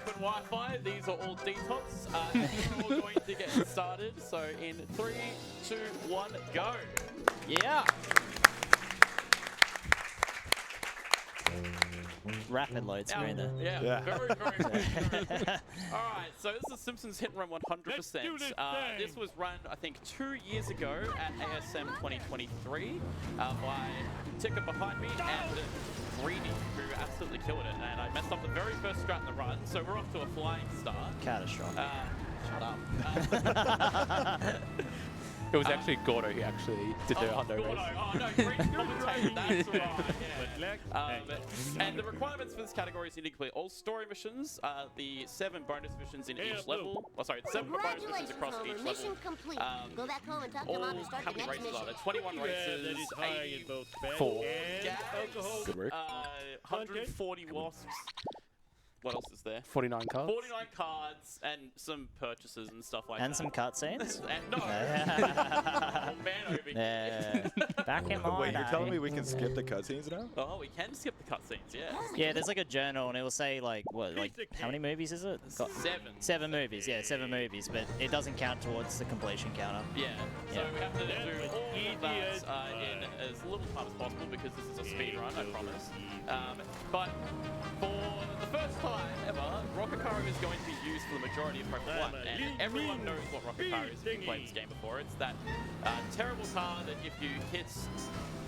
LiquidWiFi. These are all detox. We're all going to get started. So in 3, 2, 1, go. Yeah. Rapid load screen there. Yeah. Very, very quick. Alright, so this is Simpsons Hit and Run 100%. This was run, I think, 2 years ago at ASM 2023 by Ticker behind me and Greedy, who absolutely killed it. And I messed up the very first strat in the run, so we're off to a flying start. Catastrophic. Shut up. It was actually Gordo who actually did the Hondo race. Oh no, great commentator, that's right. Yeah. And the requirements for this category is you need to complete all story missions, the 7 bonus missions in each level. Oh, sorry, 7 bonus missions across each level. Complete. Go back home and talk to All, Mom and start how the many next races mission. are there? 21 races, 4. Good work. 140 wasps. What else is there? 49 cards. 49 cards and some purchases and stuff like that. And some cutscenes? No. Old man over here. Back in my Wait, you're day. telling me we can skip the cutscenes now? Oh, we can skip the cutscenes, yeah. Yeah, there's like a journal and it will say like, what, like how many movies is it? Got 7. 7 movies, yeah, 7 movies, but it doesn't count towards the completion counter. Yeah, so Yeah. we have to do all of that in as little time as possible because this is a speed run, I promise. But for the first time ever, Rockakaru is going to be used for the majority of Pokemon 1, and everyone knows what Rockakaru is if you've played this game before. It's that terrible car that if you hit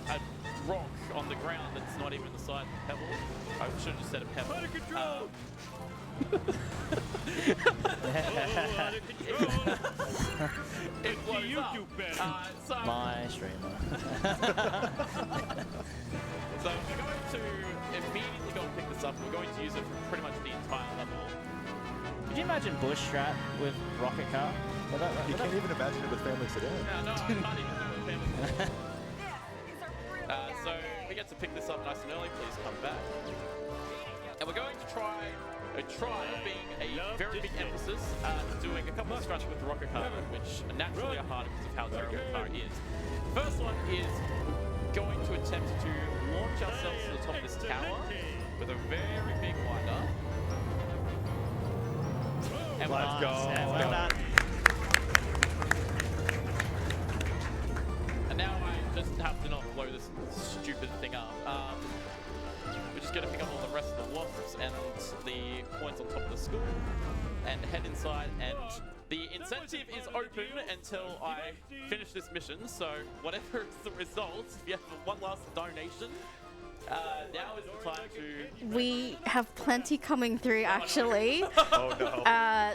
a rock on the ground that's not even the size of a pebble, I should have just said a pebble. Out of control! It blows up. So My streamer. So we're going to immediately go and pick this up. We're going to use it for pretty much the entire level. Could you imagine Bush Strat with Rocket Car? You can't even imagine it with Family Sedan. No, I can't even do it with family. So we get to pick this up nice and early. Please come back. And we're going to try being a very big emphasis, doing a couple of strats with the rocket car, which naturally are harder because of how terrible the car is. The first one is going to attempt to launch ourselves to the top of this tower with a very big winder. And Let's go. Yeah, well done. And now I just have to not blow this stupid thing up. We're just going to pick up all the rest of the wasps and the points on top of the school and head inside. And the incentive is open until I finish this mission. So whatever is the result, if you have one last donation, now is the time to... We have plenty coming through, actually. Oh no.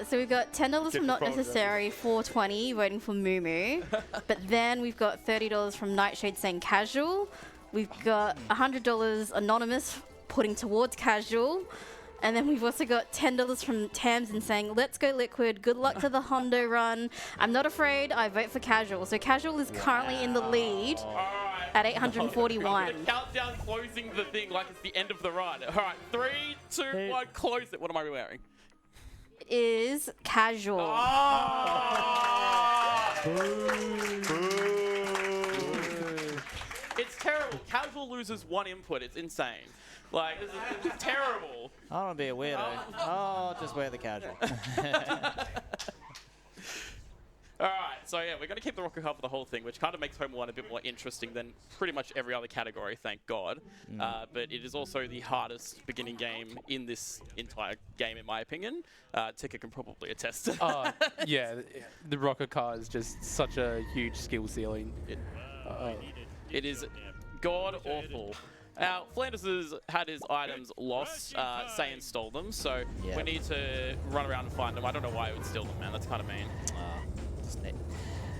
So we've got $10 from Not Necessary, $4.20 voting for Moo Moo. But then we've got $30 from Nightshade saying casual. We've got $100 anonymous putting towards casual. And then we've also got $10 from Tamsin saying, let's go Liquid, good luck to the Hondo run. I'm not afraid, I vote for casual. So casual is currently in the lead at 841. The countdown closing the thing like it's the end of the run. All right, 3, 2, 1, close it. What am I wearing? It is casual. It's terrible. Casual loses 1 input. It's insane. Like, this is terrible. I don't want to be a weirdo. I'll just wear the casual. Alright, so yeah, we're going to keep the rocket car for the whole thing, which kind of makes Home 1 a bit more interesting than pretty much every other category, thank God. But it is also the hardest beginning game in this entire game, in my opinion. Ticker can probably attest to that. Yeah, the rocket car is just such a huge skill ceiling. It is god-awful. Now, Flanders has had his items lost. Saiyan stole them, so we need to run around and find them. I don't know why he would steal them, man. That's kind of mean. Just need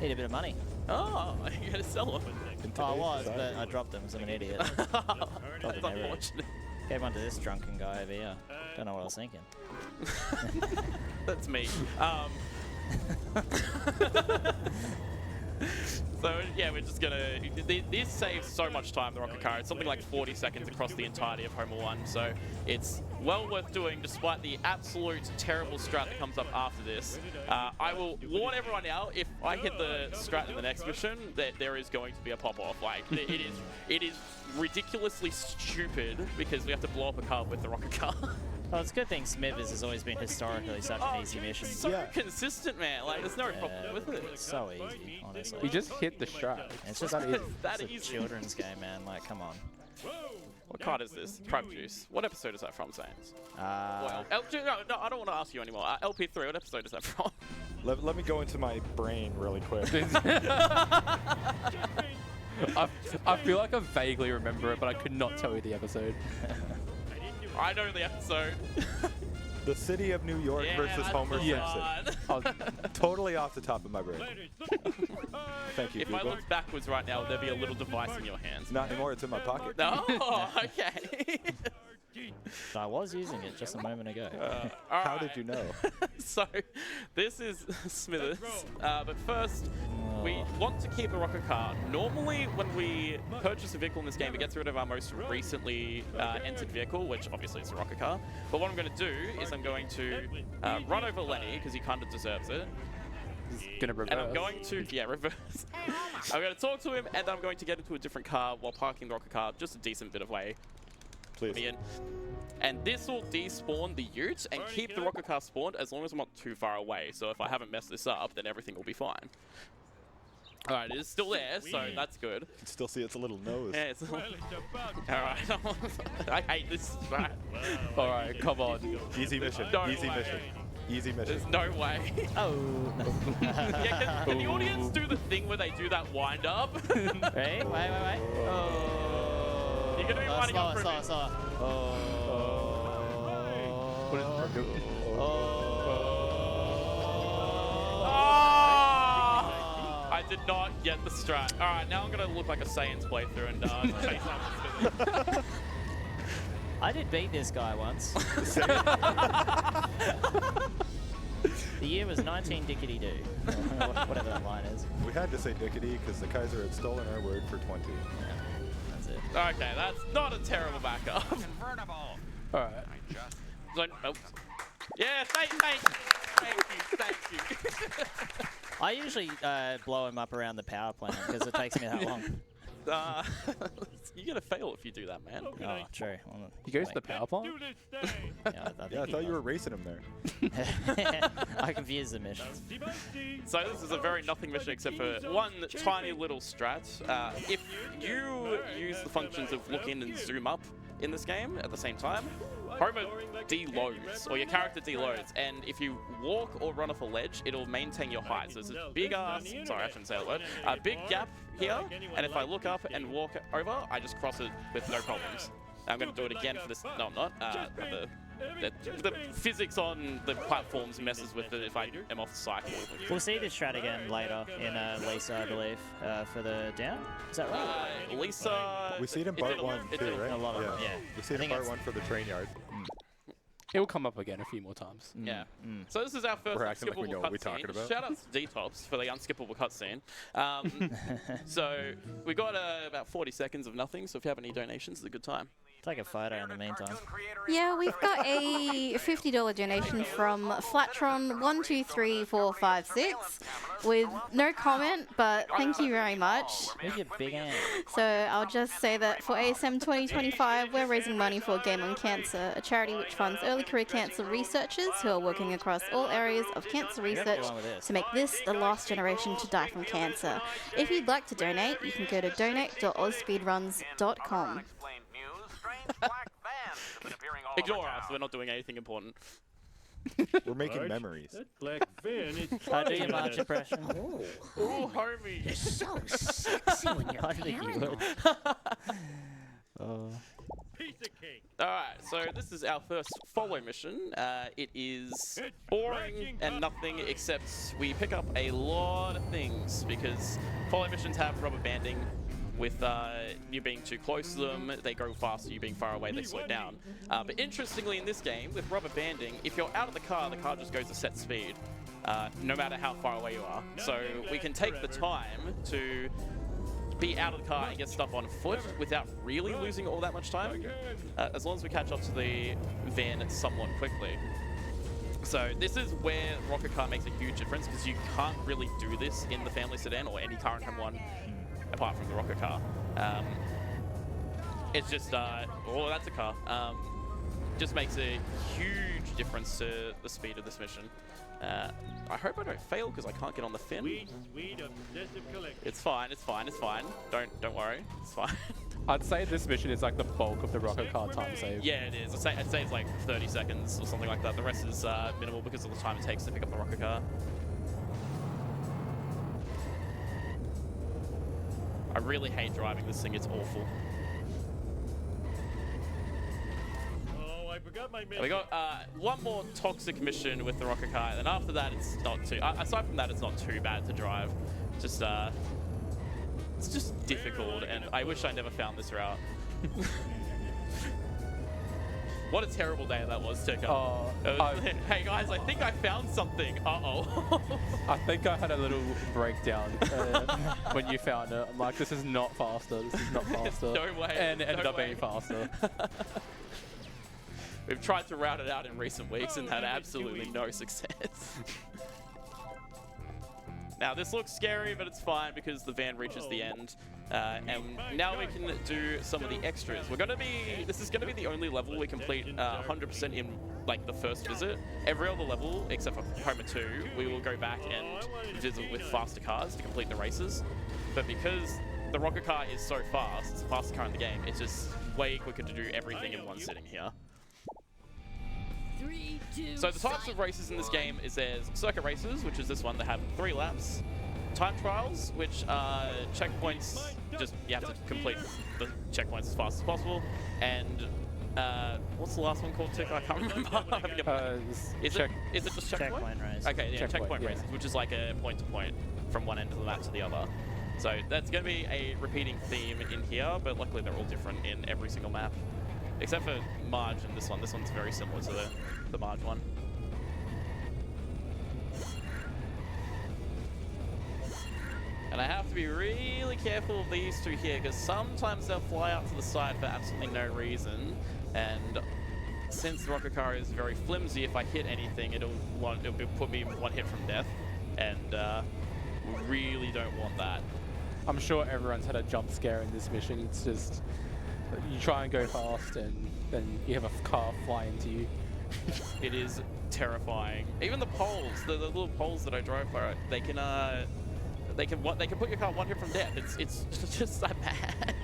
a bit of money. Oh, you're going to sell them. Oh, I was, but I dropped them because I'm an idiot. That's unfortunate. Gave one to this drunken guy over here. Don't know what I was thinking. That's me. So yeah, we're just gonna. This saves so much time. The rocket car. It's something like 40 seconds across the entirety of Homer 1. So it's well worth doing, despite the absolute terrible strat that comes up after this. I will warn everyone now: if I hit the strat in the next mission, that there is going to be a pop off. Like it is ridiculously stupid because we have to blow up a car with the rocket car. Well, it's a good thing Smithers has always been historically such an easy mission. So Yeah. consistent, man. Like, there's no problem with it. It's so easy, honestly. You just hit the strat. It's just that easy. That it's a easy. children's game, man. Like, come on. What card is this? Crab Juice. What episode is that from, Saints? Uh, No, I don't want to ask you anymore. LP3, what episode is that from? Let me go into my brain really quick. I feel like I vaguely remember it, but I could not tell you the episode. I know the episode. The City of New York Yeah, versus that's Homer the Simpson. one. Totally off the top of my brain. Thank you, If I Google. look backwards right now, there'd be a little device in your hands. Not anymore, it's in my pocket. No, okay. I was using it just a moment ago. How did you know? So, this is Smithers. But first, we want to keep a rocket car. Normally, when we purchase a vehicle in this game, it gets rid of our most recently entered vehicle, which obviously is a rocket car. But what I'm going to do is I'm going to run over Lenny, because he kind of deserves it. He's gonna reverse. And I'm going to, yeah, reverse. I'm going to talk to him, and then I'm going to get into a different car while parking the rocket car just a decent bit of way. Please. Me in. And this will despawn the ute and keep the rocket car spawned as long as I'm not too far away. So if I haven't messed this up, then everything will be fine. Alright, it is still there, so that's good. You can still see its little nose. Yeah, it's alright. I hate this strat. Alright, come on. Easy mission. No Easy way. mission. Easy mission. There's no way. Oh. Yeah, can the audience do the thing where they do that wind up? Wait. Oh. You're gonna be winding up for a minute. Slower. Oh. What is it? I did not get the strat. Alright, now I'm gonna look like a Saiyan's playthrough and chase after Smithers. I did beat this guy once. The year was 19 dickety do. Whatever that line is. We had to say dickety because the Kaiser had stolen our word for 20. Yeah, that's it. Okay, that's not a terrible backup. Alright. So, oh. Yeah, thank you. I usually blow him up around the power plant because it takes me that long. You're gonna fail if you do that, man. Oh, true. Well, You go to the power plant? yeah, Yeah, I thought you were racing him there. I confused the missions. So this is a very nothing mission except for one tiny little strat. If you use the functions of look in and zoom up in this game at the same time, Homer deloads, or your character deloads, and if you walk or run off a ledge, it'll maintain your height. So there's a big ass, sorry I shouldn't say that word, a big gap here, and if I look up and walk over, I just cross it with no problems. I'm going to do it again for this, no I'm not, the physics on the platforms messes with it if I am off the cycle. We'll see this strat again later in Lisa, I believe, for the down. Is that right? Lisa... We see it in did part a- 1 it too, did a- right? A lot of them, yeah. We see it I in think part 1 for the train yard. It will come up again a few more times. Yeah. So this is our first We're acting like we know unskippable what we're talking cutscene. about. Shout out to D-Tops for the unskippable cutscene. So we got about 40 seconds of nothing, so if you have any donations, it's a good time. Take a photo in the meantime. Yeah, we've got a $50 donation from Flatron123456 with no comment, but thank you very much. Where's your big hand? So I'll just say that for ASM 2025, we're raising money for Game on Cancer, a charity which funds early career cancer researchers who are working across all areas of cancer research to make this the last generation to die from cancer. If you'd like to donate, you can go to donate.ausspeedruns.com. Ignore us, we're not doing anything important. We're making memories. I do your March impression. Ooh, homie. So sexy when you're I think you would. Alright, so this is our first follow mission. It is boring and nothing except we pick up a lot of things because follow missions have rubber banding. With you being too close to them, they go faster, you being far away, they slow down. But interestingly in this game, with rubber banding, if you're out of the car just goes to set speed, no matter how far away you are. So we can take the time to be out of the car and get stuff on foot without really losing all that much time, as long as we catch up to the van somewhat quickly. So this is where Rocket Car makes a huge difference because you can't really do this in the family sedan or any car in M1 apart from the Rocket Car. It's just, oh, that's a car. just makes a huge difference to the speed of this mission. I hope I don't fail because I can't get on the fin. It's fine, it's fine, it's fine. Don't worry, it's fine. I'd say this mission is like the bulk of the rocket car time save. Yeah, it is. I'd say it's like 30 seconds or something like that. The rest is minimal because of the time it takes to pick up the rocket car. I really hate driving this thing. It's awful. We got one more toxic mission with the rocket car, and then after that, it's not too. Aside from that, it's not too bad to drive. Just it's just difficult, and I wish I never found this route. What a terrible day that was, Ticker. Hey guys, I think I found something. Uh-oh. I think I had a little breakdown when you found it. I'm like, this is not faster. This is not faster. No way. And it ended No up being faster. We've tried to route it out in recent weeks and had absolutely no success. Now this looks scary, but it's fine because the van reaches the end. And now we can do some of the extras. This is gonna be the only level we complete 100% in like the first visit. Every other level, except for Homer 2, we will go back and visit with faster cars to complete the races. But because the rocket car is so fast, it's the fastest car in the game, it's just way quicker to do everything in one sitting here. So the types of races in this game is there's circuit races, which is this one that have 3 laps. Time trials, which are checkpoints, just you have to complete the checkpoints as fast as possible. And what's the last one called, Tick? I can't remember. Is it just checkpoint? Checkpoint race. Okay, yeah, checkpoint races, which is like a point-to-point from one end of the map to the other. So that's going to be a repeating theme in here, but luckily they're all different in every single map. Except for Marge and this one. This one's very similar to the Marge one. And I have to be really careful of these two here because sometimes they'll fly out to the side for absolutely no reason. And since the rocket car is very flimsy, if I hit anything, it'll put me 1 hit from death. And we really don't want that. I'm sure everyone's had a jump scare in this mission. It's just you try and go fast, and then you have a car fly into you. It is terrifying. Even the poles, the little poles that I drove by, they can put your car 1 hit from death. It's just that bad.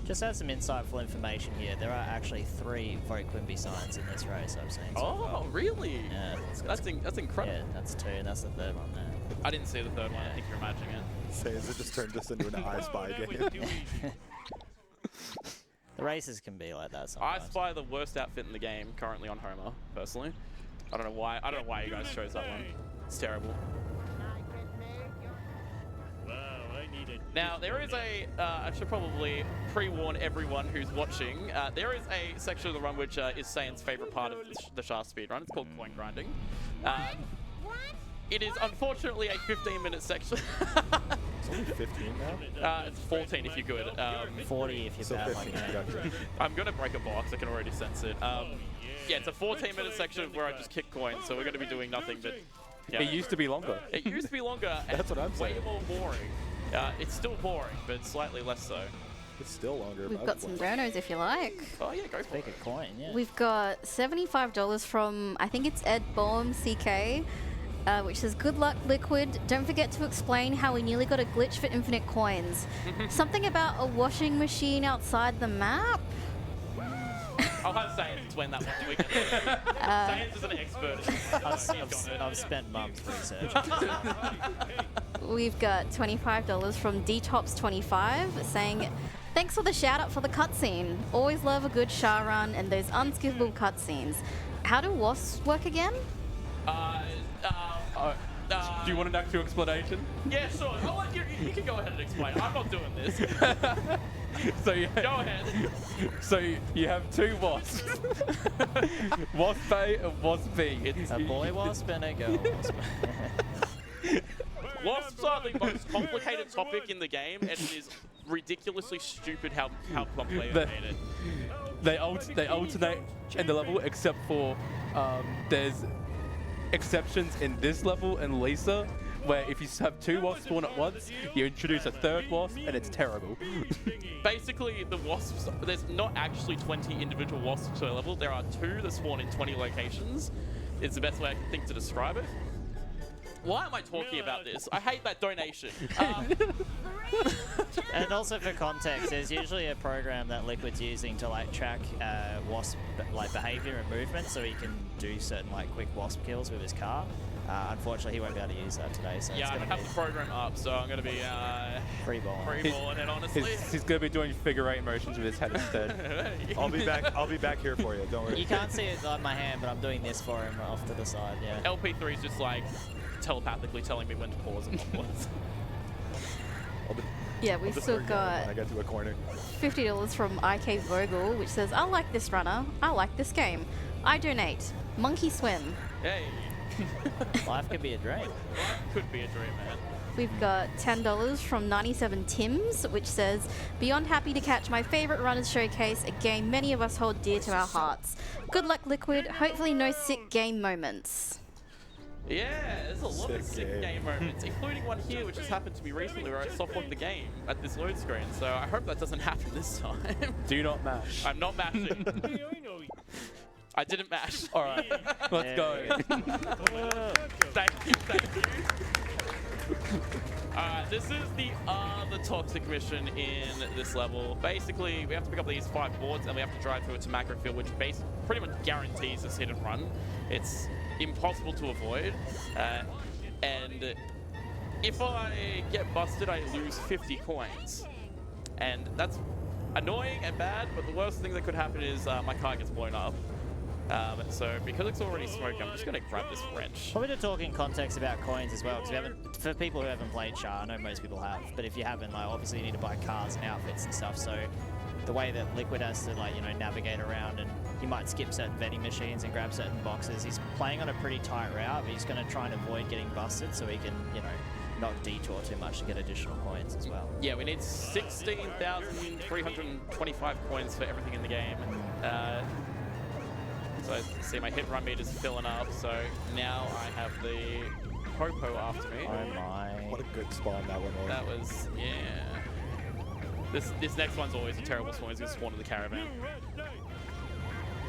Just have some insightful information here. There are actually 3 Vote Quimby signs in this race I've seen. Oh, really? Yeah. That's incredible. Yeah, that's 2, and that's the 3rd one there. I didn't see the 3rd one. I think you're imagining it. Says it just turned this into an I Spy game. The races can be like that sometimes. I Spy the worst outfit in the game currently on Homer, personally. I don't know why. I don't know why you guys chose that one. It's terrible. Now, there is I should probably pre-warn everyone who's watching, there is a section of the run which is Sayan's favorite part of the Shaft speedrun. It's called coin grinding. It is unfortunately a 15-minute section. It's only 15 now? It's 14 if you're good. 40 if you're So bad 15, like gotcha. I'm going to break a box. I can already sense it. Yeah, it's a 14-minute section where I just kick coins, so we're going to be doing nothing but... Yeah. It used to be longer. It used to be longer. And That's what I'm way saying. more boring. It's still boring, but slightly less so. It's still longer. We've got some donos if you like. Oh yeah, go for Take it. a coin, yeah. We've got $75 from, I think it's Ed Boehm CK, which says, good luck, Liquid. Don't forget to explain how we nearly got a glitch for infinite coins. Something about a washing machine outside the map? I'll have Sayans explain that one so we can... Sayans is an expert. I've spent months researching. We've got $25 from DTops25 saying, thanks for the shout out for the cutscene. Always love a good Shah run and those unskippable cutscenes. How do wasps work again? Do you want an actual explanation? Yeah, sure. You can go ahead and explain. I'm not doing this. So Go ahead. So you have 2 wasps. Wasp A and Wasp B. A boy wasp and a girl wasp. Wasps are the most complicated topic in the game, and it is ridiculously stupid how complicated they made it. They alternate in the level, except for there's exceptions in this level and Lisa, where if you have 2 wasps spawn at once, you introduce a 3rd wasp, and it's terrible. Basically, the wasps, there's not actually 20 individual wasps per level. There are 2 that spawn in 20 locations. It's the best way I can think to describe it. Why am I talking about this? I hate that donation. And also for context, there's usually a program that Liquid's using to like track wasp like behavior and movement, so he can do certain like quick wasp kills with his car. Unfortunately, he won't be able to use that today. So Yeah, I don't have the program up, so I'm going to be free balling it, honestly. He's going to be doing figure 8 motions with his head instead. I'll be back. I'll be back here for you. Don't worry. You can't see it on my hand, but I'm doing this for him off to the side. Yeah. LP3 is just like telepathically telling me when to pause and not pause. Yeah, we've still got I got to a corner. $50 from IK Vogel, which says, I like this runner. I like this game. I donate. Monkey Swim. Hey, Life could be a dream. could be a dream, man. We've got $10 from 97 Tims, which says, beyond happy to catch my favorite runners showcase, a game many of us hold dear to our hearts. Good luck, Liquid. Hopefully no sick game moments. Yeah, there's a lot of Sick sick game. game moments, including one here, which has happened to me recently where I soft-locked the game at this load screen. So I hope that doesn't happen this time. Do not mash. I'm not mashing. I didn't mash. All right, let's go. Thank you. Alright, this is the other toxic mission in this level. Basically, we have to pick up these 5 boards and we have to drive through a Tamagra field, which pretty much guarantees this hit and run. It's impossible to avoid. And if I get busted, I lose 50 coins. And that's annoying and bad, but the worst thing that could happen is my car gets blown up. So because it's already smoked, I'm just going to grab this wrench. Probably to talk in context about coins as well, because for people who haven't played Char, I know most people have, but if you haven't, like, obviously you need to buy cars and outfits and stuff. So the way that Liquid has to, like, you know, navigate around, and he might skip certain vending machines and grab certain boxes. He's playing on a pretty tight route, but he's going to try and avoid getting busted so he can, you know, not detour too much to get additional coins as well. Yeah, we need 16,325 coins for everything in the game. So see, my hit and run meter's filling up, so now I have the Popo after me. Oh my. What a good spawn that one was. That was, yeah. This next one's always a terrible spawn. He's going to spawn in the caravan.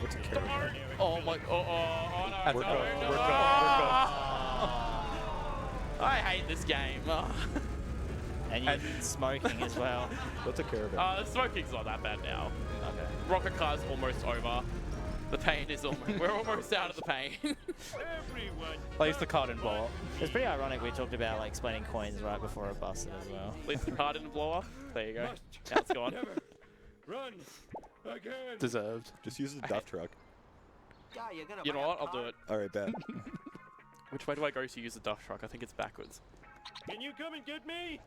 What's a caravan? Oh my, oh no. We're cooked. no. We're cooked. I hate this game. And you're smoking as well. What's a caravan? Smoking's not that bad now. Okay. Rocket car's almost over. The pain is almost, we're almost out of the pain. At least the car didn't blow up. It's pretty ironic we talked about like explaining coins right before a busted as well. At least the car didn't blow up. There you go. Now it's gone. Run again. Deserved. Just use the duff truck. You know what? I'll do it. All right, bet. Which way do I go to use the duff truck? I think it's backwards. Can you come and get me?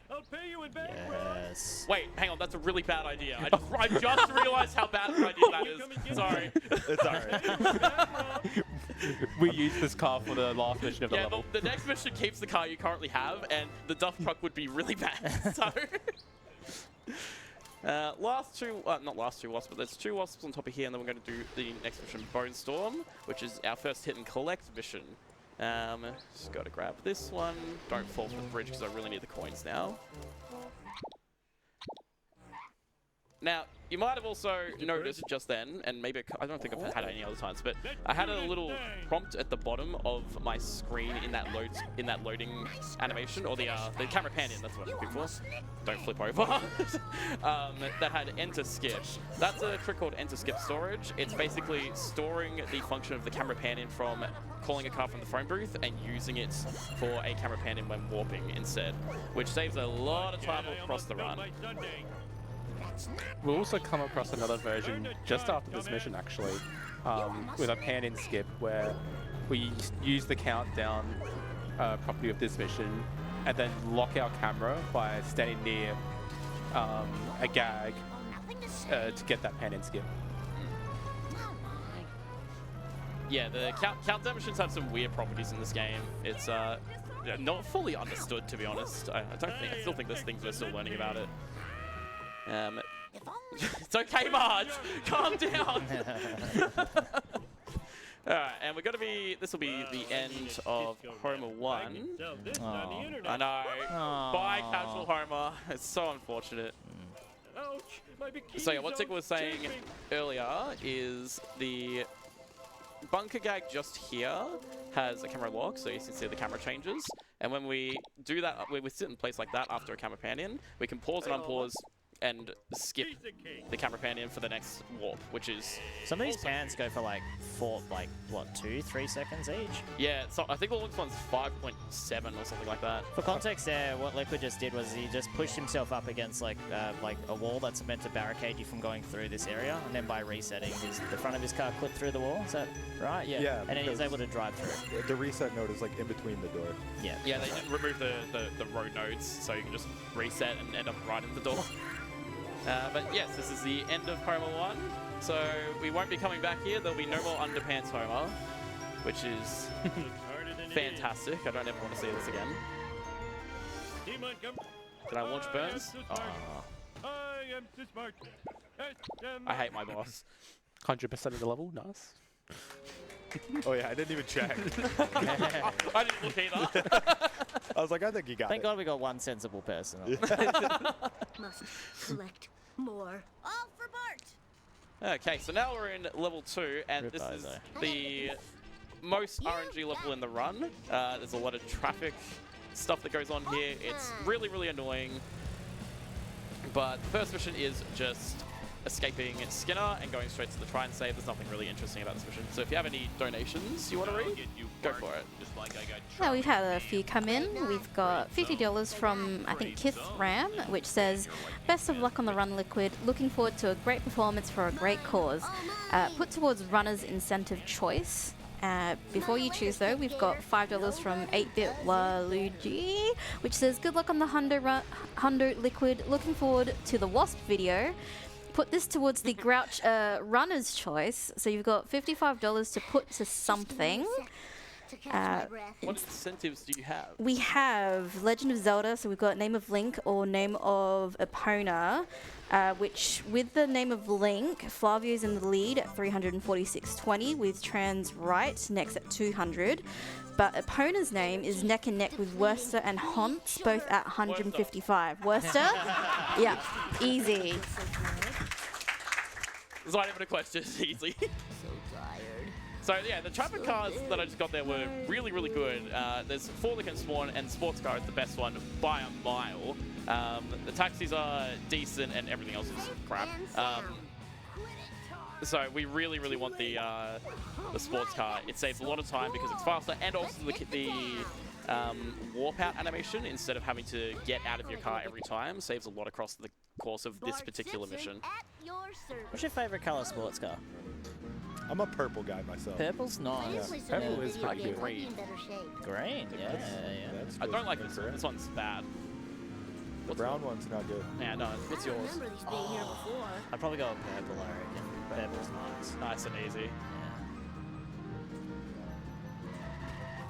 I'll pay you in bank. Yes. Wait, hang on. That's a really bad idea. I just realized how bad of an idea that is. Sorry. It's all right. We used this car for the last mission of the Yeah, level. the next mission keeps the car you currently have, and the duff truck would be really bad. So, not last 2 wasps, but there's 2 wasps on top of here, and then we're going to do the next mission, Bone Storm, which is our first hit and collect mission. Just got to grab this one. Don't fall to the bridge because I really need the coins now. Now, you might have also noticed just then, and maybe I don't think I've had it any other times, but I had a little prompt at the bottom of my screen in that loading animation, or the camera pan in. That's what I'm looking for. Don't flip over. That had enter skip. That's a trick called enter skip storage. It's basically storing the function of the camera pan in from calling a car from the phone booth and using it for a camera pan in when warping instead, which saves a lot of time across the run. We'll also come across another version just after this mission, actually, with a pan-in skip where we use the countdown property of this mission and then lock our camera by standing near a gag to get that pan-in skip. Yeah, the countdown missions have some weird properties in this game. It's not fully understood, to be honest. I still think there's things we're still learning about it. It's okay, Marge. Calm down. Alright, and we're gonna be. This will be the end of Homer 1. I know. Bye, casual Homer. It's so unfortunate. Ouch, my bikini So yeah, what Tick was saying chafing. earlier is the bunker gag just here has a camera lock, so you can see the camera changes. And when we do that, when we sit in place like that after a camera pan in, we can pause and unpause and skip Piece of cake. the camera pan in for the next warp, which is Some of these pans go for like 2-3 seconds each. yeah. So I think the longest one's 5.7 or something like that. For context there, what Liquid just did was he just pushed himself up against like a wall that's meant to barricade you from going through this area, and then by resetting, the front of his car clipped through the wall. Is that right? Yeah. Yeah, And then he was because- able to drive through. The reset node is like in between the door. Yeah. Yeah, they didn't remove the road nodes, so you can just reset and end up right in the door. But yes, this is the end of Homer 1, so we won't be coming back here. There'll be no more underpants Homer, which is It's harder than it is. fantastic. I don't ever want to see this again. Team Montgomery. Did I launch Burns? I am too smart. I hate my boss. 100% of the level, nice. Oh yeah, I didn't even check. I didn't look either. I was like, I think you got Thank it. God we got one sensible person. Must collect more. All for Bart. Okay, so now we're in level 2, and Rip this is Izo. the most RNG level in the run. There's a lot of traffic stuff that goes on here. It's really, really annoying. But the first mission is just escaping Skinner and going straight to the try and save. There's nothing really interesting about this mission. So if you have any donations you want to read, go for it. Yeah, we've had a few come in. We've got $50 from, I think, Kith Ram, which says, best of luck on the run, Liquid. Looking forward to a great performance for a great cause. Put towards runner's incentive choice. Before you choose, though, we've got $5 from 8-Bit Waluigi, which says, good luck on the Hundo Liquid. Looking forward to the Wasp video. Put this towards the Grouch runner's choice. So you've got $55 to put to something. To catch my breath. What incentives do you have? We have Legend of Zelda, so we've got Name of Link or Name of Epona, which with the Name of Link, Flavio's in the lead at 346.20 with Trans Right next at 200. But Epona's name is neck and neck with Worcester and Haunt, both at 155. Worcester? Yeah, easy. It's not even a question, it's easy. So tired. So yeah, the traffic cars that I just got there were really, really good. There's 4 that can spawn, and sports car is the best one by a mile. The taxis are decent, and everything else is crap. So we really, really want the sports car. It saves a lot of time because it's faster, and also the warp out animation, instead of having to get out of your car every time, saves a lot across the course of this particular mission. What's your favorite color sports car? I'm a purple guy myself. Purple's nice. Purple is pretty good. Green. Green, yeah. That's I don't like this one. correct. This one's bad. The brown one's not good. Yeah, no. What's yours? Remember these being here before. I'd probably go with purple, I reckon. Purple's nice. Nice and easy. Yeah.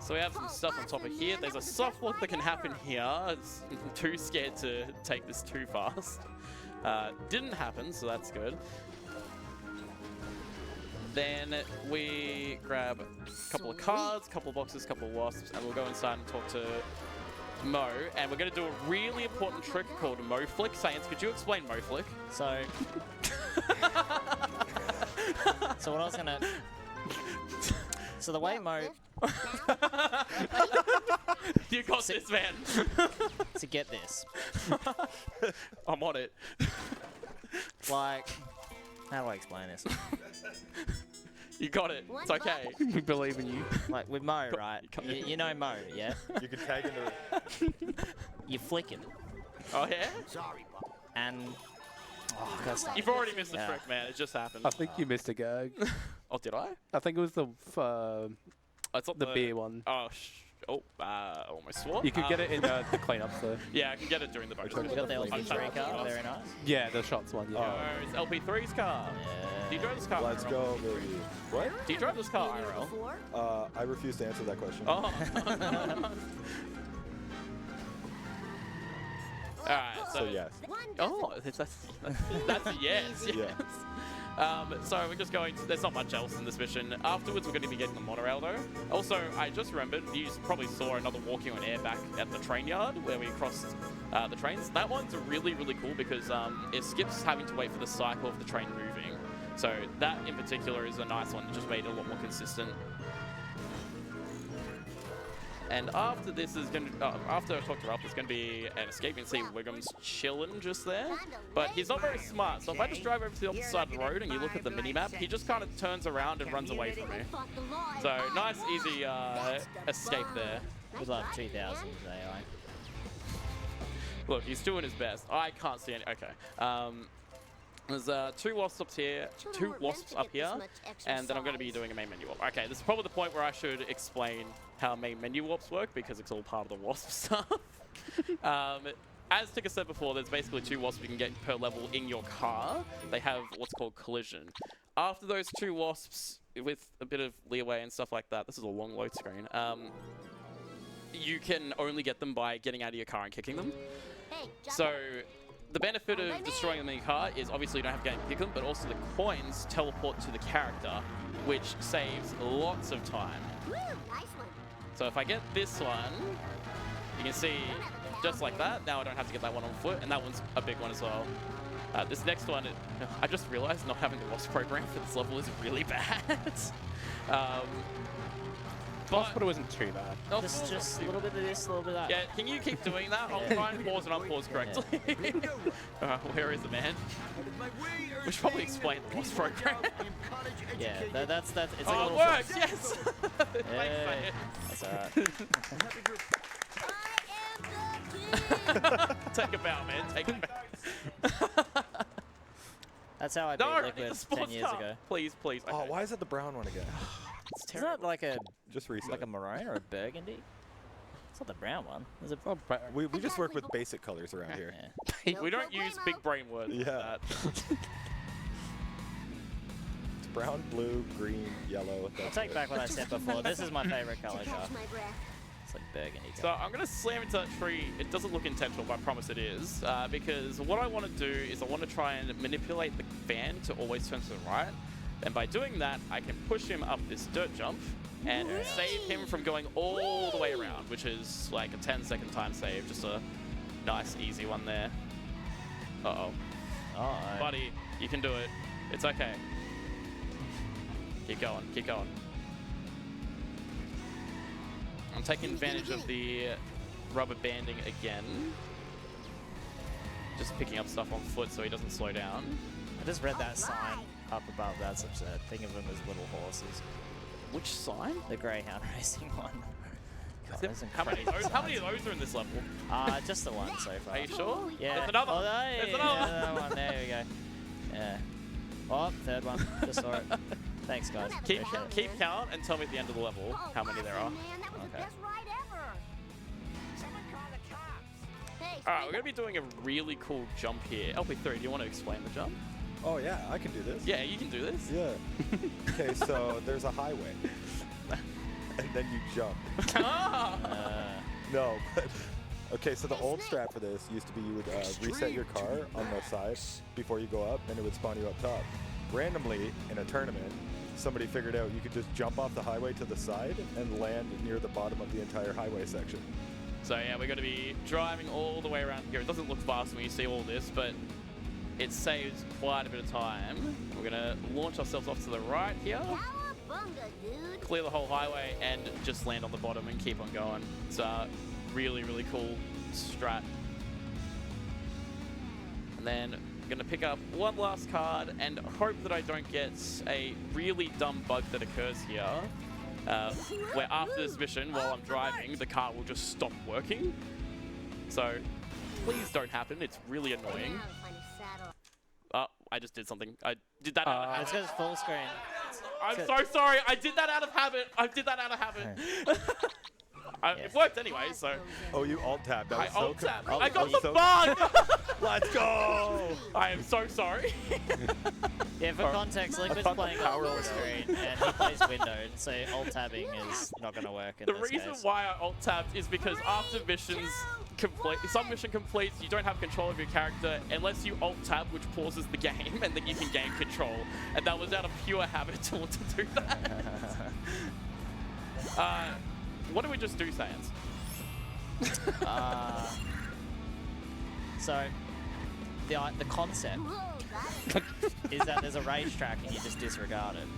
So we have some stuff on top of here. There's a soft lock that can happen here. It's too scared to take this too fast. Didn't happen, so that's good. Then we grab a couple of cards, couple of boxes, couple of wasps, and we'll go inside and talk to Mo. And we're going to do a really important trick called Moflick. Science, could you explain Moflick? So, so what I was gonna. So the way Mo You got this, man. to get this, I'm on it. like, how do I explain this? You got it. It's okay. We believe in you. Like with Mo, right? You know Mo, yeah? You can tag into You flick him, Oh, yeah? and oh, I gotta stop. You've already missed the Yeah. trick, man. It just happened. I think you missed a gag. Oh, did I? I think it was the Oh, it's not the beer one. Oh, almost swore. You could get it in the cleanups though. Yeah, I can get it during the bonus. one? You got the I'm LP3 sorry. car, very nice. Yeah, the shots one. Yeah. Oh, it's LP3's car. Do you drive this car? Let's IRL? go, baby. What? Do you drive this car, Been here IRL? before. I refuse to answer that question. Oh. Alright, So yes. Oh, that's a yes. Yeah. So we're just going to, there's not much else in this mission. Afterwards, we're going to be getting the monorail though. Also, I just remembered, you probably saw another walking on air back at the train yard where we crossed the trains. That one's really, really cool because it skips having to wait for the cycle of the train moving. So that in particular is a nice one that just made it a lot more consistent. And after this is going to, after I talk to Ralph, there's going to be an escape. You can see Wiggum's chilling just there. But he's not very smart, so if I just drive over to the opposite side of the road and you look at the mini-map, he just kind of turns around and runs away from me. So nice, easy escape there. Good luck, 2000 AI. Look, he's doing his best. I can't see any, okay. There's two wasps up here, and then I'm going to be doing a main menu warp. Okay, this is probably the point where I should explain how main menu warps work because it's all part of the wasp stuff. As Tika said before, there's basically 2 wasps you can get per level in your car. They have what's called collision. After those 2 wasps, with a bit of leeway and stuff like that, this is a long load screen, you can only get them by getting out of your car and kicking them. So the benefit of destroying them in your car is obviously you don't have to go and pick them, but also the coins teleport to the character, which saves lots of time. So if I get this one, you can see just like that. Now I don't have to get that one on foot, and that one's a big one as well. This next one, I just realized not having the wasp program for this level is really bad. But it wasn't too bad. No, Just a little bit of this, a little bit of that. yeah, can you keep doing that? I'll try and pause and unpause correctly. Where is the man? We should probably explain the wasp program. Yeah, that's it's like a Oh, it little works, yes! Thanks, Yeah, mate. that's alright. Take a bow, man. Take a bow. That's how I beat No, Liquid it's a 10 sports years car. ago. Please, please. Oh, Okay. why is it the brown one again? It's Is terrible. that like a Just reset. like a maroon or a burgundy? It's not the brown one. Is it? Oh, We just work with basic colors around here. Yeah. We don't use big brain words like Yeah. that. It's brown, blue, green, yellow. I'll take back what I said before. This is my favorite color Catch chart. my breath. It's like burgundy. So I'm going to slam into that tree. It doesn't look intentional, but I promise it is. Because what I want to do is I want to try and manipulate the fan to always turn to the right. And by doing that, I can push him up this dirt jump and save him from going all the way around, which is like a 10-second time save. Just a nice, easy one there. Uh-oh. Oh, Buddy, you can do it. It's okay. Keep going, keep going. I'm taking advantage of the rubber banding again. Just picking up stuff on foot so he doesn't slow down. I just read that sign up above. That's absurd. Think of them as little horses. Which sign? The Greyhound racing one. God, there's some How many, crazy how many of signs. those are in this level? Just the one so far. Are you sure? Yeah. There's another. Oh, hey, There's another. yeah, another one. There we go. Yeah. Oh, third one. Just saw it. Thanks, guys. Keep count and tell me at the end of the level how many there are. Man, that was the Okay. best ride ever. Someone call the cops. Hey, Alright, we're going to be doing a really cool jump here. LP3, do you want to explain the jump? Oh yeah, I can do this. Yeah, you can do this. Yeah. Okay, so there's a highway, and then you jump. Ah! No, but okay. So the old strat for this used to be you would reset your car on the side before you go up, and it would spawn you up top. Randomly in a tournament, somebody figured out you could just jump off the highway to the side and land near the bottom of the entire highway section. So yeah, we're going to be driving all the way around here. It doesn't look fast when you see all this, but it saves quite a bit of time. We're going to launch ourselves off to the right here, Cowabunga, dude. clear the whole highway, and just land on the bottom and keep on going. It's a really, really cool strat. And then I'm going to pick up one last card and hope that I don't get a really dumb bug that occurs here, where after this mission, while I'm driving, the car will just stop working. So please don't happen. It's really annoying. Now to find a saddle. Oh, I just did something. I did that out of It's habit. because it's full screen. I'm so sorry. I did that out of habit. I did that out of habit. It worked anyway, so Oh, you alt tab. That I was so alt tabbed. cool. I got the so bug. Let's go! I am so sorry. Yeah, for context, Liquid's thought the playing power on full was screen and he plays windowed, so alt tabbing is not going to work in The this reason case. why I alt tabbed is because after missions, some mission completes, you don't have control of your character unless you alt-tab, which pauses the game, and then you can gain control. And that was out of pure habit to want to do that. What did we just do, Sans? So, the concept is that there's a racetrack and you just disregard it.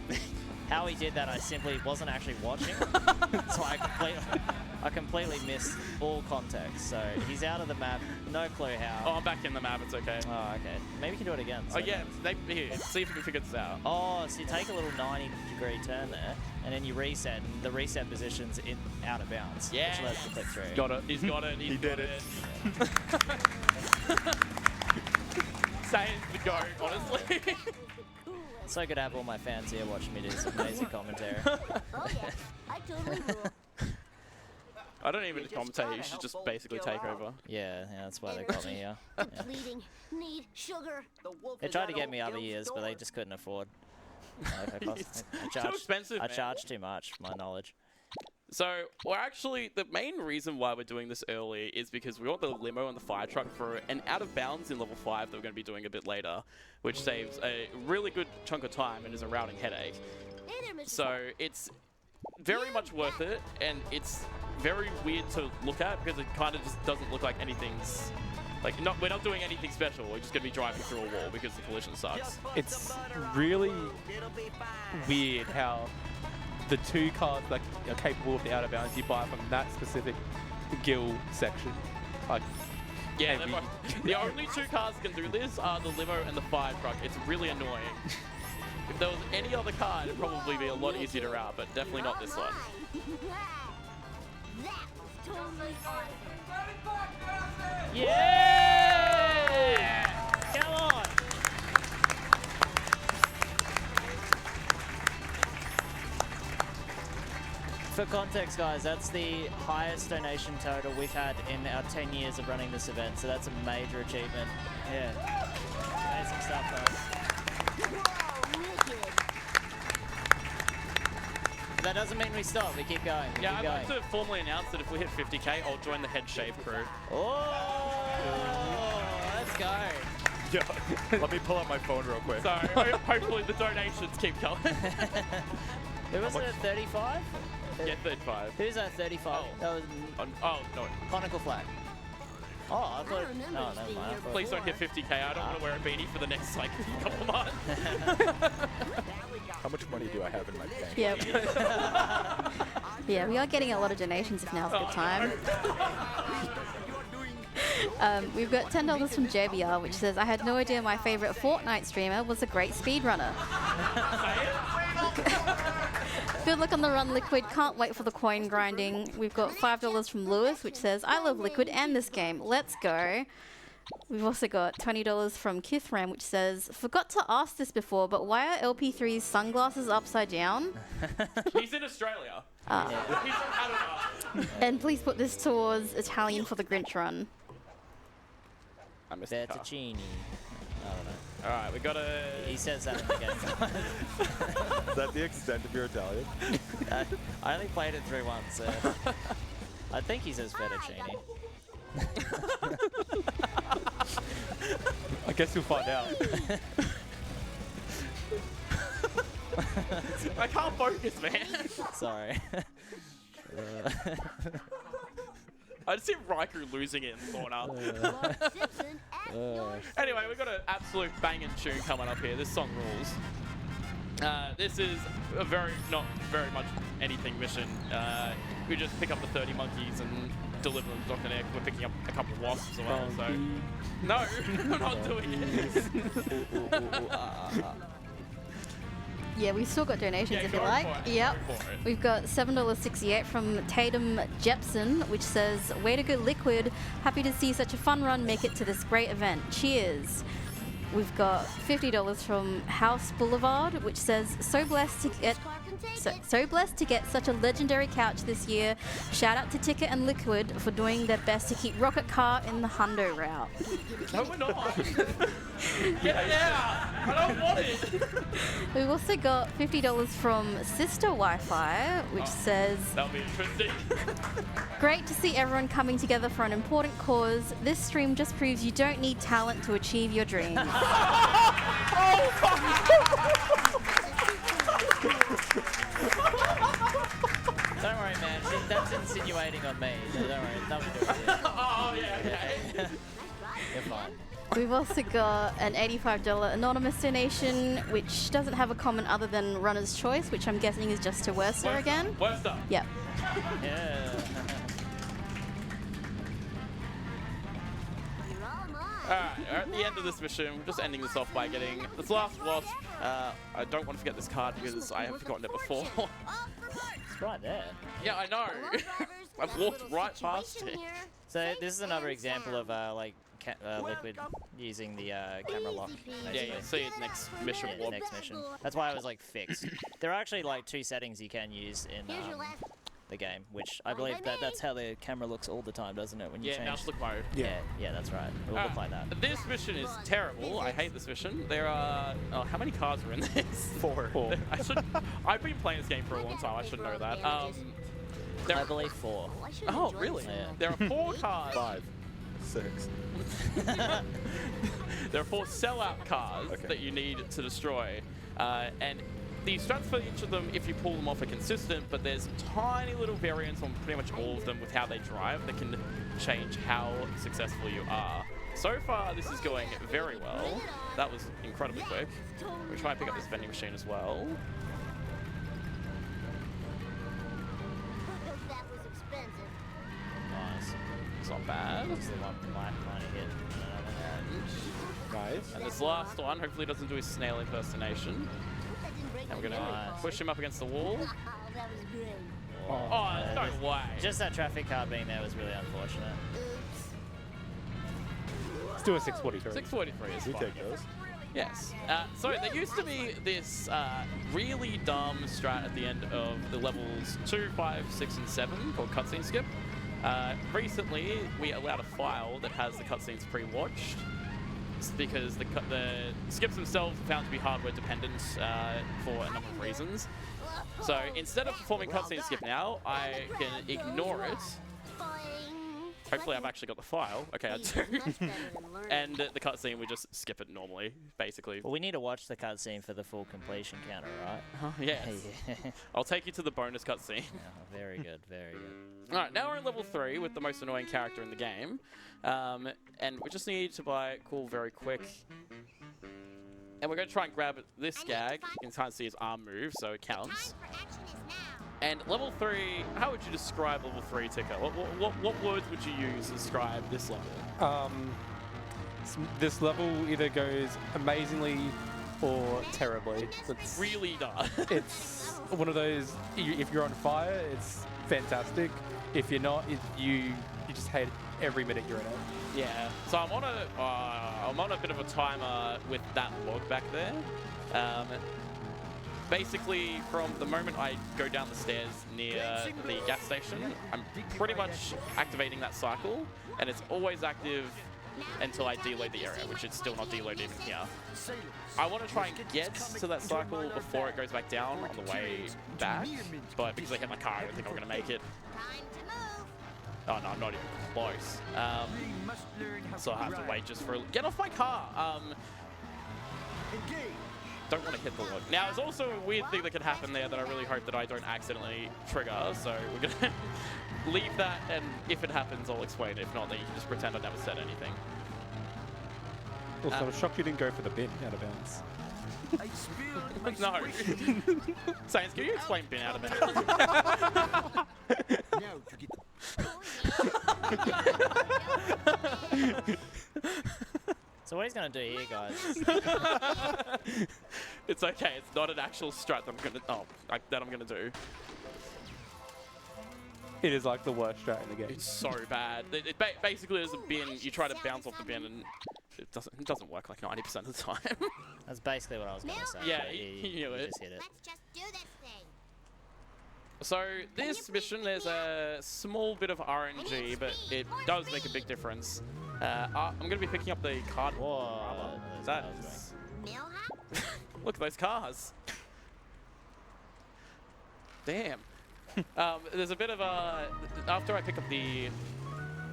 How he did that, I simply wasn't actually watching, so I completely missed all context. So he's out of the map, no clue how. Oh, I'm back in the map, it's okay. Oh, okay. Maybe you can do it again. Oh yeah, here, see if you can figure this out. Oh, so you take a little 90-degree turn there, and then you reset, and the reset position's out of bounds, Yeah. which lets you click through. Got it, he's got it, He did it. Saying the goat, honestly. So good to have all my fans here watching me do this amazing commentary. Oh yeah, I totally will. I don't even commentate, you should just basically take over. Yeah, that's why they got me here. Yeah. Depleting. Need sugar. They tried to get me other years, but they just couldn't afford. Too expensive, I man. charge too much, for my knowledge. So, well, actually, the main reason why we're doing this early is because we want the limo and the fire truck for an out of bounds in level 5 that we're going to be doing a bit later, which saves a really good chunk of time and is a routing headache. So, it's very much worth it, and it's very weird to look at because it kind of just doesn't look like anything's... Like, we're not doing anything special, we're just going to be driving through a wall because the collision sucks. It's really weird how the 2 cars that are capable of the out of bounds you buy from that specific guild section. Like, Yeah, the only 2 cars that can do this are the limo and the fire truck. It's really annoying. If there was any other car, it'd probably be a lot easier to route, but definitely not this one. That was totally awesome. Yeah! Come on! For context, guys, that's the highest donation total we've had in our 10 years of running this event, so that's a major achievement. Yeah. Amazing stuff, guys. Whoa, wicked. That doesn't mean we stop, we keep going. We Yeah, keep I'd going. like to formally announce that if we hit 50k, I'll join the head shave crew. Oh, let's go. Yeah, let me pull out my phone real quick. So hopefully the donations keep going. Who was it at 35? Yeah, 35. Who's at 35? Oh. That was Oh, no. Conical Flag. Oh, I thought. remember No, this never being mind. I here thought- Please don't hit 50k. I don't want to wear a beanie for the next, like, couple months. How much money do I have in my bank? Yeah. Yeah, we are getting a lot of donations if now's a good time. We've got $10 from JBR, which says, I had no idea my favorite Fortnite streamer was a great speedrunner. Good luck on the run, Liquid. Can't wait for the coin grinding. We've got $5 from Lewis, which says, I love Liquid and this game. Let's go. We've also got $20 from Kithram, which says, forgot to ask this before, but why are LP3's sunglasses upside down? He's in Australia. He's from Canada. And please put this towards Italian for the Grinch run. I missed the car. Fettuccine. I don't know. Alright, we got a... He says that in the game. Is that the extent of your Italian? I only played it through once. So I think he says fettuccine. I guess you'll find out. I can't focus, man. Sorry. I just see Riker losing it in the corner. Simpson at your Anyway, we've got an absolute banging tune coming up here. This song rules. This is a not very much anything mission. We just pick up the 30 monkeys and deliver them to Dr. Nick. We're picking up a couple of wasps as well, so... No, I'm not doing it. Yeah, we've still got donations Yeah, if you go like. for it, Yep. go for it. We've got $7.68 from Tatum Jepson, which says, way to go, Liquid. Happy to see such a fun run make it to this great event. Cheers. We've got $50 from House Boulevard, which says, so blessed to get So blessed to get such a legendary couch this year. Shout out to Ticket and Liquid for doing their best to keep Rocket Car in the hundo route. No, we're not. Get out! I don't want it. We've also got $50 from Sister Wi-Fi, which says, That'll be interesting. great to see everyone coming together for an important cause. This stream just proves you don't need talent to achieve your dreams. Don't worry, man. That's insinuating on me. So don't worry. It's nothing to do with you. Oh, yeah, okay. You're fine. We've also got an $85 anonymous donation, which doesn't have a comment other than Runner's Choice, which I'm guessing is just to Worcester again. Worcester. Yep. Yeah. Alright, we're at the end of this mission. We're just ending this off by getting this last wasp. I don't want to forget this card because I have forgotten it before. It's right there. Yeah, I know. I've walked right past it. So this is another example of Liquid using the camera lock. Yeah, you'll see it next mission. Yeah, next mission. That's why it was like fixed. There are actually like 2 settings you can use in the game, which I believe that's how the camera looks all the time, doesn't it? When you Yeah, now change. it's look mode. Yeah, that's right. It will look like that. This mission is terrible. I hate this mission. There are... Oh, how many cars are in this? 4. I've been playing this game for a long time. I should know that. I believe 4. Oh, really? Yeah. There are 4 cars. 5, 6. There are 4 sellout cars that you need to destroy. And the strats for each of them, if you pull them off, are consistent, but there's tiny little variants on pretty much all of them with how they drive that can change how successful you are. So far, this is going very well. That was incredibly quick. We'll try and pick up this vending machine as well. That was expensive. Nice. It's not bad. It's the one black line to hit. Nice. And this last one, hopefully doesn't do his snail impersonation. And we're going to push him up against the wall. Oh, that was great. Oh, no way. Just that traffic car being there was really unfortunate. Let's do a 643. 643 is We fine. take those. Yes. So there used to be this really dumb strat at the end of the levels 2, 5, 6, and 7 called cutscene skip. Recently, we allowed a file that has the cutscenes pre-watched. It's because the skips themselves are found to be hardware dependent for a number of reasons. So instead of performing cutscene skip now, I can ignore it. Hopefully I've actually got the file. Okay, I do. And the cutscene, we just skip it normally, basically. Well, we need to watch the cutscene for the full completion counter, right? Yes. Yeah. I'll take you to the bonus cutscene. Oh, very good, very good. Alright, now we're in level 3 with the most annoying character in the game. And we just need to buy cool very quick. And we're going to try and grab this gag. You can kind of see his arm move, so it counts. And level 3, how would you describe level 3, Ticker? What words would you use to describe this level? This level either goes amazingly or terribly. It's Really does. It's one of those, if you're on fire, it's fantastic. If you're not, you just hate every minute you're in it. Yeah. So I'm on a bit of a timer with that log back there. Basically, from the moment I go down the stairs near the gas station, I'm pretty much activating that cycle, and it's always active until I deload the area, which is still not deloaded even here. I want to try and get to that cycle before it goes back down on the way back, but because I hit my car, I don't think I'm going to make it. Oh no, I'm not even close. So I have to wait just for a... Get off my car! Don't want to hit the log. Now, there's also a weird thing that could happen there that I really hope that I don't accidentally trigger, so we're going to leave that, and if it happens, I'll explain it. If not, then you can just pretend I never said anything. Also, I was shocked you didn't go for the bin out of bounds. No. Saints, can you explain bin out of bounds? So what he's going to do here, guys... It's okay. It's not an actual strat that I'm gonna do. It is like the worst strat in the game. It's so bad. Basically, there's a bin. You try to bounce off the bin, and it doesn't work like 90% of the time. That's basically what I was going to say. Yeah, but you knew it. Just hit it. Let's just do this thing. So this mission, there's a small bit of RNG, but it does make a big difference. I'm going to be picking up the card. Whoa. That's... Look at those cars. Damn. There's a bit of a... After I pick up the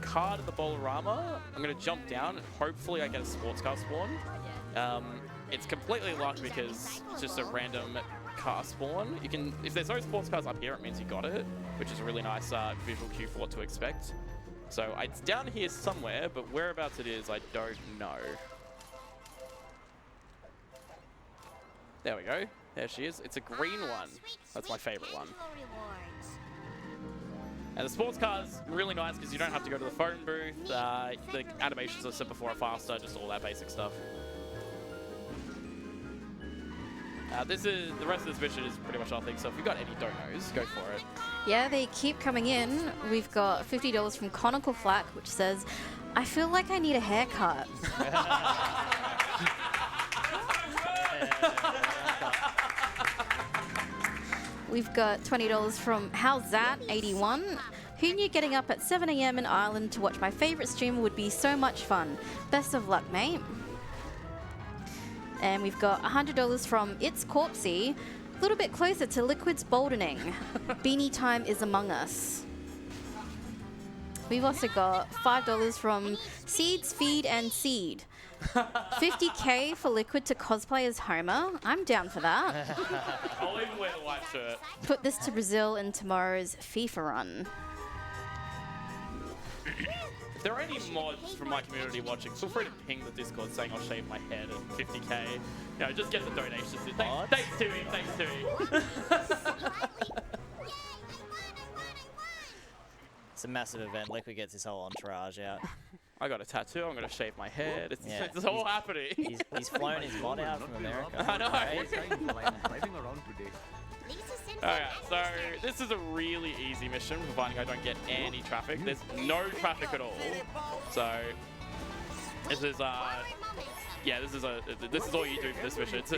card at the Bolorama, I'm going to jump down and hopefully I get a sports car spawn. It's completely luck because it's just a random car spawn. You can, if there's no sports cars up here, it means you got it, which is a really nice visual cue for what to expect. So it's down here somewhere, but whereabouts it is, I don't know. There we go. There she is. It's a green one. That's my favorite one. And the sports car's really nice because you don't have to go to the phone booth. The animations I said before are faster, just all that basic stuff. This is the rest of this mission is pretty much our thing. So if you've got any donos, go for it. Yeah, they keep coming in. We've got $50 from Conical Flack, which says, "I feel like I need a haircut." We've got $20 from How's That 81. "Who knew getting up at 7 AM in Ireland to watch my favourite streamer would be so much fun? Best of luck, mate." And we've got $100 from It's Corpsey. "A little bit closer to Liquid's boldening. Beanie time is among us." We've also got $5 from Seeds, Feed and Seed. $50K for Liquid to cosplay as Homer. I'm down for that. I'll even wear the white shirt. Put this to Brazil in tomorrow's FIFA run. If there are any mods from my community watching, feel free to ping the Discord saying I'll shave my head at 50K. You know, just get the donations. Thanks to me, thanks to me. It's a massive event. Liquid gets his whole entourage out. I got a tattoo. I'm gonna shave my head. It's, Yeah, it's all happening. He's flown his mod out from America. I know. Crazy. Alright, so this is a really easy mission, providing I don't get any traffic. There's no traffic at all. So this is yeah, this is all you do for this mission. It's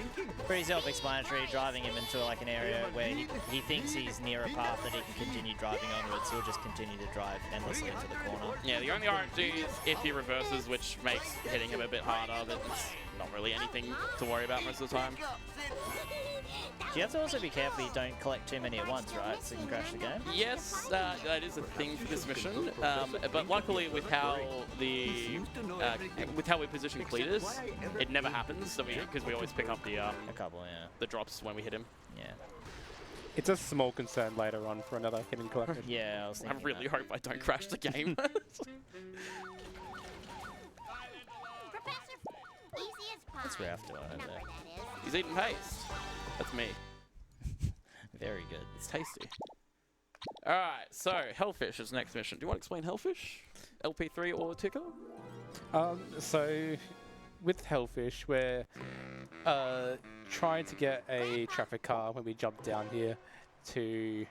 Pretty self-explanatory. Driving him into like an area where he thinks he's near a path that he can continue driving onwards. He'll just continue to drive endlessly into the corner. yeah, the only RNG is if he reverses, which makes hitting him a bit harder, but it's not really anything to worry about most of the time. You have to also be careful you don't collect too many at once, right? So you can crash the game. Yes, that is a thing for this mission, but luckily with how we position Cletus, it never happens. So because we always pick up the A couple, yeah. the drops when we hit him. Yeah. It's a small concern later on for another hidden collection. Yeah, I was I thinking really that. hope I don't crash the game. That's where I have to over there. He's eating paste. That's me. Very good. It's tasty. Alright, so Hellfish is next mission. Do you want to explain Hellfish? LP3 or ticker? So with Hellfish, we're trying to get a traffic car when we jump down here to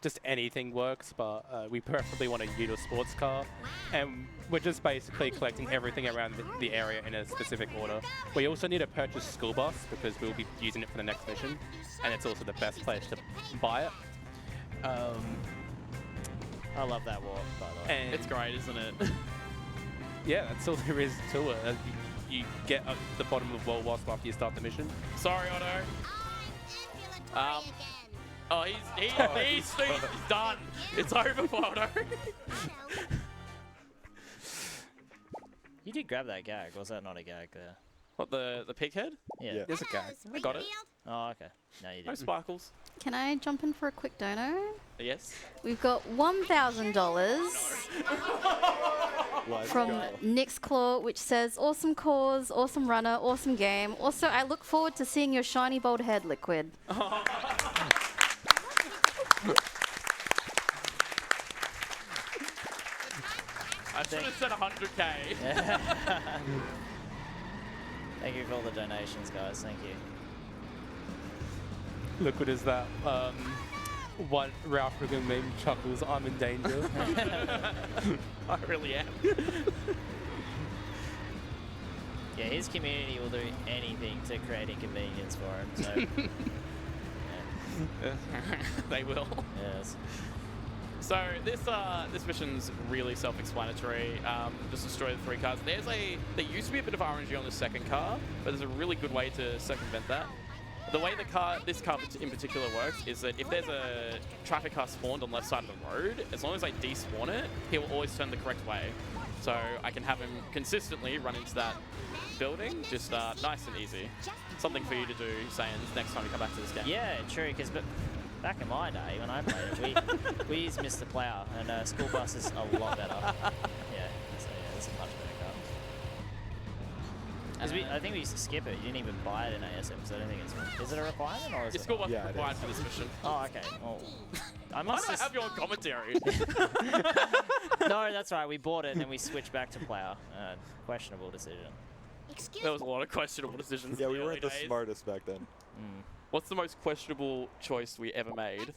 just anything works, but we preferably want to use a sports car, and we're just basically collecting everything around the area in a specific order. We also need to purchase school bus because we'll be using it for the next mission, and it's also the best place to buy it. I love that walk, by the way. It's great, isn't it? Yeah, that's all there is to it. You get at the bottom of World Wasp after you start the mission. Sorry, Otto. Oh, he's done. It's over for Otto. You did grab that gag. Was that not a gag there? What, the pig head? Yeah. There's a gag. I got it. Oh, okay. No, you No didn't. sparkles. Can I jump in for a quick dono? Yes. We've got $1,000 Let's from go. Nick's Claw, which says, "Awesome cause, awesome runner, awesome game. Also, I look forward to seeing your shiny bald head, Liquid." I should have said 100K. Thank you for all the donations, guys. Thank you. Liquid is that one Ralph Riggin meme chuckles, I'm in danger. I really am. Yeah, his community will do anything to create inconvenience for him. So, yeah. They will. Yes. So this mission's really self-explanatory. Just destroy the 3 cars. There used to be a bit of RNG on the second car, but there's a really good way to circumvent that. The way this car in particular works is that if there's a traffic car spawned on the left side of the road, as long as I despawn it, he will always turn the correct way. So I can have him consistently run into that building, just nice and easy. Something for you to do, Saiyans, next time you come back to this game. Yeah, true. Because back in my day when I played it, we used Mr. Plow, and school bus is a lot better. Yeah. So yeah, this is a much better car. 'Cause I think we used to skip it. You didn't even buy it in ASM, so I don't think it's... Is it a requirement or is Your it... school bus Yeah, it required is. for this mission. Oh, okay. Oh. I I must don't have your commentary. No, that's right. We bought it and then we switched back to Plow. Questionable decision. Excuse There was a lot of questionable decisions. Yeah, in we the weren't the early days. smartest back then. What's the most questionable choice we ever made?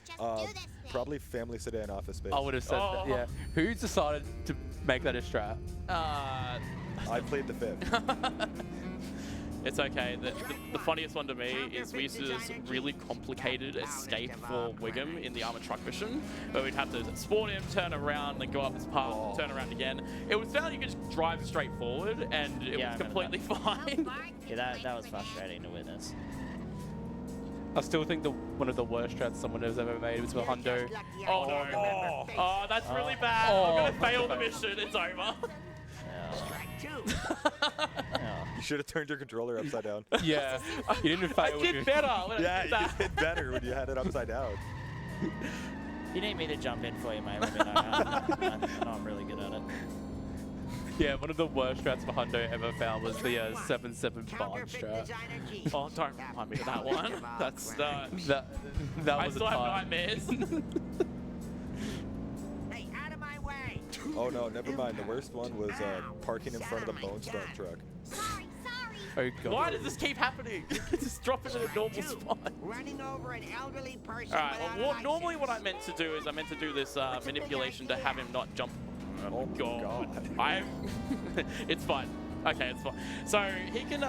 Probably family sedan office space. I would have said that, yeah. Who decided to make that a strat? I played the 5th. It's okay. The funniest one to me is we used to do this really complicated escape for Wiggum in the armored truck mission, where we'd have to spawn him, turn around, then go up this path, turn around again. It was found you could just drive straight forward, and it Yeah, was I remember completely fine. Yeah, that was frustrating to witness. I still think one of the worst strats someone has ever made was with Hundo. Oh no! Oh, that's really bad. Oh. I'm gonna fail the mission. It's over. You should have turned your controller upside down. Yeah, you didn't fail. I did better when I Yeah, did you that. did better when you had it upside down. You need me to jump in for you, mate. Let me know. I know I'm really good at it. Yeah, one of the worst strats for Hundo ever found was the 7-7 barn strat. Oh, don't remind me of that one. That's That I was still a have time. nightmares. Hey, out of my way! Oh no, never mind. The worst one was parking in front of the Bone Storm truck. Sorry, sorry. Oh god. Why does this keep happening? Just drop it in a normal spot. Running over an elderly person. Alright, without well, a normally what I license. meant to do is I meant to do this manipulation to have him not jump. Oh my god. It's fine. Okay, it's fine. So he can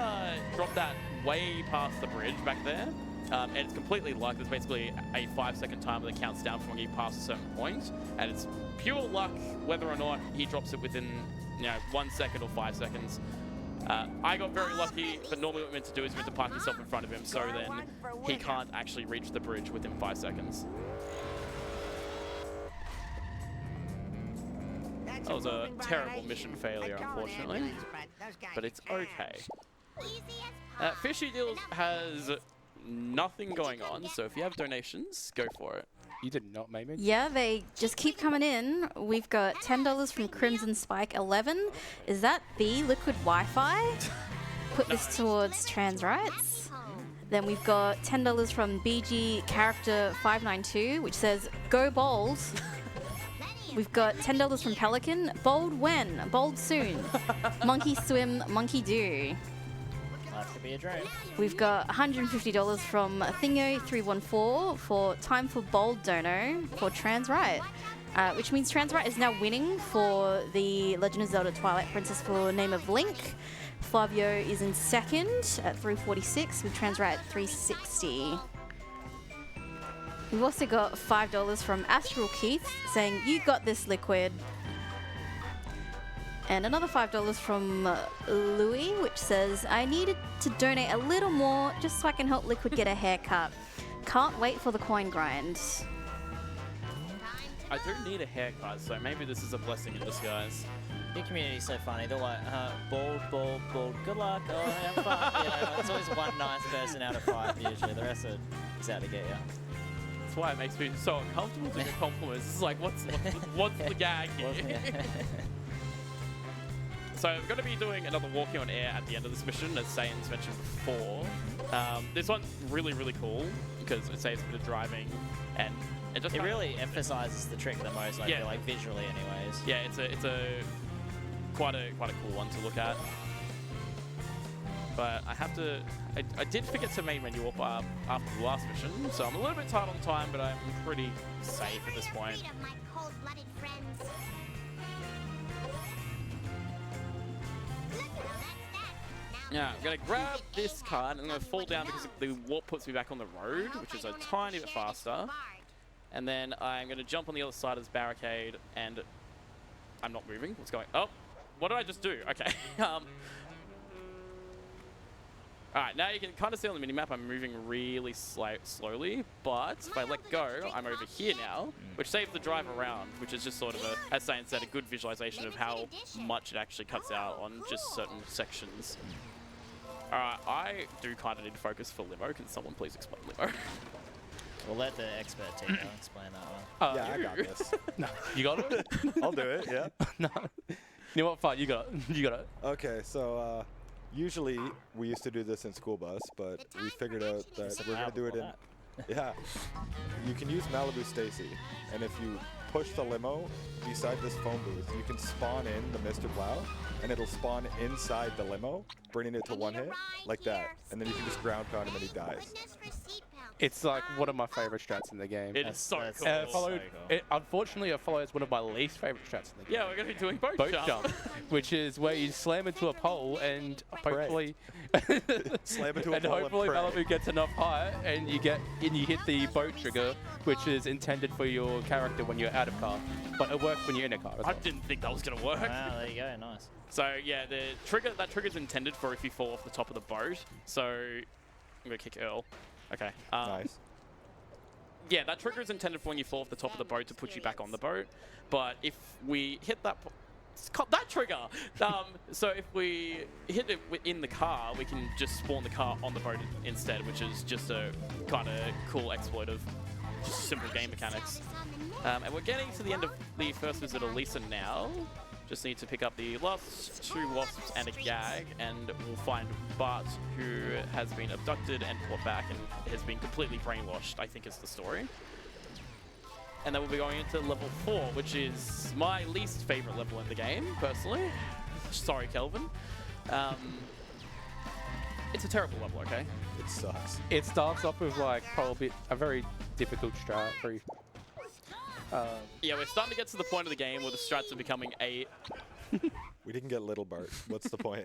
drop that way past the bridge back there. And it's completely luck. There's basically a 5-second timer that counts down from when he passes a certain point. And it's pure luck whether or not he drops it within 1 second or 5 seconds. I got very lucky, but normally what we're meant to do is we're meant to park yourself in front of him so then he can't actually reach the bridge within 5 seconds. That's That was a moving terrible violation. mission failure, I call an unfortunately. ambulance, those guys But it's are okay. Easy as pie. Fishy Deals has nothing going on, so if you have donations, go for it. You did not, Mayman. Yeah, they just keep coming in. We've got $10 from Crimson Spike 11. Is that the Liquid Wi-Fi? Put this towards trans rights. Then we've got $10 from BG Character 592, which says, "Go bold." We've got $10 from Pelican. Bold when? Bold soon. Monkey swim, monkey do. Life could be a dream. We've got $150 from Thingo314 for Time for Bold Dono for Trans Right, which means Trans Right is now winning for the Legend of Zelda Twilight Princess for Name of Link. Flavio is in second at 346 with Trans Right at 360. We've also got $5 from Astral Keith saying, "You got this, Liquid." And another $5 from Louis, which says, "I needed to donate a little more just so I can help Liquid get a haircut. Can't wait for the coin grind." I do need a haircut, so maybe this is a blessing in disguise. Your community's so funny. They're like, bald, bald, bald. Good luck. Oh, have fun. There's always one nice person out of 5 usually. The rest is out to get you. That's why it makes me so uncomfortable to give compliments. It's like, what's the gag here? So we're going to be doing another walking on air at the end of this mission, as Saiyans mentioned before. This one's really, really cool because it saves a bit of driving, and it just It really emphasizes the trick the most, I feel like, visually anyways. Yeah, it's a quite a cool one to look at. But I did forget to main menu up after the last mission, so I'm a little bit tight on time, but I'm pretty safe at this point. Freedom, my cold-blooded friends. Look, that's that. Now Now, I'm going to grab this card and I'm going to fall down because the warp puts me back on the road, which is a tiny bit faster. And then I'm going to jump on the other side of this barricade and I'm not moving. What's going on? Oh, what did I just do? Okay. Alright, now you can kind of see on the minimap I'm moving really slowly, but if I let go, I'm over here now, which saves the drive around, which is just sort of, as Saiyan said, a good visualization of how much it actually cuts out on just certain sections. Alright, I do kind of need to focus for limo. Can someone please explain limo? We'll let the expert team explain that one. Yeah, I got this. No, you got it? I'll do it, yeah. No. You know what, fine, you got it. You got it. Okay, so usually we used to do this in school bus, but we figured out that we're going to do it in... Yeah. You can use Malibu Stacy, and if you push the limo beside this phone booth, you can spawn in the Mr. Plow, and it'll spawn inside the limo, bringing it to one hit, like that. And then you can just ground pound him and he dies. It's like one of my favorite strats in the game. It is so cool. Unfortunately, it follows one of my least favorite strats in the game. Yeah, we're going to be doing boat jump. Which is where you slam into a pole and hopefully Slam into a and pole hopefully and Malibu gets enough height and you hit the boat trigger, which is intended for your character when you're out of car, but it works when you're in a car as well. I didn't think that was going to work. Wow, there you go, nice. So yeah, that trigger's intended for if you fall off the top of the boat. So I'm going to kick Earl. Okay. Nice. Yeah, that trigger is intended for when you fall off the top of the boat to put you back on the boat. But if we hit that trigger, so if we hit it in the car, we can just spawn the car on the boat instead, which is just a kind of cool exploit of just simple game mechanics. And we're getting to the end of the first visit of Lisa now. Just need to pick up the last 2 wasps and a gag, and we'll find Bart, who has been abducted and brought back and has been completely brainwashed, I think is the story. And then we'll be going into level 4, which is my least favorite level in the game, personally. Sorry, Kelvin. It's a terrible level, okay? It sucks. It starts off with like probably a very difficult strat. Yeah, we're starting to get to the point of the game where the strats are becoming a... We didn't get Little Bart. What's the point?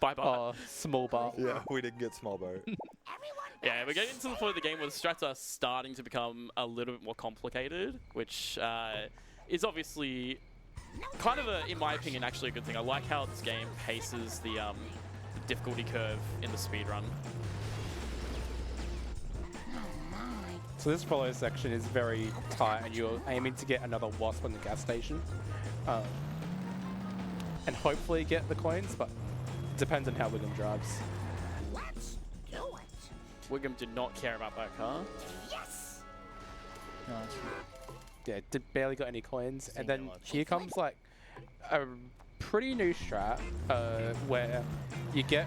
Bye-bye. Small Bart. Yeah, we didn't get Small Bart. Yeah, we're getting to the point of the game where the strats are starting to become a little bit more complicated, which is obviously kind of, in my opinion, actually a good thing. I like how this game paces the difficulty curve in the speedrun. So this follow section is very tight and you're aiming to get another wasp on the gas station. And hopefully get the coins, but it depends on how Wiggum drives. Let's do it. Wiggum did not care about that car. Yes. Nice. Yeah, barely got any coins. And then here comes like a pretty new strat where you get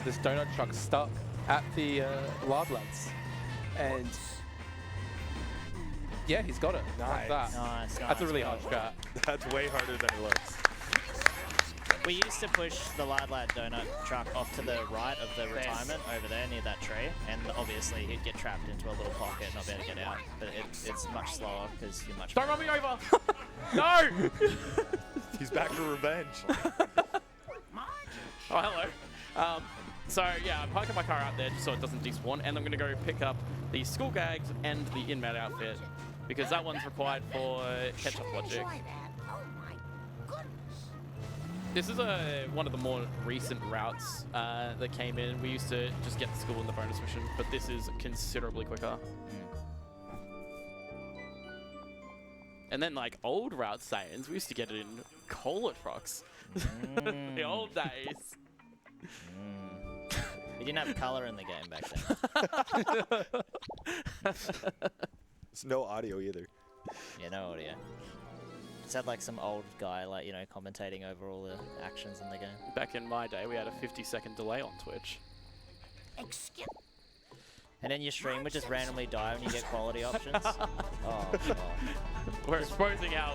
this donut truck stuck at the lard lads. And yeah, he's got it. Like that. Nice. That's a really hard strat. That's way harder than it looks. We used to push the Lard Lad donut truck off to the right of the retirement over there near that tree, and obviously he'd get trapped into a little pocket and not be able to get out. But it's much slower because you're much. Don't run me over! No! He's back for revenge. Oh, hello. So yeah, I'm parking my car out there just so it doesn't despawn, and I'm going to go pick up the school gags and the inmate outfit because that one's required for catch-up logic. This is one of the more recent routes that came in. We used to just get the school in the bonus mission, but this is considerably quicker. And then like old route Saiyans, we used to get it in cola trucks. The old days. We didn't have color in the game back then. There's no audio either. Yeah, no audio. Just had like some old guy, like, you know, commentating over all the actions in the game. Back in my day, we had a 50-second delay on Twitch. Excuse. And then your stream would just randomly die when you get quality options. Oh, God. We're exposing our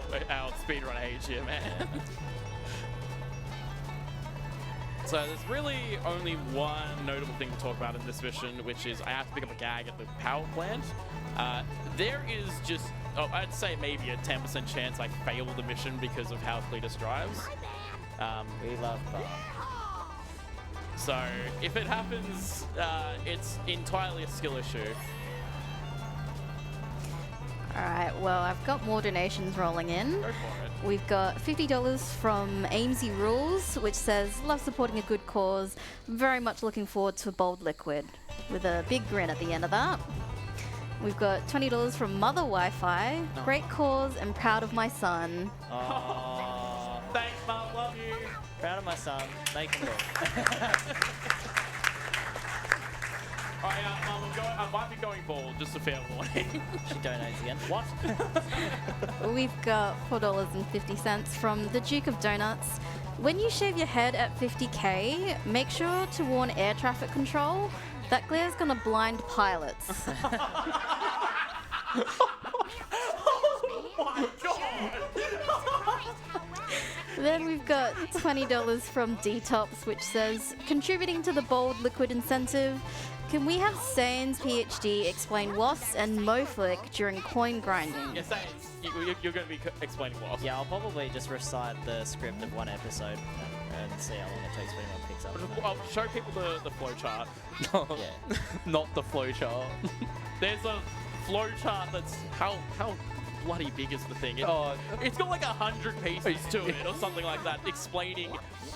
speedrun age here, man. Yeah. So there's really only one notable thing to talk about in this mission, which is I have to pick up a gag at the power plant. There is just, I'd say maybe a 10% chance I fail the mission because of how Cletus drives. We love Bob. So if it happens, it's entirely a skill issue. Alright, well, I've got more donations rolling in. Go for it. We've got $50 from Amesy Rules, which says, love supporting a good cause. Very much looking forward to a bold liquid, with a big grin at the end of that. We've got $20 from Mother Wi-Fi. Great cause and proud of my son. Oh, Thanks, Mum. Love you. proud of my son. Make him look. Alright, Mum, I might be going bald, just a fair warning. She donates again. What? We've got $4.50 from the Duke of Donuts. When you shave your head at 50k, make sure to warn air traffic control. That glare's gonna blind pilots. Oh my god! Then we've got $20 from Detox, which says, contributing to the bold liquid incentive. Can we have Sane's PhD explain wasps and Moflick during coin grinding? Yes, you're going to be explaining what? Yeah, I'll probably just recite the script of one episode and see how long it takes for anyone picks up. I'll show people the flowchart. Yeah. Not the flowchart. There's a flowchart that's how bloody big is the thing? It's got like 100 pieces to it or something like that, explaining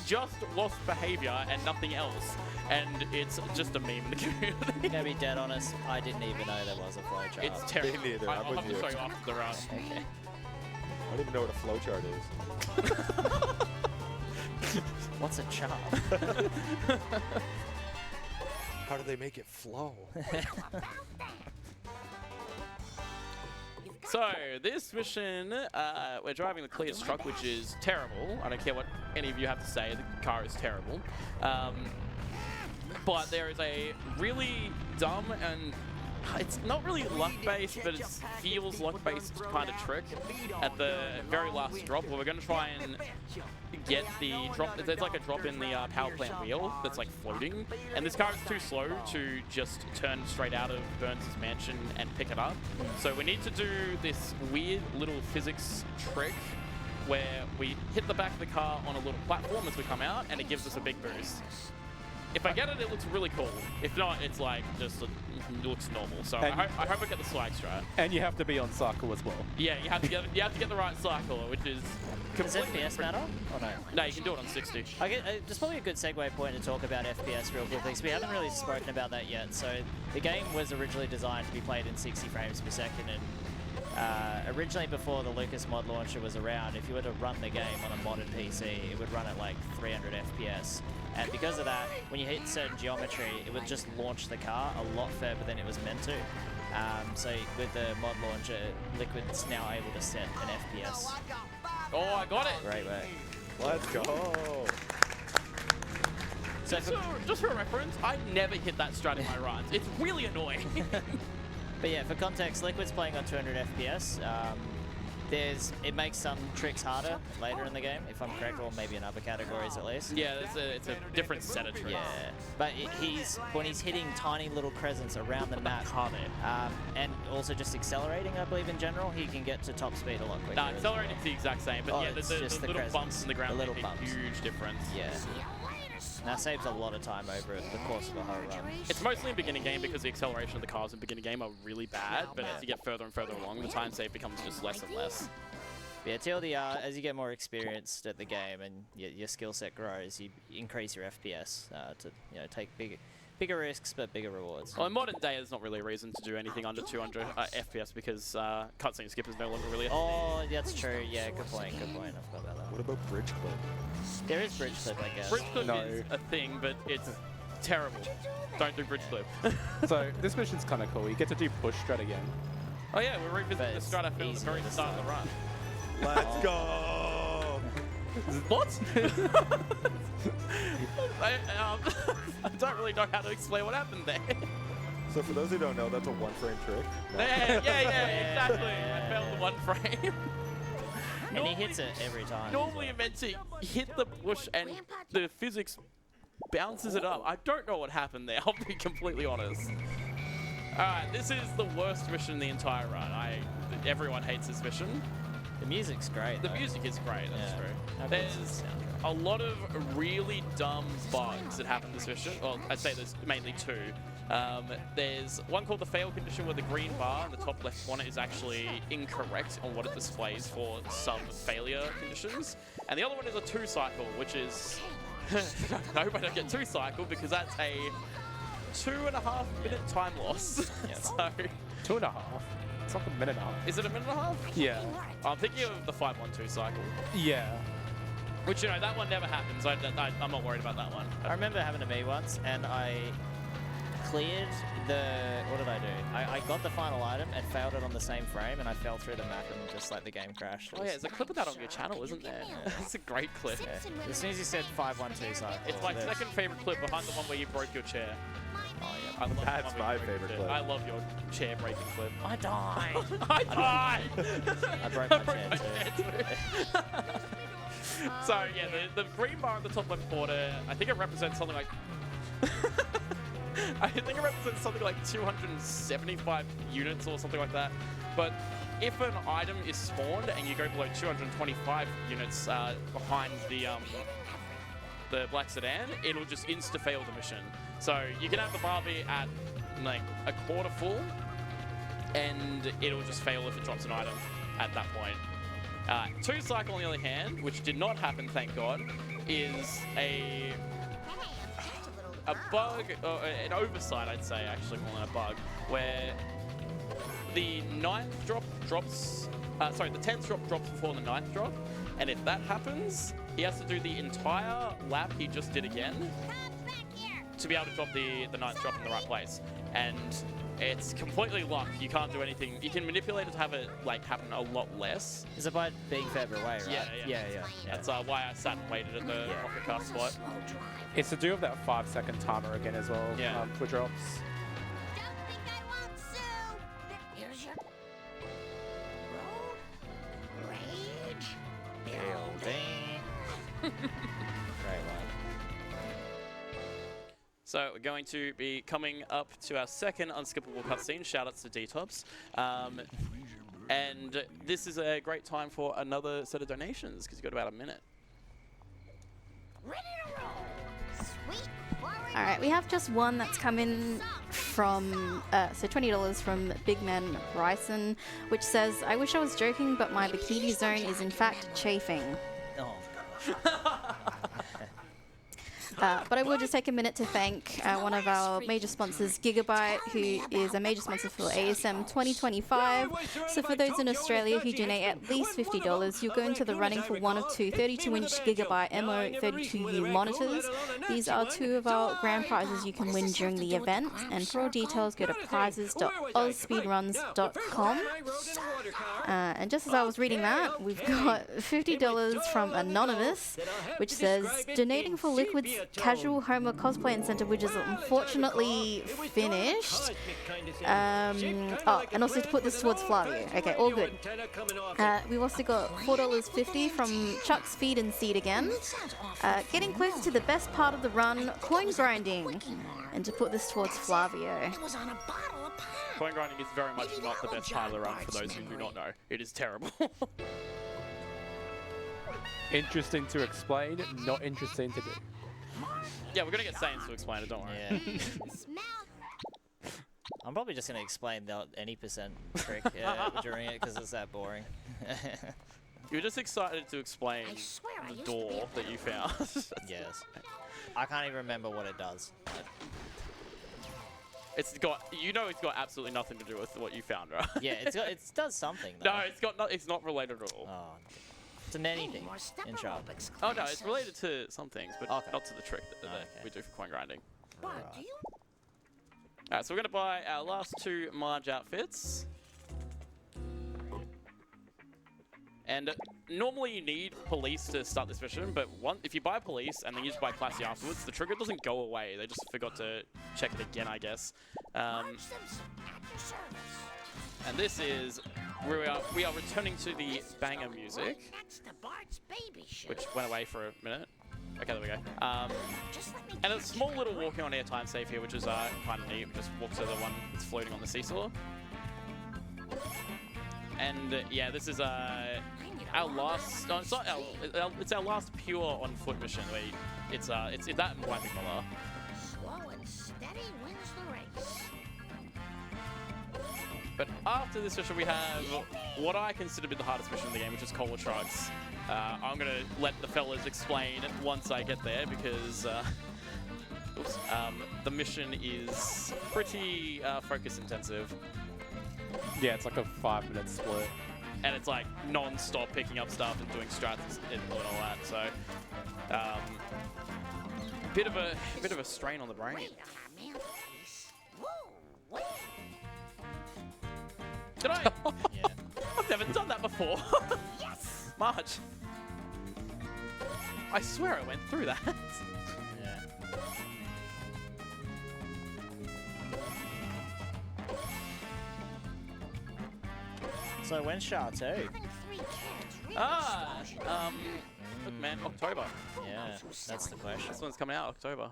just wasp behavior and nothing else. And it's just a meme in the community. I'm gonna be dead honest, I didn't even know there was a flowchart. It's terrible. Me neither, I'll I'm with have to you. show you after the run. Okay. I don't even know what a flowchart is. What's a chart? How do they make it flow? So, this mission, we're driving the Cleared truck, which is terrible. I don't care what any of you have to say, the car is terrible. But there is a really dumb and it's not really luck-based, but it feels luck-based kind of trick at the very last drop where we're going to try and get the drop. There's like a drop in the power plant wheel that's like floating, and this car is too slow to just turn straight out of Burns' mansion and pick it up. So we need to do this weird little physics trick where we hit the back of the car on a little platform as we come out, and it gives us a big boost. If I get it, it looks really cool. If not, it's like just it looks normal. So I hope I get the swag strat. And you have to be on cycle as well. Yeah, you have to get the right cycle, which is Does completely FPS matter? Or no? No, you can do it on 60. There's probably a good segue point to talk about FPS real quickly, because we haven't really spoken about that yet. So the game was originally designed to be played in 60 frames per second, and originally before the Lucas mod launcher was around, if you were to run the game on a modded PC, it would run at like 300 FPS. And because of that, when you hit certain geometry, it would just launch the car a lot further than it was meant to. So with the mod launcher, Liquid's now able to set an FPS. Oh, I got it! Great way. Let's go. So Just for reference, I never hit that strat in my runs. It's really annoying. But yeah, for context, Liquid's playing on 200 FPS. It makes some tricks harder later in the game, if I'm correct, or maybe in other categories at least. Yeah, it's a different set of tricks. Yeah, but when he's hitting tiny little crescents around the map, and also just accelerating, I believe in general, he can get to top speed a lot quicker. No, accelerating's the exact same, but yeah, it's the just the little crescents, bumps in the ground the little make a bumps. huge difference. Yeah. And that saves a lot of time over the course of the whole run. It's mostly in beginning game because the acceleration of the cars in beginning game are really bad, but as you get further and further along, the time save becomes just less and less. Yeah, TLDR, as you get more experienced at the game and your skill set grows, you increase your FPS to take bigger risks but bigger rewards. Well, in modern day, there's not really a reason to do anything under 200 FPS because cutscene skip is no longer really a thing. Oh, that's true. Yeah, good point. I forgot about that. What about bridge clip? There is bridge clip, I guess. Bridge clip is a thing, but it's terrible. Don't do bridge clip. So this mission's kind of cool. You get to do push strat again. Oh yeah, we're revisiting the strat I filmed at the very start of the run. Let's go! What? I don't really know how to explain what happened there. So for those who don't know, that's a one-frame trick. Yeah, exactly. I failed the one frame. And he hits it every time. Normally you're meant to hit the bush and the physics bounces it up. I don't know what happened there, I'll be completely honest. Alright, this is the worst mission in the entire run. Everyone hates this mission. The music's great. The music is great, that's true. How good's the soundtrack? a lot of really dumb bugs that happen in this mission. Well, I'd say there's mainly two. There's one called the fail condition where the green bar in the top left corner is actually incorrect on what it displays for some failure conditions. And the other one is a 2-cycle, which is... no, but I don't get 2-cycle because that's a 2.5 minute time loss. Yeah. So, 2.5. It's like a minute and a half. is it a minute and a half? Yeah. I'm thinking of the 5-1-2 cycle. Yeah. Which, you know, that one never happens. I'm not worried about that one. I remember happened to me once, and I cleared the... What did I do? I got the final item and failed it on the same frame, and I fell through the map and just like the game crashed. Oh yeah, there's a clip of that on your channel, isn't there? It's a great clip. Yeah. As soon as you said 5-1-2 cycle, It's my there's- second favorite clip behind the one where you broke your chair. Oh yeah. I love the That's one where my you broke your favorite chair. clip. I love your chair breaking clip. I died. I died! I broke my chair too. So yeah, the green bar in the top left corner, I think it represents something like... I think it represents something like 275 units or something like that. But if an item is spawned and you go below 225 units behind the black sedan, it'll just insta-fail the mission. So you can have the bar be at like a quarter full, and it'll just fail if it drops an item at that point. 2-cycle, on the other hand, which did not happen, thank God, is a bug, or an oversight, I'd say, actually, more than a bug, where the 9th drop drops, sorry, the 10th drop drops before the 9th drop, and if that happens, he has to do the entire lap he just did again to be able to drop the 9th drop in the right place. And it's completely luck. You can't do anything. You can manipulate it to have it like happen a lot less. Is it by being further away, right? Yeah. Yeah. That's why I sat and waited at the rocket car spot. It's to do with that 5-second timer again as well. Yeah. For drops. Don't think I won't sue. Here's your road rage building. Great one. So we're going to be coming up to our second unskippable cutscene. Shoutouts to D-Tops. And this is a great time for another set of donations because you've got about a minute. Ready to roll. Sweet forward. All right, we have just one that's come in from, so $20 from Big Man Bryson, which says, I wish I was joking, but my bikini zone is in fact chafing. Oh. But I will just take a minute to thank one of our major sponsors, Gigabyte, who is a major sponsor for ASM 2025. So for those in Australia who donate at least $50, you'll go into the running for one of two 32-inch Gigabyte MO32U monitors. These are two of our grand prizes you can win during the event. And for all details, go to prizes.ausspeedruns.com. And just as I was reading that, we've got $50 from Anonymous, which says, donating for Liquid's casual Homer cosplay incentive, which is unfortunately finished. Oh, and also to put this towards Flavio. Okay, all good. We've also got $4.50 from Chuck's Feed and Seed again. Getting close to the best part of the run, coin grinding. And to put this towards Flavio. It was on a bottle of pop. Coin grinding is very much not the best part of the run for those who do not know. It is terrible. Interesting to explain, not interesting to do. Yeah, we're going to get Saints to explain it, don't worry. Yeah. Smell. I'm probably just going to explain the any percent trick during it because it's that boring. You're just excited to explain I swear I the used to be door a that you found. Yes. I can't even remember what it does. It's got absolutely nothing to do with what you found, right? Yeah, it does something though. No, it's not related at all. Oh, it's an anything More step in shop. aerobics Oh no, it's classes. related to some things, but Okay. not to the trick that Okay. we do for coin grinding. But do you Alright, so we're gonna buy our last two Marge outfits. And normally you need police to start this mission, but if you buy police and then you just buy classy afterwards, the trigger doesn't go away. They just forgot to check it again, I guess. Marge Simpson at your service? And this is we are returning to the banger music, Right next to Bart's baby shoe. which went away for a minute. Okay, there we go. Just let me And a catch small you. little walking on airtime safe here, which is kind of neat. We just walk to the one that's floating on the seesaw. And yeah, this is our last. No, it's not it's our last pure on foot mission. It's that and wiping collar. Slow and steady wins the race. But after this mission, we have what I consider to be the hardest mission in the game, which is Cola Trucks. I'm gonna let the fellas explain once I get there because the mission is pretty focus intensive. Yeah, it's like a 5-minute split. And it's like non-stop picking up stuff and doing strats and all that. So, bit of a strain on the brain. Wait on our mantelpiece. Whoa, wait. Did I? Yeah. I've never done that before. Yes. March. I swear I went through that. Yeah. So when's Chateau? Having 3 kids really Ah, started me. look, man, October. Yeah, that's the question. This one's coming out October.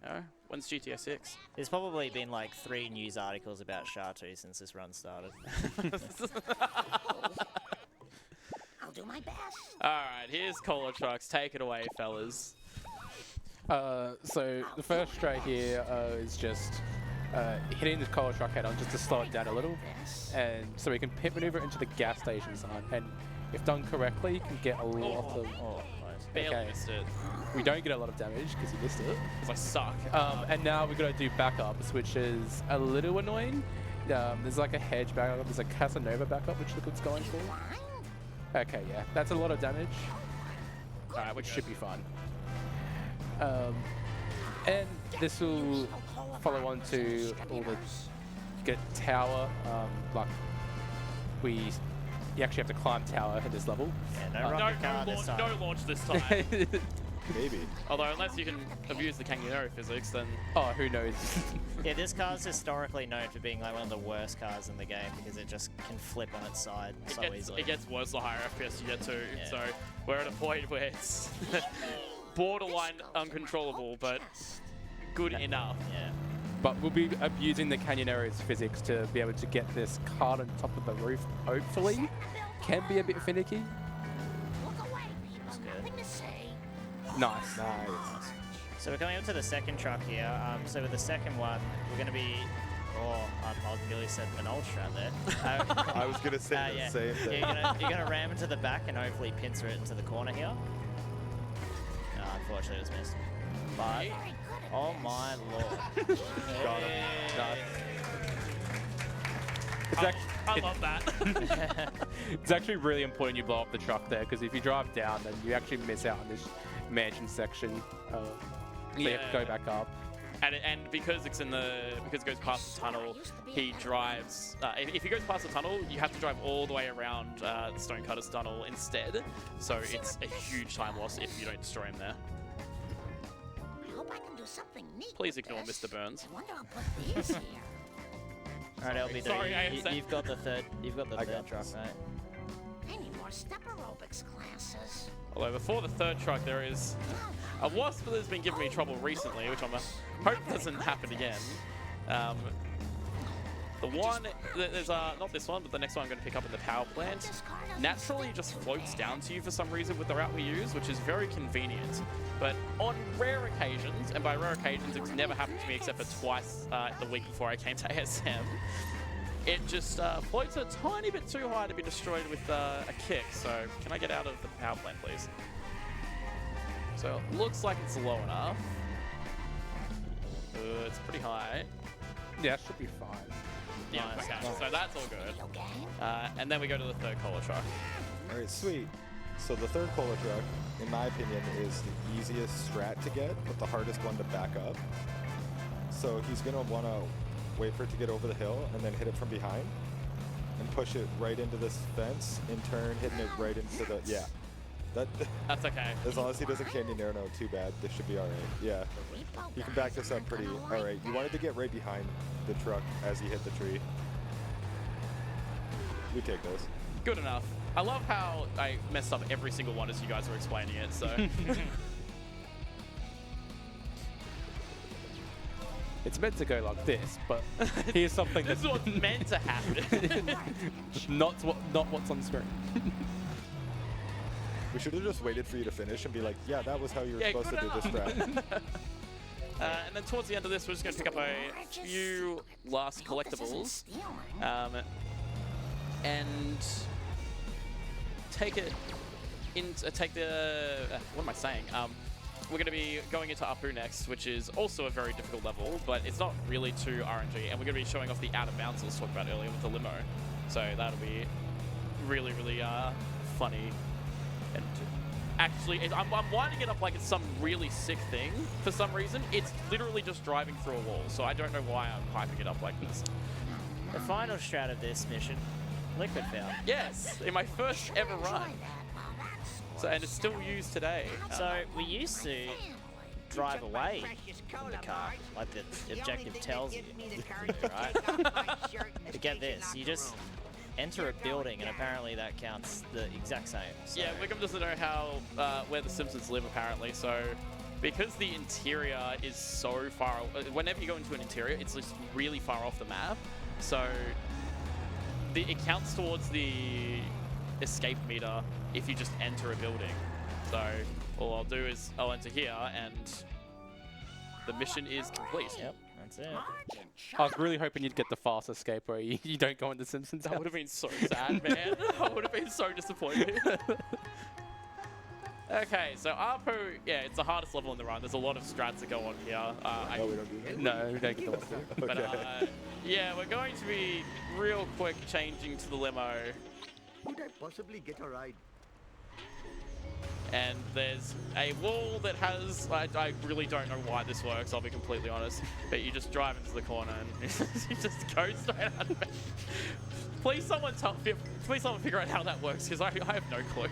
Oh, when's GTA 6? There's probably been like 3 news articles about Chateau since this run started. I'll do my best. All right, here's Cola Trucks. Take it away, fellas. So the first straight here is just hitting the cola truck head on just to slow it down a little, and so we can pit maneuver into the gas station sign, and if done correctly, you can get a lot of. Oh, Barely missed it We don't get a lot of damage because you missed it. because I suck. And now we're gonna do backups, which is a little annoying. There's like a hedge backup, there's a Casanova backup, which Liquid's going for. Okay, yeah, that's a lot of damage. All right, Which should be fun. And this will follow on to all the get tower. Like you actually have to climb tower at this level. Yeah, no rocket car this time. No launch this time. Maybe. Although, unless you can abuse the kangaroo physics, then Oh, who knows? Yeah, this car's historically known for being like one of the worst cars in the game because it just can flip on its side so easily. it gets worse the higher FPS you get to. Yeah. So we're at a point where it's borderline uncontrollable, but good enough. Yeah. But we'll be abusing the Canyonero's physics to be able to get this car on top of the roof, hopefully. Can be a bit finicky. Look away, people. good. Nothing to say. Nice. Nice. So we're coming up to the second truck here. So with the second one, we're going to be... Oh, I nearly said an old strat there. I was gonna say the yeah. same thing. Yeah, you're gonna ram into the back and hopefully pincer it into the corner here. No, unfortunately it was missed. But, oh my lord. Got him. Hey. I love that. It's actually really important you blow up the truck there, because if you drive down, then you actually miss out on this mansion section. So you have to go back up. And because it goes past the tunnel, he drives. If he goes past the tunnel, you have to drive all the way around the Stonecutter's tunnel instead. So it's a huge time loss if you don't destroy him there. I hope I can do something neat. Please with ignore this. Mr. Burns. I wonder I'll put these here. All right, LBD, Sorry, ASM. you've got the third I third got truck, this. right? I need more step aerobics classes. Although before the third truck, there is a wasp that has been giving me trouble recently, which I'm hope doesn't happen again. The one, there's not this one, but the next one I'm going to pick up in the power plant, naturally just floats down to you for some reason with the route we use, which is very convenient. But on rare occasions, and by rare occasions, it's never happened to me except for twice the week before I came to ASM, it just floats a tiny bit too high to be destroyed with a kick. So can I get out of the power plant, please? So it looks like it's low enough. It's pretty high. Yeah, it should be fine. Yeah, Nice. okay. So that's all good. And then we go to the third cola truck. All right, sweet. So the third cola truck, in my opinion, is the easiest strat to get, but the hardest one to back up. So he's gonna wanna wait for it to get over the hill and then hit it from behind and push it right into this fence, in turn hitting it right into the, yeah. That's okay. As long as he doesn't Canyon no, too bad. This should be all right. Yeah. You can back this up pretty. All right. You wanted to get right behind the truck as he hit the tree. We take those. Good enough. I love how I messed up every single one as you guys were explaining it, so. It's meant to go like this, but here's something This that's is what's meant to happen. not what's on screen. We should have just waited for you to finish and be like, yeah, that was how you were Yeah, supposed to do good this strat. And then towards the end of this, we're just going to pick up a few last collectibles. And take it into take the what am I saying? We're going to be going into Apu next, which is also a very difficult level, but it's not really too RNG. And we're going to be showing off the out of bounds I was talking about earlier with the limo. So that'll be really, really funny. And actually, I'm winding it up like it's some really sick thing for some reason. It's literally just driving through a wall, so I don't know why I'm hyping it up like this. The final strat of this mission, Liquid found. Yes, in my first ever run. So, and it's still used today. So we used to drive away from the car, like the objective tells you, right? To get this, you just enter a building, and apparently that counts the exact same. So. Yeah, Wickham doesn't know how where the Simpsons live apparently. So, because the interior is so far, whenever you go into an interior, it's just really far off the map. So, it counts towards the escape meter if you just enter a building. So, all I'll do is I'll enter here, and the mission is complete. Yep, that's it. I was really hoping you'd get the fast escape where you don't go into Simpsons. That would have been so sad, man. I would have been so disappointed. Okay, so Apu, yeah, it's the hardest level in the run. There's a lot of strats that go on here. No, we don't do that. No, we don't get the one. But Okay. yeah, we're going to be real quick changing to the limo. Could I possibly get a ride? And there's a wall that has, I really don't know why this works, I'll be completely honest. But you just drive into the corner and you just go straight out of it. Please someone figure out how that works, because I have no clue.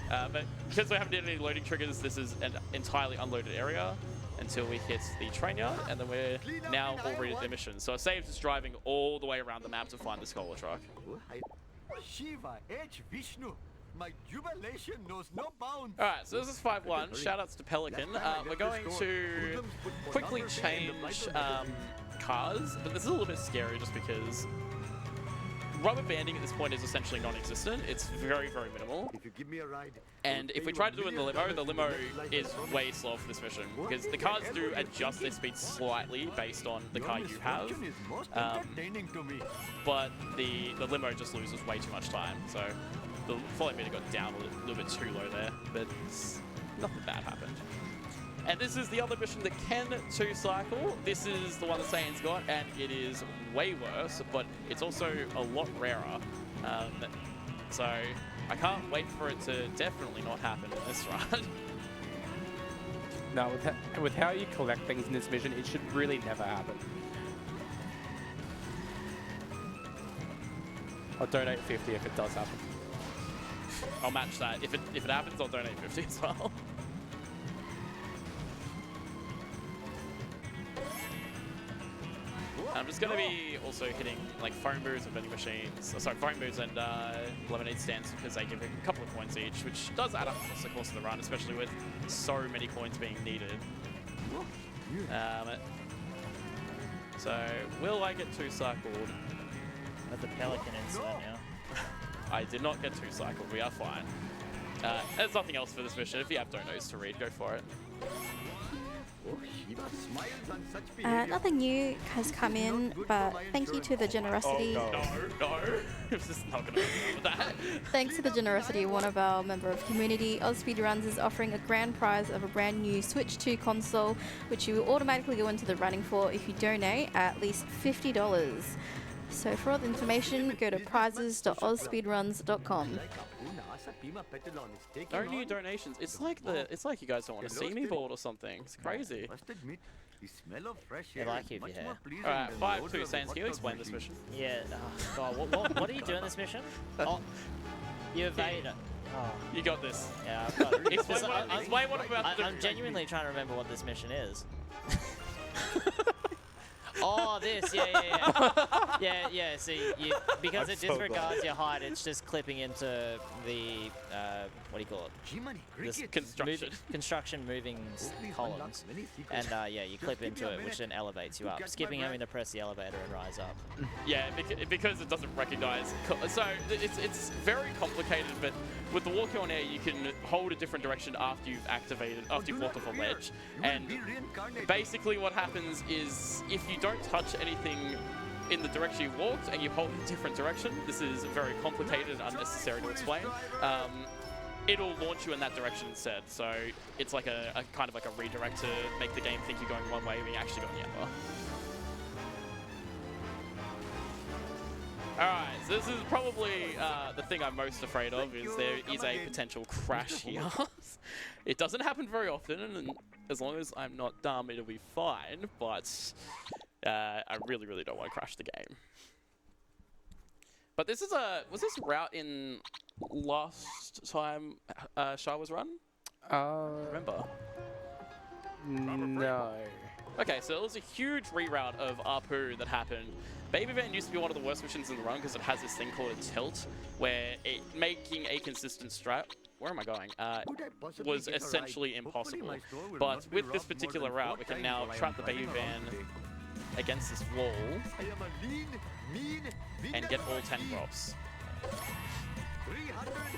But because we haven't done any loading triggers, this is an entirely unloaded area until we hit the train yard, and then we're now already at the mission. So it saves us driving all the way around the map to find this cola truck. Shiva H. Vishnu. My jubilation knows no bounds. Alright, so this is 5-1. Shoutouts to Pelican. We're going to quickly change cars, but this is a little bit scary just because rubber banding at this point is essentially non-existent. It's very, very minimal. If you give me a ride, And if we try to do it in the limo is way slow for this mission because the cars do adjust their speed slightly based on the car you have. is most entertaining to me. But the limo just loses way too much time. So the follow meter got down a little bit too low there, but nothing bad happened. And this is the other mission that can 2-cycle. This is the one that Sayan's got, and it is way worse, but it's also a lot rarer. So I can't wait for it to definitely not happen in this run. No, with how you collect things in this mission, it should really never happen. I'll donate 50 if it does happen. I'll match that. If it happens, I'll donate 50 as well. I'm just going to be also hitting like phone booths and vending machines, phone booths and lemonade stands because they give a couple of coins each, which does add up across the course of the run, especially with so many coins being needed. So will I get 2-cycled? At the Pelican incident now. I did not get 2-cycled. We are fine. There's nothing else for this mission. If you have donos to read, go for it. Nothing new has come in, but thank you to the generosity. No. This is not going to be that. Thanks to the generosity of one of our member of community, AusSpeedruns is offering a grand prize of a brand new Switch 2 console, which you will automatically go into the running for if you donate at least $50. So for all the information, go to prizes.ausspeedruns.com. No new donations. It's like you guys don't want to see me bored or something. It's crazy. The smell of fresh They air like is you if much you're more here. pleasing Alright, than the 5-2 odor of Sans, can you hot explain dog this machine. mission? Yeah, God, what do you do in this mission? Oh, you evade it. Oh. You got this. Yeah, I've got it. Explain what I'm about to do. I'm genuinely trying to remember what this mission is. Oh, Oh, this, yeah. Yeah. So because I'm it so disregards your height, it's just clipping into the what do you call it? Jiminy This cricket. Construction. Construction moving Hopefully columns, unlock many secrets. and yeah, you clip give me into a it, which minute then elevates you to up. catch my Skipping having to breath. press the elevator and rise up. Yeah, because it doesn't recognize. So it's very complicated, but with the walking on air, you can hold a different direction after you've walked off a ledge. And basically what happens is if you don't touch anything in the direction you walked and you hold a different direction, this is very complicated and unnecessary to explain, it'll launch you in that direction instead. So it's like a kind of like a redirect to make the game think you're going one way when you're actually going the other. Alright, so this is probably the thing I'm most afraid of, is there is a potential crash here. It doesn't happen very often, and as long as I'm not dumb, it'll be fine, but I really, really don't want to crash the game. But this is was this route in last time Shah was run? Remember? No. Okay, so it was a huge reroute of Apu that happened. Baby Van used to be one of the worst missions in the run because it has this thing called a tilt, where making a consistent strat, where am I going, was essentially impossible. But with this particular route, we can now trap the Baby Van against this wall and get all 10 drops.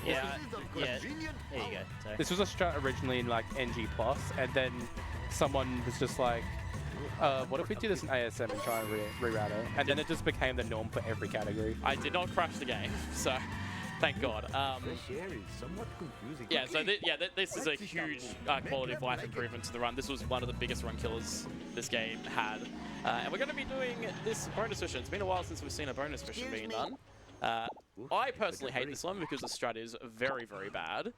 Yeah. There you go. So. This was a strat originally in like NG+, and then someone was just like, what if we do this in ASM and try and reroute it? And then it just became the norm for every category. I did not crash the game, so thank God. Yeah, so this is a huge quality of life improvement to the run. This was one of the biggest run killers this game had. And we're going to be doing this bonus mission. It's been a while since we've seen a bonus mission being done. I personally hate this one because the strat is very, very bad.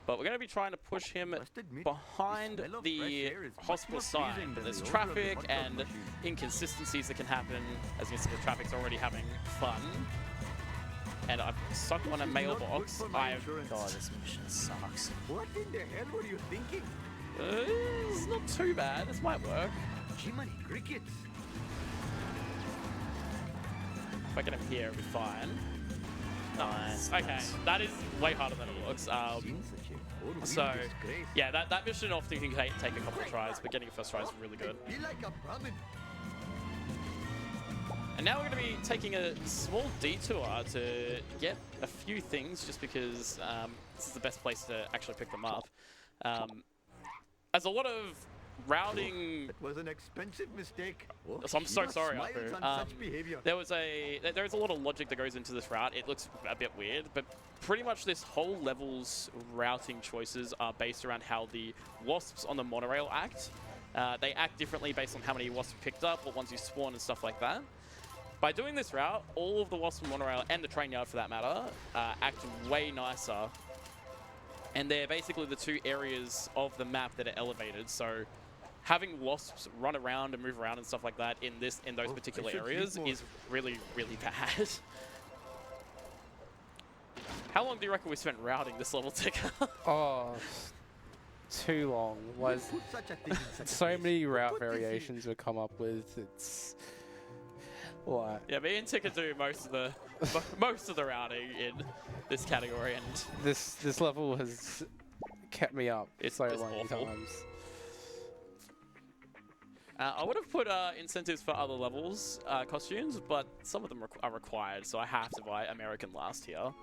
But we're going to be trying to push him behind the hospital sign. But there's traffic and inconsistencies that can happen. As you can see, the traffic's already having fun. And I've stuck on a mailbox. God, this mission sucks. What in the hell were you thinking? It's not too bad. This might work. Jiminy crickets. If I get him here, it'll be fine. Nice. Okay, nice. that is way harder than it looks. So, yeah, that mission often can take a couple of tries, but getting a first try is really good. And now we're going to be taking a small detour to get a few things, just because this is the best place to actually pick them up. As a lot of routing... It was an expensive mistake. So I'm so sorry, Apu. Apu. There is a lot of logic that goes into this route. It looks a bit weird, but pretty much this whole level's routing choices are based around how the wasps on the monorail act. They act differently based on how many wasps you picked up, what ones you spawn, and stuff like that. By doing this route, all of the wasps on the monorail, and the train yard for that matter, act way nicer. And they're basically the two areas of the map that are elevated. So having wasps run around and move around and stuff like that in those particular areas is really, really bad. How long do you reckon we spent routing this level ticker? Oh, too long. Was so many route variations we come up with. It's what? Yeah, me and Ticker do most of the routing in this category, and this level has kept me up so many awful. times. I would have put incentives for other levels costumes, but some of them are required, so I have to buy American Last here.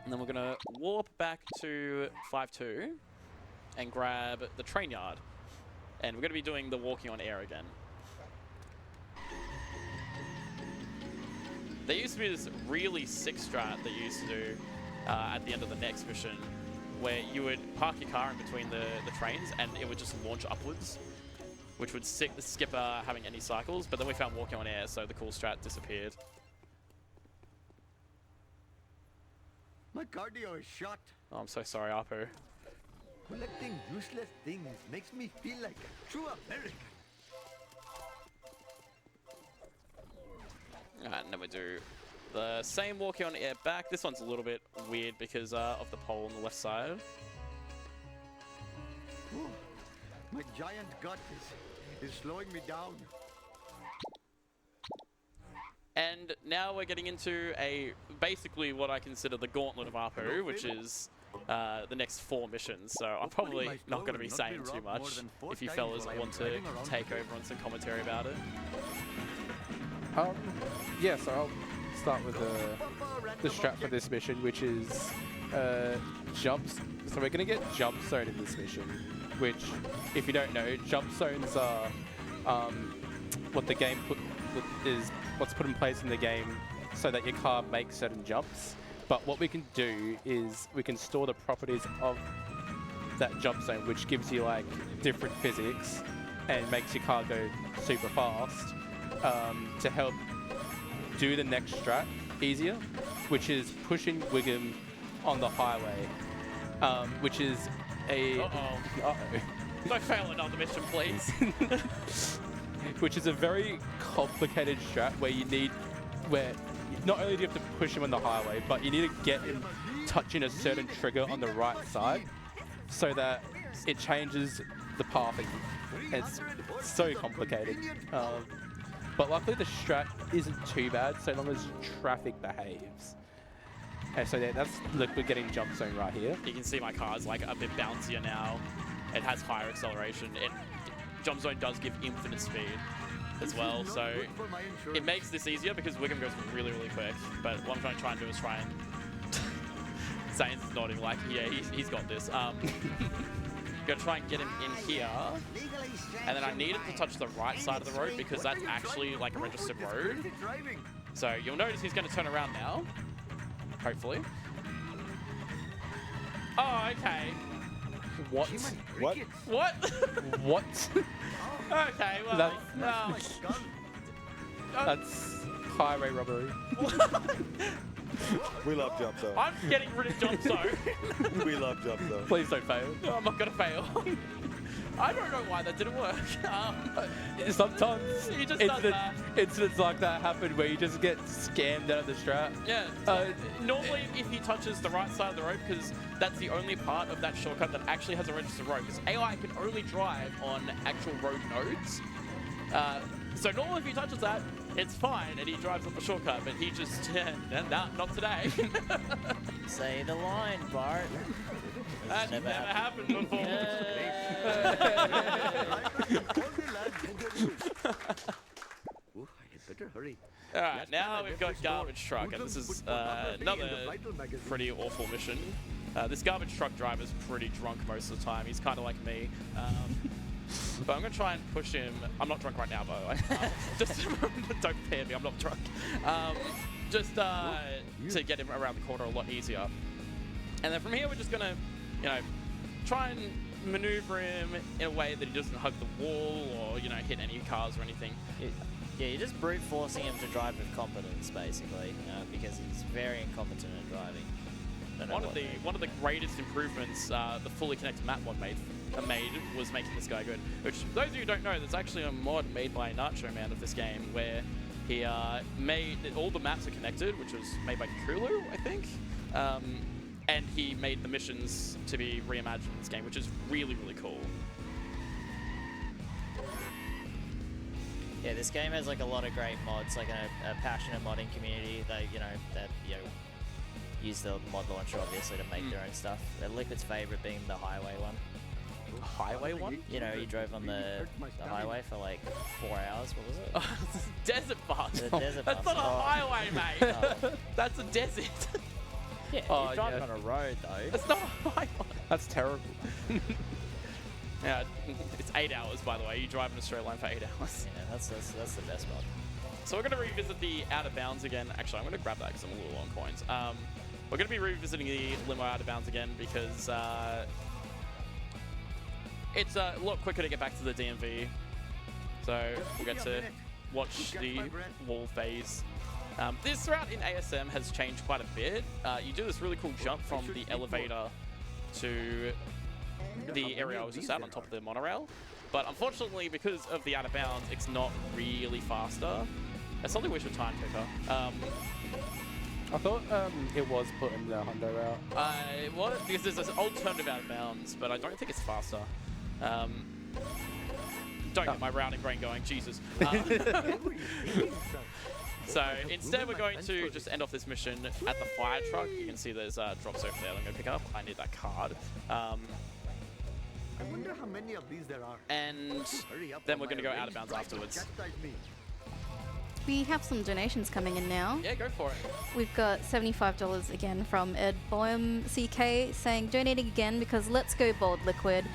And then we're going to warp back to 5-2 and grab the train yard. And we're going to be doing the walking on air again. There used to be this really sick strat that you used to do at the end of the next mission, where you would park your car in between the trains and it would just launch upwards, which would skip having any cycles. But then we found walking on air, so the cool strat disappeared. My cardio is shot. Oh, I'm so sorry, Apu. Collecting useless things makes me feel like a true American. Alright, and then we do the same walking on air back. This one's a little bit weird because of the pole on the left side. Ooh, my giant gut is slowing me down. And now we're getting into basically what I consider the gauntlet of ARPU, which is the next 4 missions. So I'm probably not going to be saying too much if you fellas want to take over on some commentary about it. Yeah, so I'll start with the strat for this mission, which is jumps. So we're going to get jump zone in this mission, which, if you don't know, jump zones are what the game what's put in place in the game so that your car makes certain jumps. But what we can do is we can store the properties of that jump zone, which gives you like different physics and makes your car go super fast to help do the next strat easier, which is pushing Wiggum on the highway, which is a... Uh-oh. Don't fail another mission, please. Which is a very complicated strat where not only do you have to push him on the highway, but you need to get him touching a certain trigger on the right side so that it changes the pathing. It's so complicated. But luckily the strat isn't too bad so long as traffic behaves. And so yeah, we're getting jump zone right here. You can see my car's like a bit bouncier now. It has higher acceleration. Jump zone does give infinite speed as well, so it makes this easier because Wiggum goes really, really quick. But what I'm trying to do is try and... Zane's nodding like, yeah, he's got this. Gonna try and get him in here, and then I need him to touch the right side of the road because that's actually like a registered road. So you'll notice he's gonna turn around now, hopefully. Oh, okay. What? What? What? What? Okay, well, That's highway robbery. We love jump zone. I'm getting rid of jump zone. We love jump zone. Please don't fail. No, I'm not gonna fail. I don't know why that didn't work. Sometimes He just does that. incidents like that happen where you just get scammed out of the strat. Yeah. Normally, if he touches the right side of the road, because that's the only part of that shortcut that actually has a registered road, because AI can only drive on actual road nodes. So normally if he touches that, it's fine, and he drives up the shortcut, but he just, nah, not today. Say the line, Bart. That's never happened before. Alright, now we've got Garbage Truck, and this is another pretty awful mission. This Garbage Truck driver's pretty drunk most of the time. He's kind of like me. But I'm going to try and push him. I'm not drunk right now, by the way. Just don't fear me, I'm not drunk. Just to get him around the corner a lot easier. And then from here, we're just going to, try and maneuver him in a way that he doesn't hug the wall or, hit any cars or anything. Yeah, you're just brute forcing him to drive with competence, basically, because he's very incompetent at driving. One of the greatest improvements the fully connected map mod made was making this guy good. Which, those of you who don't know, there's actually a mod made by Nacho Man of this game where he made all the maps are connected, which was made by Kulu, I think. And he made the missions to be reimagined in this game, which is really, really cool. Yeah, this game has like a lot of great mods, like a passionate modding community. They, that use the mod launcher obviously to make their own stuff. Liquid's favorite being the highway one. Highway one? He drove on the highway for like 4 hours. What was it? Oh, desert bus. The desert That's bus. not a highway, mate. Oh. That's a desert. Yeah, you're driving on a road though. It's not a highway. That's terrible. Yeah, it's 8 hours, by the way. You drive in a straight line for 8 hours. Yeah, that's the best mod. So we're going to revisit the out of bounds again. Actually, I'm going to grab that because I'm a little low on coins. We're going to be revisiting the limo out of bounds again because it's a lot quicker to get back to the DMV. So we'll get to watch the wall phase. This route in ASM has changed quite a bit. You do this really cool jump from the elevator to the area I was just at on top of the monorail. But unfortunately, because of the out of bounds, it's not really faster. It's something we should try and pick up. I thought it was put in the Honda route. What? Because there's this alternative out of bounds, but I don't think it's faster. Don't get my routing brain going, Jesus. So instead, we're going to just end off this mission at the fire truck. You can see there's drops over there. I'm going to pick up. I need that card. I wonder how many of these there are. And Hurry up, then or we're going to my go out of range bounds tries to afterwards. chastise me. We have some donations coming in now. Yeah, go for it. We've got $75 again from Ed Boehm CK saying donating again because let's go bold Liquid.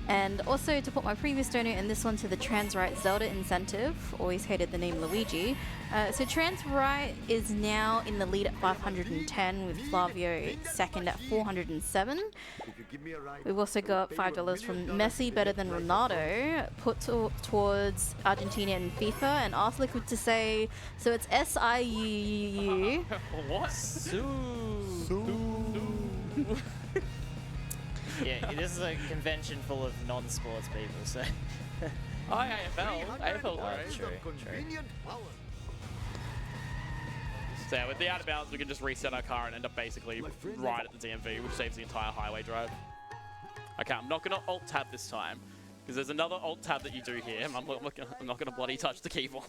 And also to put my previous donate and this one to the Transrite Zelda incentive. Always hated the name Luigi. So Transrite is now in the lead at 510 with Flavio second at 407. If you give me a ride, We've also got $5 from Messi Better Than Ronaldo put towards Argentina and FIFA and asked Liquid to say, so it's SIUU. What? Yeah, this is a convention full of non-sports people, so... Hi, AFL. AFL, right? True, convenient power. So yeah, with the out of bounds, we can just reset our car and end up basically right at the DMV, which saves the entire highway drive. Okay, I'm not going to alt-tab this time, because there's another alt-tab that you do here, and I'm not going to bloody touch the keyboard.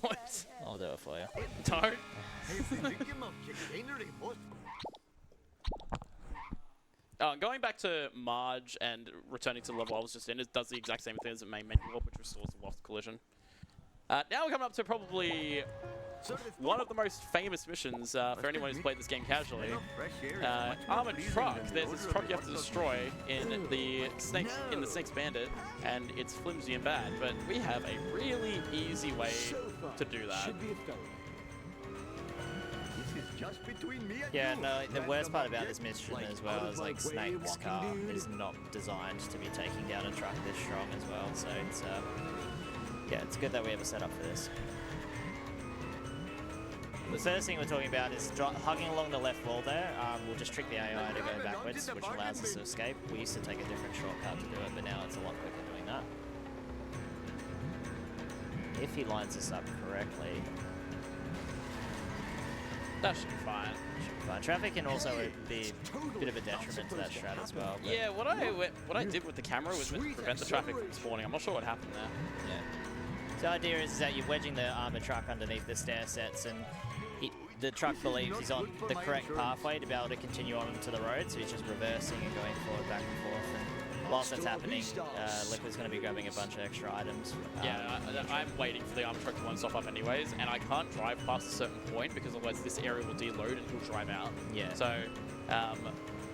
I'll do it for you. Don't. Going back to Marge and returning to the level I was just in, it does the exact same thing as the main menu warp, which restores the lost collision. Now we're coming up to probably one of the most famous missions for anyone who's played this game casually. Armored truck. There's this truck you have to destroy in the Snake's Bandit, and it's flimsy and bad. But we have a really easy way to do that. Yeah, no, the worst part about this mission as well is like Snake's car is not designed to be taking down a truck this strong as well, so it's yeah, it's good that we have a setup for this. The first thing we're talking about is hugging along the left wall there. We'll just trick the AI to go backwards, which allows us to escape. We used to take a different shortcut to do it, but now it's a lot quicker doing that. If he lines us up correctly. That should be fine. Should be fine. Traffic can also be a bit of a detriment to that strat as well. Yeah, what I did with the camera was prevent the traffic from spawning. I'm not sure what happened there. Yeah. So the idea is that you're wedging the armored truck underneath the stair sets, and the truck believes he's on the correct pathway to be able to continue on to the road, so he's just reversing and going forward, back and forth. And whilst that's happening, Liquid's going to be grabbing a bunch of extra items. Yeah, I'm waiting for the armored truck to one stop up anyways, and I can't drive past a certain point because otherwise this area will deload and he'll drive out. Yeah. So,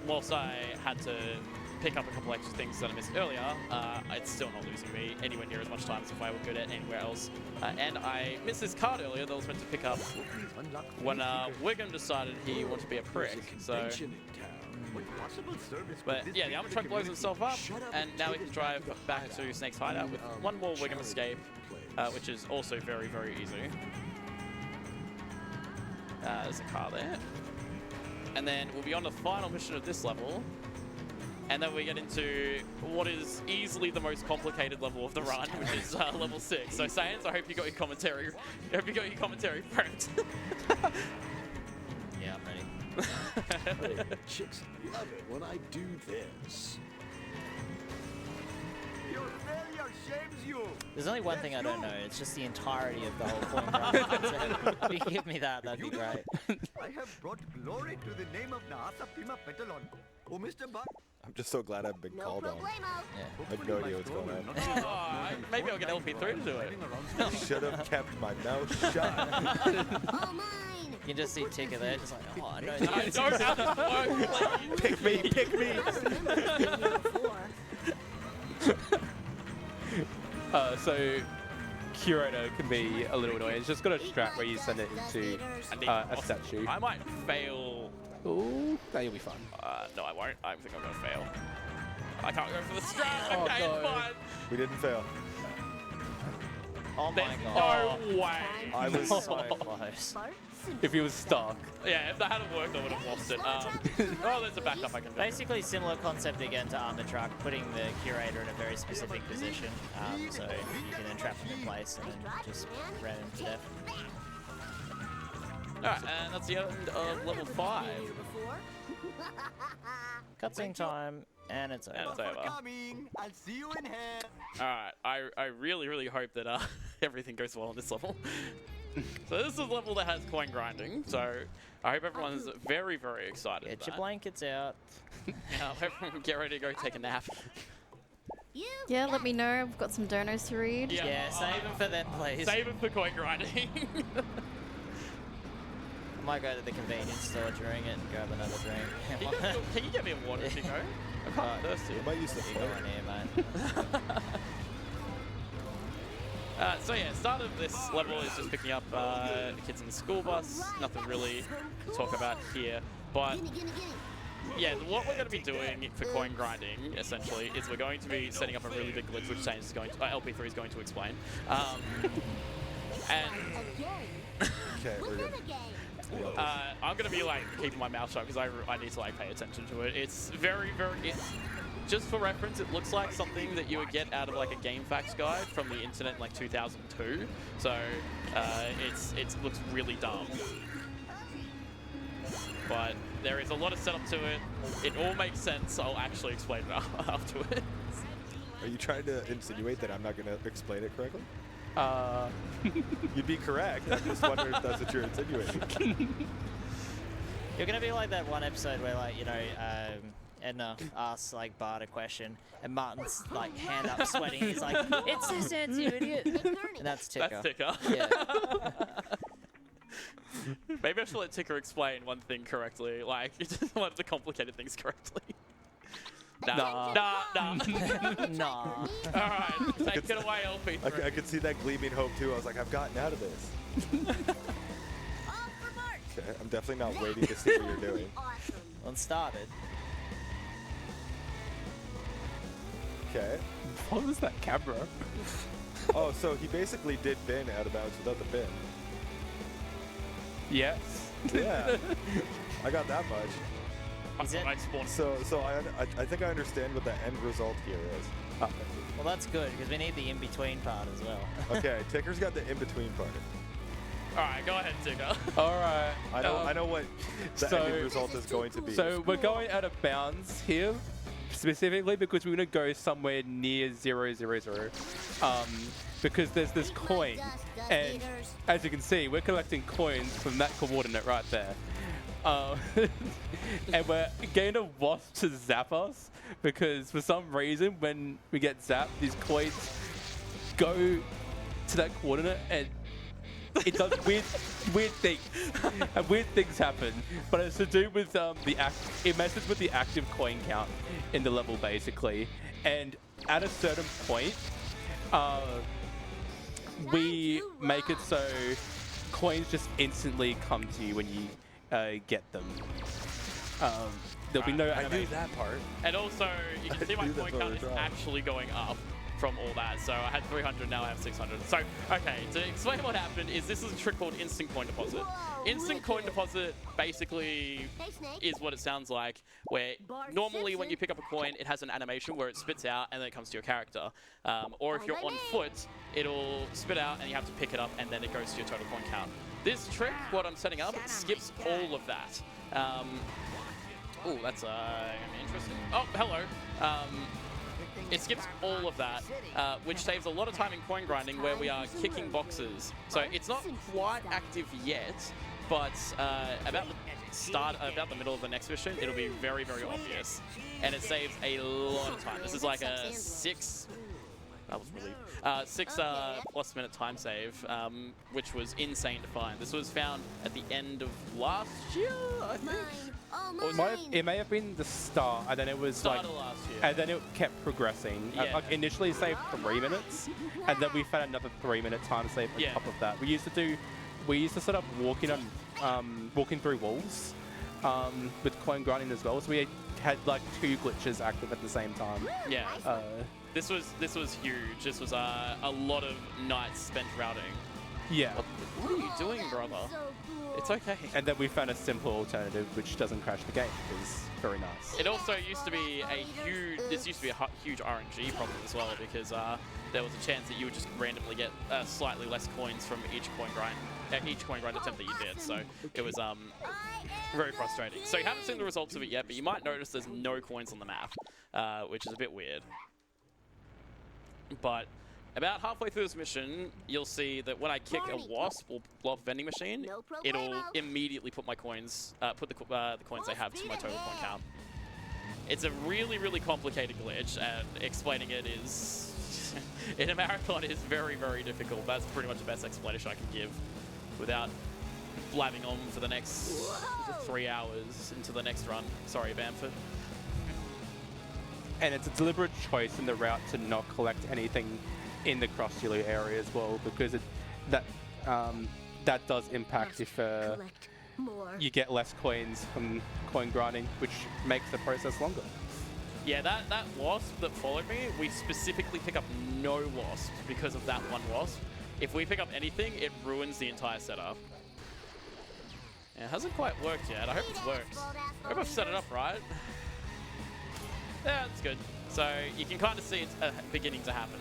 whilst I had to pick up a couple extra things that I missed earlier, it's still not losing me anywhere near as much time as if I would go to anywhere else. And I missed this card earlier that I was meant to pick up when Wiggum decided he wanted to be a prick. So, but yeah, the armored truck blows himself up, and now we can drive back to Snake's hideout with one more Wiggum escape, which is also very, very easy. There's a car there. And then we'll be on the final mission of this level. And then we get into what is easily the most complicated level of the run, which is level 6. So, Saiyans, I hope you got your commentary. I hope you got your commentary prepped. Yeah, I'm ready. Chicks love it when I do this. Your failure shames you. There's only one thing I don't know. It's just the entirety of the whole point run. If you give me that, that'd be great. I have brought glory to the name of Naasa Pima Petalon. Oh, Mr. Buck. I'm just so glad I've been No called on. problemo. Yeah. I have no idea what's going on. Oh, maybe I'll get LP3 to do it. Should have kept my mouth shut. All mine. You can just see Tika there, just like, oh, I know. I don't have to work. Pick me, pick me. I remember this being here before. So Curator can be a little annoying. It's just got a strat where you send it into a statue. I might fail. Ooh, that'll be fun. No, I won't. I think I'm going to fail. I can't go for the strat. Oh, Okay, no. fine. We didn't fail. Oh my There's god. no way. I was So close. If he was stuck. Yeah, if that hadn't worked, I would have lost it. Oh, there's a backup I can do. Basically, similar concept again to Armored Truck, putting the Curator in a very specific position, so you can then trap him in place and then just ram him to death. Alright, and that's the end of level 5. Cutscene time, and it's over. And it's over. Coming. I'll see you in here. Alright, I really, really hope that everything goes well on this level. So this is a level that has coin grinding. So I hope everyone's very, very excited. Get for your that. blankets out. Now everyone get ready to go take a nap. Yeah, let me know. I've got some donos to read. Yeah, save them for them, please. Save them for coin grinding. I might go to the convenience store during it and grab another drink. Can you get me a water, Chico? I'm kind of thirsty. I might use the You go in here, mate. So yeah, start of this level is just picking up the kids in the school bus. Nothing really to talk about here, but yeah, what we're going to be doing for coin grinding essentially is we're going to be setting up a really big glitch, which Saints is going to, LP3 is going to explain. And Okay, we're good. I'm going to be like keeping my mouth shut because I need to like pay attention to it. It's very, just for reference, it looks like something that you would get out of like a game facts guide from the internet in like 2002. So it looks really dumb. But there is a lot of setup to it. It all makes sense. I'll actually explain it afterwards. Are you trying to insinuate that I'm not going to explain it correctly? You'd be correct. I just wonder if that's what you're insinuating. You're gonna be like that one episode where, like, you know, Edna asks like Bart a question, and Martin's like hand up sweating. He's like, "It's this sense, you idiot." And that's Ticker. That's Ticker. Yeah. Maybe I should let Ticker explain one thing correctly. Like, he doesn't want the complicated things correctly. Nah. Nah. Alright, take it away, LP3. I could see that gleaming hope too. I was like, I've gotten out of this. Okay, I'm definitely not waiting to see what you're doing. Well, it started. Okay. What was that camera? Oh, so he basically did bin out of bounds without the bin. Yes. Yeah. I got that much. I thought I'd spawn. So I think I understand what the end result here is. Well, that's good because we need the in-between part as well. Okay, Ticker's got the in-between part. Alright, go ahead, Ticker. All right. I know what the ending result is going to be. So we're going out of bounds here, specifically because we're going to go somewhere near 0, 0, 0. Because there's this coin, and as you can see, we're collecting coins from that coordinate right there. And we're getting a wasp to zap us because for some reason when we get zapped, these coins go to that coordinate and it does weird things. And weird things happen, but it's to do with it messes with the active coin count in the level basically. And at a certain point, we make it so coins just instantly come to you when you get them. There'll be no animation. that part. And also, you can see my knew that's coin what count we're is trying. actually going up from all that. So I had 300, now I have 600. So, okay, to explain what happened is this is a trick called instant coin deposit. Instant coin deposit basically is what it sounds like, where normally when you pick up a coin, it has an animation where it spits out and then it comes to your character. Or if you're on foot, it'll spit out and you have to pick it up and then it goes to your total coin count. This trick, what I'm setting up, skips all of that. Oh, that's interesting. Oh, hello. It skips all of that, which saves a lot of time in coin grinding where we are kicking boxes. So it's not quite active yet, but about the middle of the next mission, it'll be very, very obvious. And it saves a lot of time. This is like a 6 plus minute time save, which was insane to find. This was found at the end of last year, I think. It may have been the start, and then it was Start of last year. and then it kept progressing. Yeah. Like initially it saved 3 minutes, and then we found another 3-minute time save on Yeah. top of that. We used to set up walking through walls with coin grinding as well. So we had like 2 glitches active at the same time. Yeah. This was huge. This was a lot of nights spent routing. Yeah. What are you doing, brother? It's okay. And then we found a simple alternative which doesn't crash the game, which is very nice. It also used to be a huge. This used to be a huge RNG problem as well because there was a chance that you would just randomly get slightly less coins from each coin grind attempt that you did. So it was very frustrating. So you haven't seen the results of it yet, but you might notice there's no coins on the map, which is a bit weird. But About halfway through this mission, you'll see that when I kick a wasp or blow up a vending machine, No it'll problemo. immediately put my coins, put the coins I have to my total coin count. It's a really, really complicated glitch, and explaining it is, in a marathon, is very, very difficult. That's pretty much the best explanation I can give without blabbing on for the next 3 hours into the next run. Sorry, Bamford. And it's a deliberate choice in the route to not collect anything in the cross-yellow area as well, because that does impact if Collect more. you get less coins from coin grinding, which makes the process longer. Yeah, that wasp that followed me, we specifically pick up no wasps because of that one wasp. If we pick up anything, it ruins the entire setup. It hasn't quite worked yet. I hope it's worked. I hope I've set it up right. Yeah, that's good. So you can kind of see it's beginning to happen.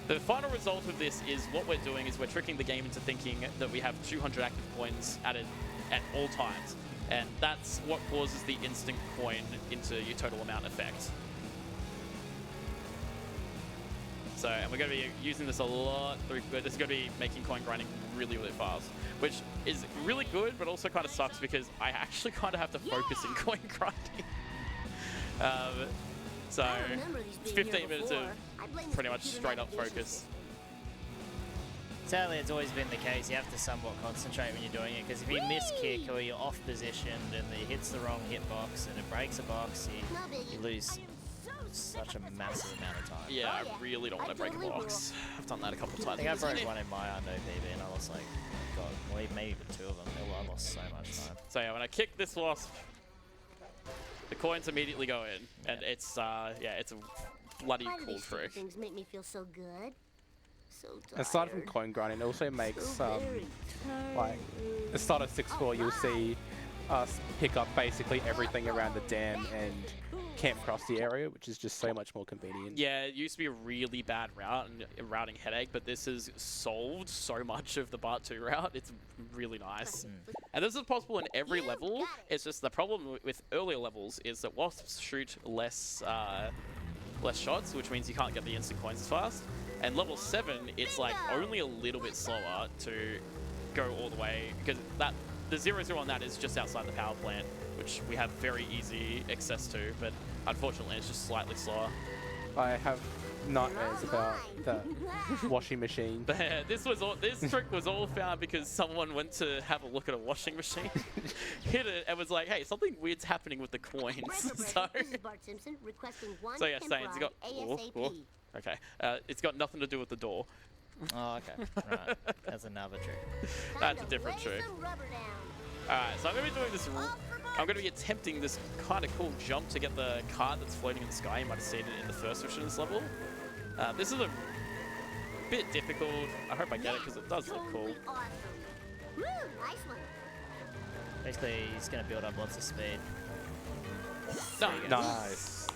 The final result of this is what we're doing is we're tricking the game into thinking that we have 200 active coins at all times. And that's what causes the instant coin into your total amount effect. So, and we're going to be using this a lot through, this is going to be making coin grinding really, really fast, which is really good, but also kind of sucks because I actually kind of have to focus in coin grinding. So, it's 15 minutes of pretty much straight up focus. Sadly, it's always been the case. You have to somewhat concentrate when you're doing it, because if you miss kick or you're off positioned and it hits the wrong hitbox and it breaks a box, you lose such a massive amount of time. Yeah, I really don't want to break a box. I've done that a couple I times. think I broke one in my Undo PB and I lost like, God, well, maybe even 2 of them. I lost so much time. So yeah, when I kick this wasp, the coins immediately go in, and it's yeah, it's a bloody cool trick. Things make me feel so good. So tired. Aside from coin grinding, it also makes So very like at the start of 6-4, you'll see us pick up basically everything around the dam and camp across the area, which is just so much more convenient. Yeah, it used to be a really bad route and a routing headache, but this has solved so much of the Part 2 route. It's really nice. And this is possible in every level. It's just the problem with earlier levels is that wasps shoot less shots, which means you can't get the instant coins as fast. And level 7, it's like only a little bit slower to go all the way, because the 0-0 on that is just outside the power plant, which we have very easy access to, but unfortunately it's just slightly slower. I have nightmares about that washing machine. But this trick was all found because someone went to have a look at a washing machine, hit it, and was like, "Hey, something weird's happening with the coins." So, This is Bart Simpson requesting one so yeah, temp saying it's got. ride ASAP. Okay, it's got nothing to do with the door. Oh, okay. Right. That's another trick. That's a different trick. Alright, so I'm going to be doing this. I'm going to be attempting this kind of cool jump to get the card that's floating in the sky. You might have seen it in the first mission of this level. This is a bit difficult. I hope I get it because it does look cool. Awesome. Woo, nice one. Basically, he's going to build up lots of speed. Nice.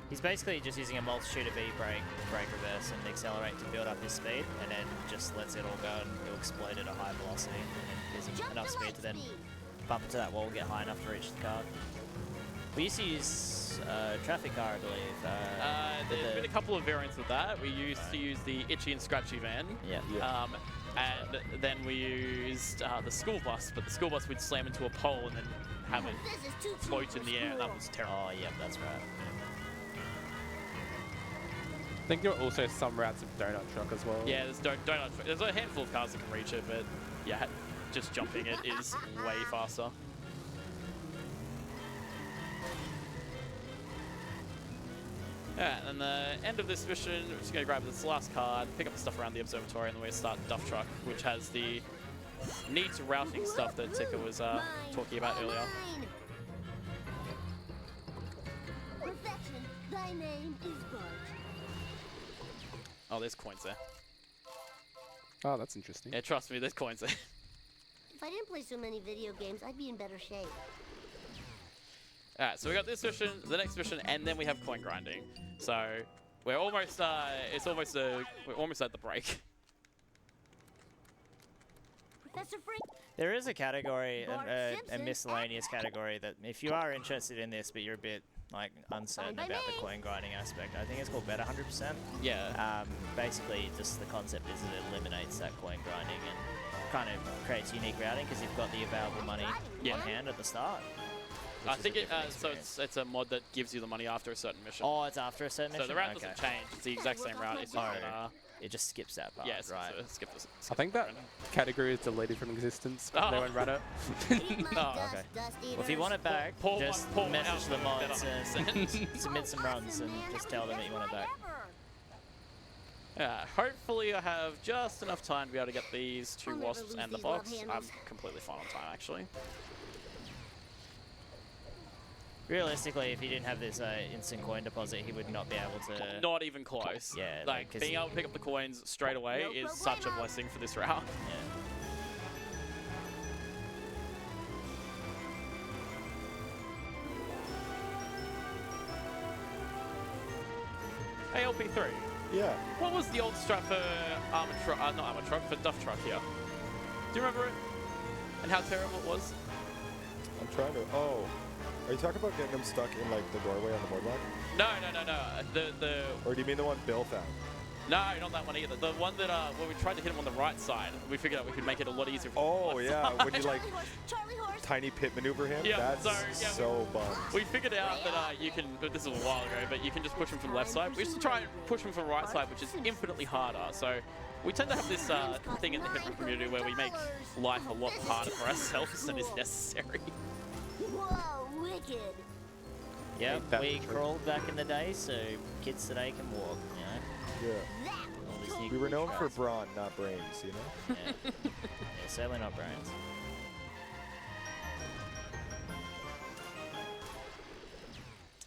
He's basically just using a multitude of E-brake, brake reverse, and accelerate to build up his speed, and then just lets it all go and it'll explode at a high velocity, and then gives him enough speed to then bump into that wall, get high enough to reach the card. We used to use traffic car, I believe. There's been a couple of variants of that. We used to use the itchy and scratchy van. Yeah. And then we used the school bus, but the school bus would slam into a pole and then have it This is too float in the air, and that was terrible. Oh, yeah, that's right. I think there are also some routes of donut truck as well. Yeah, there's a handful of cars that can reach it, but yeah, just jumping it is way faster. Alright, and the end of this mission, we're just going to grab this last card, pick up the stuff around the observatory, and then we're start Duff Truck, which has the neat routing stuff that Tika was talking about earlier. Perfection, thy name is Bart. Oh, there's coins there. Oh, that's interesting. Yeah, trust me, there's coins there. If I didn't play so many video games, I'd be in better shape. Alright, so we got this mission, the next mission, and then we have coin grinding. So we're almost we're almost at the break. Professor Frank. There is a category, Bart a Simpson. miscellaneous category, that if you are interested in this, but you're a bit like uncertain about the coin grinding aspect. I think it's called Better 100%. Yeah. Basically, just the concept is that it eliminates that coin grinding and kind of creates unique routing because you've got the available money on hand at the start. I think it's a mod that gives you the money after a certain mission. Oh, it's after a certain mission? So the route doesn't change. It's the exact same route. It's just it just skips that part. Yes, right. So skip this. I think that category is deleted from existence. Oh. They won't run it. Okay. Well, if you want it back, just message the mods and submit some runs and just tell them that you want it back. Hopefully I have just enough time to be able to get these 2 wasps and the box. I'm completely fine on time, actually. Realistically, if he didn't have this instant coin deposit, he would not be able to... Not even close. Yeah. Like, being able to pick up the coins straight away is such a blessing for this route. Hey, LP3. Yeah. What was the old strat for armored truck? Not armored truck, for duff truck here. Do you remember it? And how terrible it was? I'm trying to. Oh. Are you talking about getting them stuck in like the doorway on the boardwalk? No. Or do you mean the one Bill found? No, not that one either. The one that when we tried to hit him on the right side, we figured out we could make it a lot easier. Oh yeah, when you like tiny pit maneuver him. Yeah, that's so bummed. We figured out that you can. This is a while ago, but you can just push him from left side. We used to try and push him from right side, which is infinitely harder. So we tend to have this thing in the hit run community where we make life a lot harder for ourselves than is necessary. Whoa, wicked. Yeah, we crawled back in the day, so kids today can walk, you know? Yeah. We were known for brawn, not brains, you know? Yeah, certainly not brains.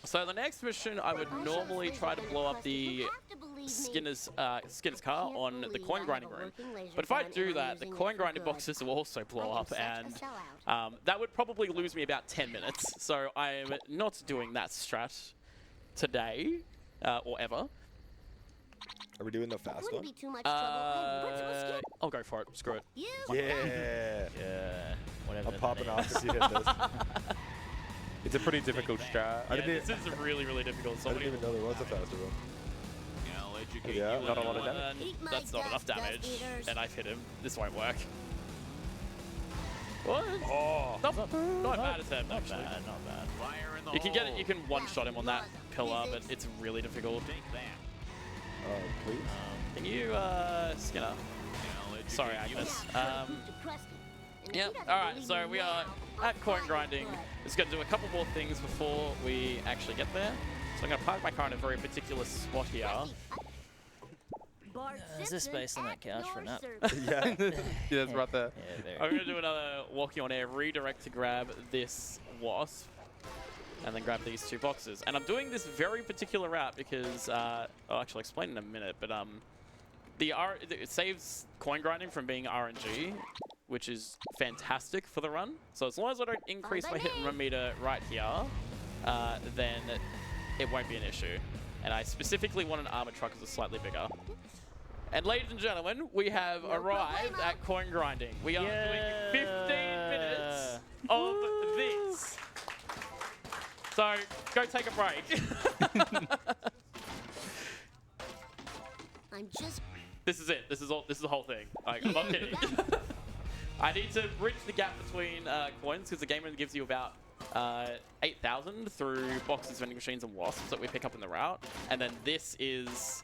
So the next mission, I would normally try to blow up the Skinner's car on the coin grinding room. But if I do that, the coin grinding boxes will also blow up, and that would probably lose me about 10 minutes. So I am not doing that strat today, or ever. Are we doing the fast one? I'll go for it. Screw it. Yeah. Yeah. Whatever. I'm popping off if you hit this. It's a pretty difficult strat. This is really, really difficult. I didn't even know there was a faster one. Yeah, not a lot of damage. That's not enough damage, and I've hit him. This won't work. What? Oh, Not bad attempt, actually. Not bad. You can get it. You can one-shot him on that pillar, but it's really difficult. please. Can you, Skinner? Sorry, Agnes. Yeah. All right. So we are at coin grinding. Just going to do a couple more things before we actually get there. So I'm going to park my car in a very particular spot here. Is there space on that couch for a nap? Yeah. Yeah, that's right there. Yeah, I'm going to do another walkie on air, redirect to grab this wasp, and then grab these 2 boxes. And I'm doing this very particular route because, I'll actually explain in a minute, but it saves coin grinding from being RNG, which is fantastic for the run. So as long as I don't increase my hit and run meter right here, then it won't be an issue. And I specifically want an armored truck that's slightly bigger. And ladies and gentlemen, we have arrived at coin grinding. We are doing 15 minutes of this. So go take a break. I'm just. This is it. This is the whole thing. Like, I'm not kidding. I need to bridge the gap between coins because the game only gives you about 8,000 through boxes, vending machines, and wasps that we pick up in the route. And then this is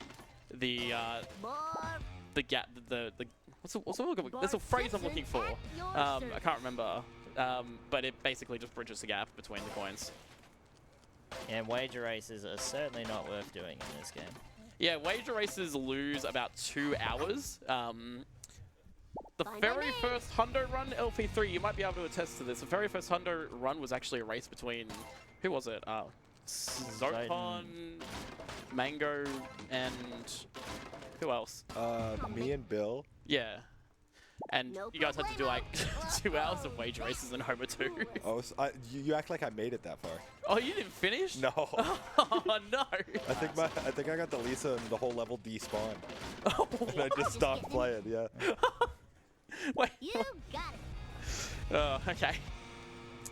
the gap. There's a phrase I'm looking for. I can't remember. But it basically just bridges the gap between the coins. And wager races are certainly not worth doing in this game. Yeah, wager races lose about 2 hours. The very first Hundo run, LP3, you might be able to attest to this. The very first Hundo run was actually a race between, who was it? Zopon, Mango, and who else? Me and Bill. Yeah. And you guys had to do like 2 hours of wager races in Homer 2. Oh, so you act like I made it that far. Oh, you didn't finish? No. Oh, no. I think I got the Lisa and the whole level despawned. Oh, and I just stopped playing, yeah. Wait. You got it. Okay.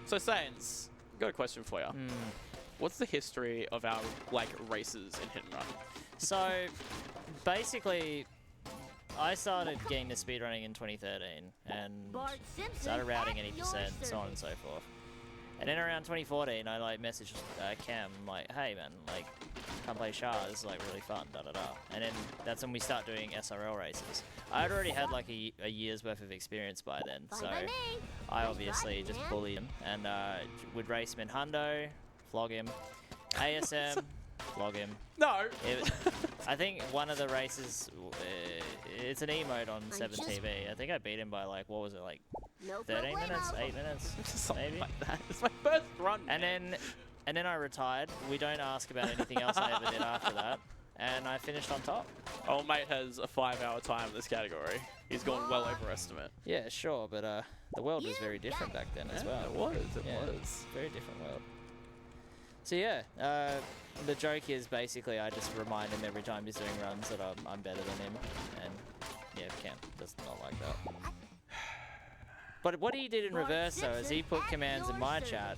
So, Saiyans, got a question for you. what's the history of our like races in Hit and Run? So basically, I started getting to speedrunning in 2013 and started routing 80%, so on and so forth. And then around 2014, I like messaged Cam, like, hey man, like, come play Shah, this is like really fun, da da da. And then that's when we start doing SRL races. I'd already had like a year's worth of experience by then, so I obviously just bullied him and would race him in Hundo, flog him, ASM, flog him. No! I think one of the races, it's an E-mode on 7TV. I think I beat him by like, what was it, like 13 minutes, 8 minutes, maybe? Like that. It's my first run. And then I retired. We don't ask about anything else I ever did after that. And I finished on top. Old mate has a 5-hour time in this category. He's gone well over estimate. Yeah, sure, but the world was very different back then as well. It was. Yeah, very different world. So yeah, the joke is basically I just remind him every time he's doing runs that I'm better than him, and yeah, Cam does not like that. But what he did in reverse though is he put commands in my chat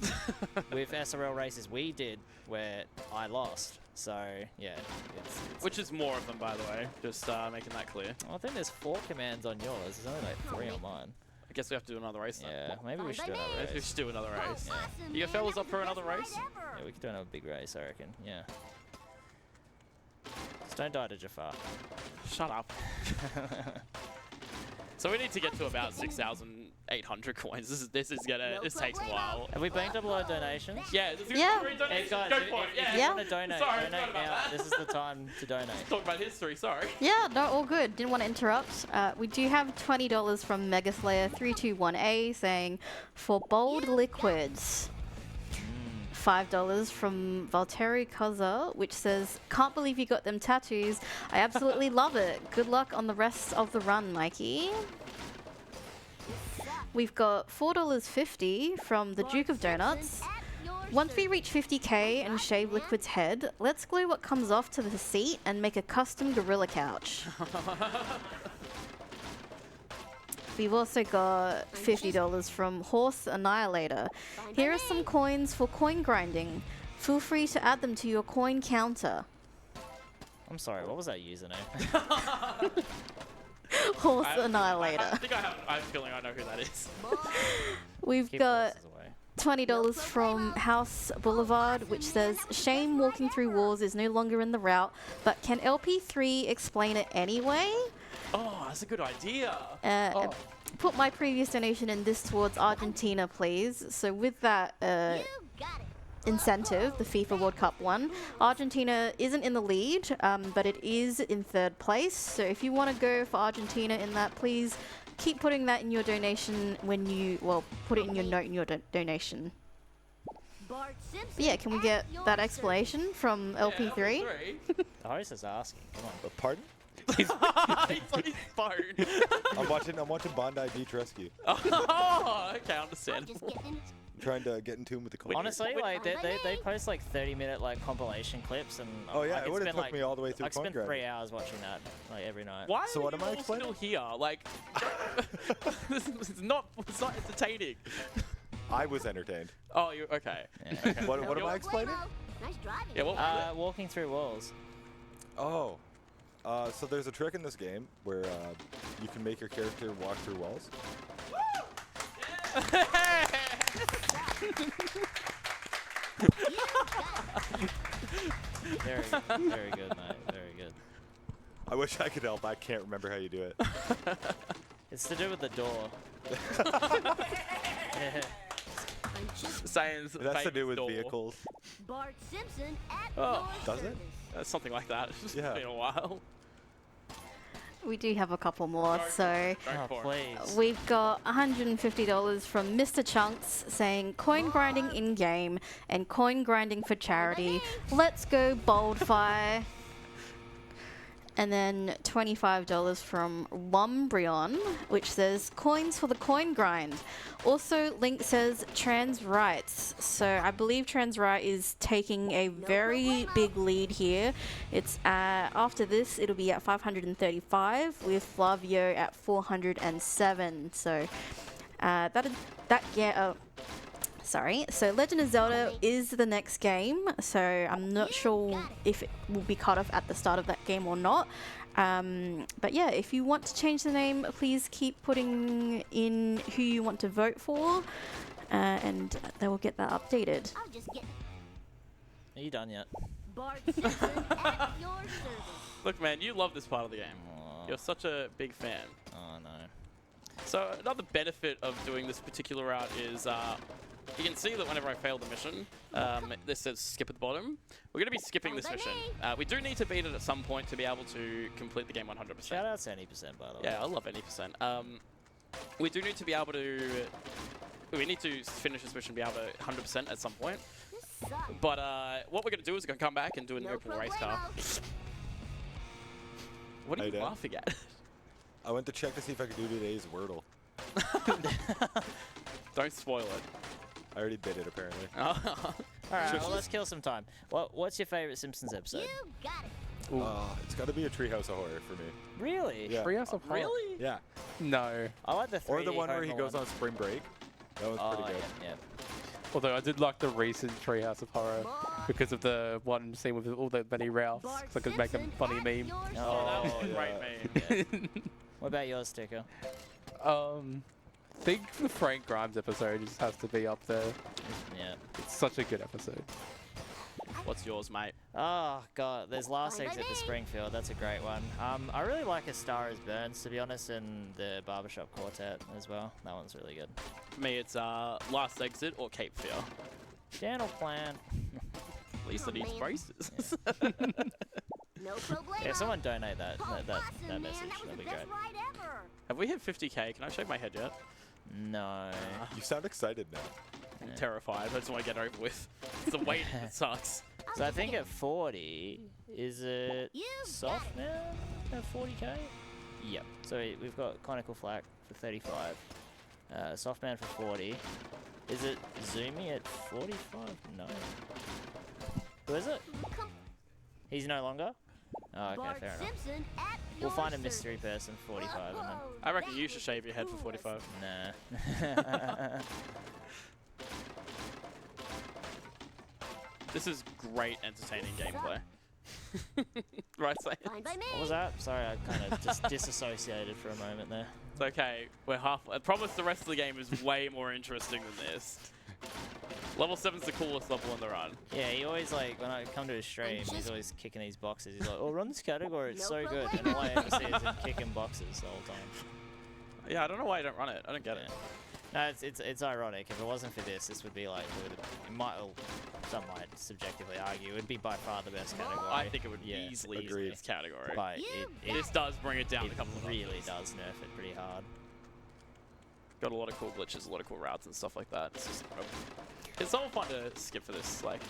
with SRL races we did where I lost. So yeah, it's which is more of them, by the way. Just making that clear. I think there's 4 commands on yours. There's only like 3 on mine. I guess we have to do another race then. Yeah, maybe we should do another race. We should do another race. Yeah. You fellas up for another race? Yeah, we could do another big race, I reckon. Yeah. Just don't die to Jafar. Shut up. So we need to get to about 6,800 coins. This takes a while. Have we banked up a lot of donations? Yeah. Yeah. Hey guys, Go for it. if you want to donate, donate now. This is the time to donate. Talk about history, sorry. Yeah, no, all good. Didn't want to interrupt. We do have $20 from Megaslayer321A saying, for bold liquids. $5 from Valtteri Koza, which says, can't believe you got them tattoos. I absolutely love it. Good luck on the rest of the run, Mikey. We've got $4.50 from the Duke of Donuts. Once we reach 50k and shave Liquid's head, let's glue what comes off to the seat and make a custom gorilla couch. We've also got $50 from Horse Annihilator. Here are some coins for coin grinding. Feel free to add them to your coin counter. I'm sorry, what was that username? Horse Annihilator. I think I have a feeling I know who that is. We've Keep got horses away. $20 from House Boulevard, which says, shame walking through walls is no longer in the route, but can LP3 explain it anyway? Oh, that's a good idea. Put my previous donation in this towards Argentina, please. So with that incentive, the FIFA World Cup one, Argentina isn't in the lead, but it is in 3rd place. So if you want to go for Argentina in that, please keep putting that in your donation when you, well, put it in your note in your donation. But yeah, can we get that explanation from LP3? The host is asking. Come on. Pardon? He's on his phone. I'm watching Bondi Beach Rescue. Oh, okay, understandable. I'm trying to get in tune with the culture. Honestly, like they post like 30-minute like compilation clips, and Oh yeah, like, it would have been, took me all the way through I spent coin 3 grinding. hours watching that like every night. Why So are what you am I all explaining? still here? Like, it's not entertaining. I was entertained. Oh, you okay? Yeah. Okay. What am I explaining? Nice driving. Yeah, what was it? Walking through walls. Oh. So there's a trick in this game where you can make your character walk through walls. Very good, mate. Very good. I wish I could help. I can't remember how you do it. It's to do with the door. Saying That's to do with vehicles. Bart Simpson at Oh. your Does it? service. Something like that. It's Yeah. been a while. We do have a couple more, so Go for it. Please. we've got $150 from Mr. Chunks saying coin grinding in game and coin grinding for charity. Let's go Boldfire. And then $25 from Wombrion, which says coins for the coin grind. Also, Link says trans rights. So I believe trans right is taking a very big lead here. It's after this, it'll be at 535 with Flavio Sorry. So Legend of Zelda is the next game. So I'm not sure if it will be cut off at the start of that game or not. But yeah, if you want to change the name, please keep putting in who you want to vote for, and they will get that updated. I'll just get Are you done yet? Bart Simpson at your service. Look, man, you love this part of the game. Aw. You're such a big fan. Oh no. So another benefit of doing this particular route is you can see that whenever I fail the mission, this says skip at the bottom. We're going to be skipping this mission. We do need to beat it at some point to be able to complete the game 100%. Shout out to 20%, by the way. Yeah, I love any percent. We do need to be able to... We need to finish this mission and be able to 100% at some point. This sucks. But what we're going to do is we're going to come back and do an open race car. What are How you you doing? laughing at? I went to check to see if I could do today's Wordle. Don't spoil it. I already did it, apparently. Alright, well, let's kill some time. What's your favorite Simpsons episode? You got it. It's got to be a Treehouse of Horror for me. Really? Yeah. Treehouse of Horror? Really? Yeah. No. I like the 3D Or the one where he Homer goes on spring break. That one's Oh, pretty good. yeah. Although I did like the recent Treehouse of Horror because of the one scene with all the many Ralphs. So I could make a funny meme. Yeah. Oh, that was a yeah. great meme. What about yours, Sticker? I think the Frank Grimes episode just has to be up there. Yeah. It's such a good episode. What's yours, mate? Oh god, there's Last Fine by Exit to me. Springfield. That's a great one. I really like A Star Is Burns, to be honest, and the Barbershop Quartet as well. That one's really good. For me, it's Last Exit or Cape Fear. Channel Plan. At least it needs man. braces. No problem. Yeah, someone donate that Oh, that awesome, man. message. That was That'd the be best great. ride ever. Have we hit 50k? Can I shake my head yet? No. You sound excited now. I'm Yeah. terrified. I just want to get over with. It's the waiting that sucks. So I think at 40, is it You Soft Man at 40k? Yep. So we've got Conical Flak for 35. Soft Man for 40. Is it Zoomy at 45? No. Who is it? Come, He's no longer? Oh, okay, Bart fair enough. Simpson at We'll your find a service. mystery person, 45, and then... Whoa, I reckon that you should was shave your head for cool. 45. Nah. This is great entertaining gameplay. Right, Say? Fine by me. What was that? Sorry, I kind of just disassociated for a moment there. It's okay. We're half. I promise the rest of the game is way more interesting than this. Level 7's the coolest level in the run. Yeah, he always like, when I come to his stream, he's just- always kicking these boxes. He's like, oh, run this category, it's No so good. And problemo. all I ever see is him kicking boxes the whole time. Yeah, I don't know why you don't run it. I don't get it. No, it's ironic. If it wasn't for this would be like, it might, well, some might subjectively argue, it would be by far the best category. I think it would Yeah, easily be agreed. this category. But This does bring it down a couple of really notches. does nerf it pretty hard. Got a lot of cool glitches, a lot of cool routes and stuff like that. It's just, it's so fun to skip for this, like,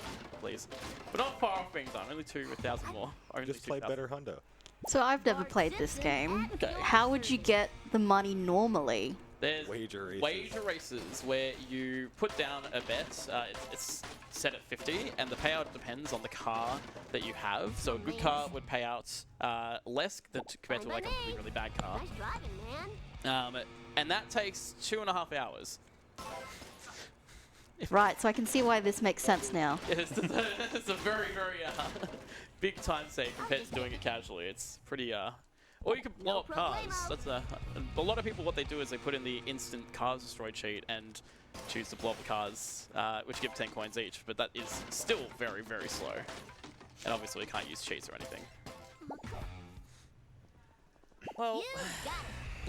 please. But not far off being done. Only 2,000 more. Only Just play 2,000. better Hundo. So I've never played this game. How would you get the money normally? There's Wager races. wager races where you put down a bet. It's set at 50, and the payout depends on the car that you have. So a good car would pay out less than compared to like a really, really bad car. Nice driving, man. And that takes 2.5 hours. Right, so I can see why this makes sense now. It's a very, very big time save compared to doing it casually. It's pretty, or you could blow No up cars. problemo. That's a lot of people, what they do is they put in the instant cars destroyed cheat and choose to blow up the cars, which give 10 coins each, but that is still very, very slow. And obviously you can't use cheats or anything. Well, You got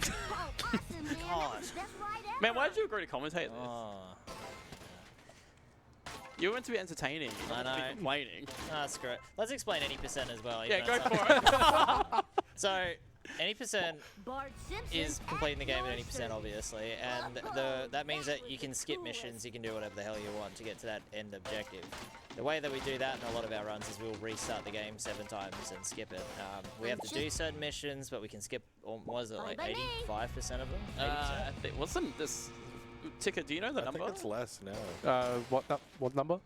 it. Oh, awesome, man. That God. was the best ride ever. Man, why did you agree to commentate this? oh, You were meant to be entertaining, I not to be know. complaining. that's great. Let's explain any percent as well. Yeah, even go though for it's it. So, any percent Bart Simpson is completing the game at your any percent, service. obviously, and that means that you can skip missions, you can do whatever the hell you want to get to that end objective. The way that we do that in a lot of our runs is we'll restart the game 7 times and skip it. We have to do certain missions, but we can skip, what is it, like 85% of them? 80%? Wasn't this... Ticker, do you know the I number? think it's less now. What number?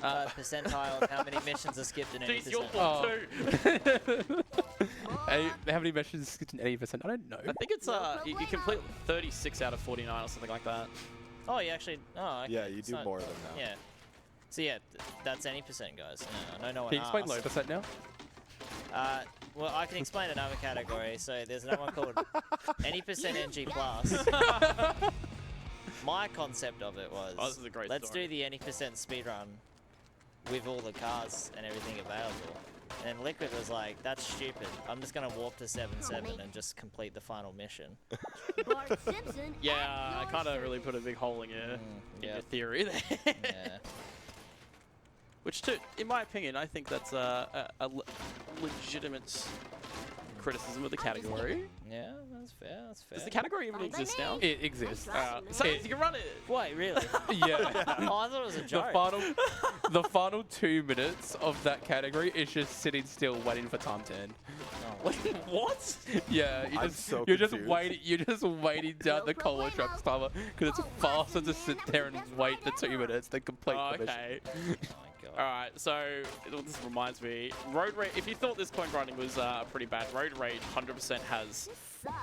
Percentile of how many missions are skipped in any Jeez, your percent. fault too. How many meshes skipped in 80%? I don't know. I think it's you complete 36 out of 49 or something like that. Oh, you actually. Oh, okay. Yeah, you It's do not- more of them now. Yeah. So yeah, that's any percent, guys. No one Can you explain asked. low percent now? Well, I can explain another category. So there's another one called any percent NG plus. My concept of it was, this is a great let's story. do the any percent speedrun with all the cars and everything available. And then Liquid was like, that's stupid. I'm just gonna warp to 7-7 and just complete the final mission. Bart Simpson. Yeah, at I your kind of really service. put a big hole in your yeah. theory there. Yeah. Which, in my opinion, I think that's a legitimate criticism of the category. Yeah, that's fair. That's fair. Does the category even exist now? It exists. So you can run it. Wait, really? Yeah. Oh, I thought it was a The joke. the final 2 minutes of that category is just sitting still waiting for time to end. Oh, What? Yeah, I'm so you're just confused. waiting. You're just waiting down the cola truck's timer because it's faster to sit there and wait the 2 minutes than complete Oh, the mission. okay. oh my god. Alright, so this reminds me, Road Rage, if you thought this coin grinding was pretty bad, Road Rage 100% has This sucks.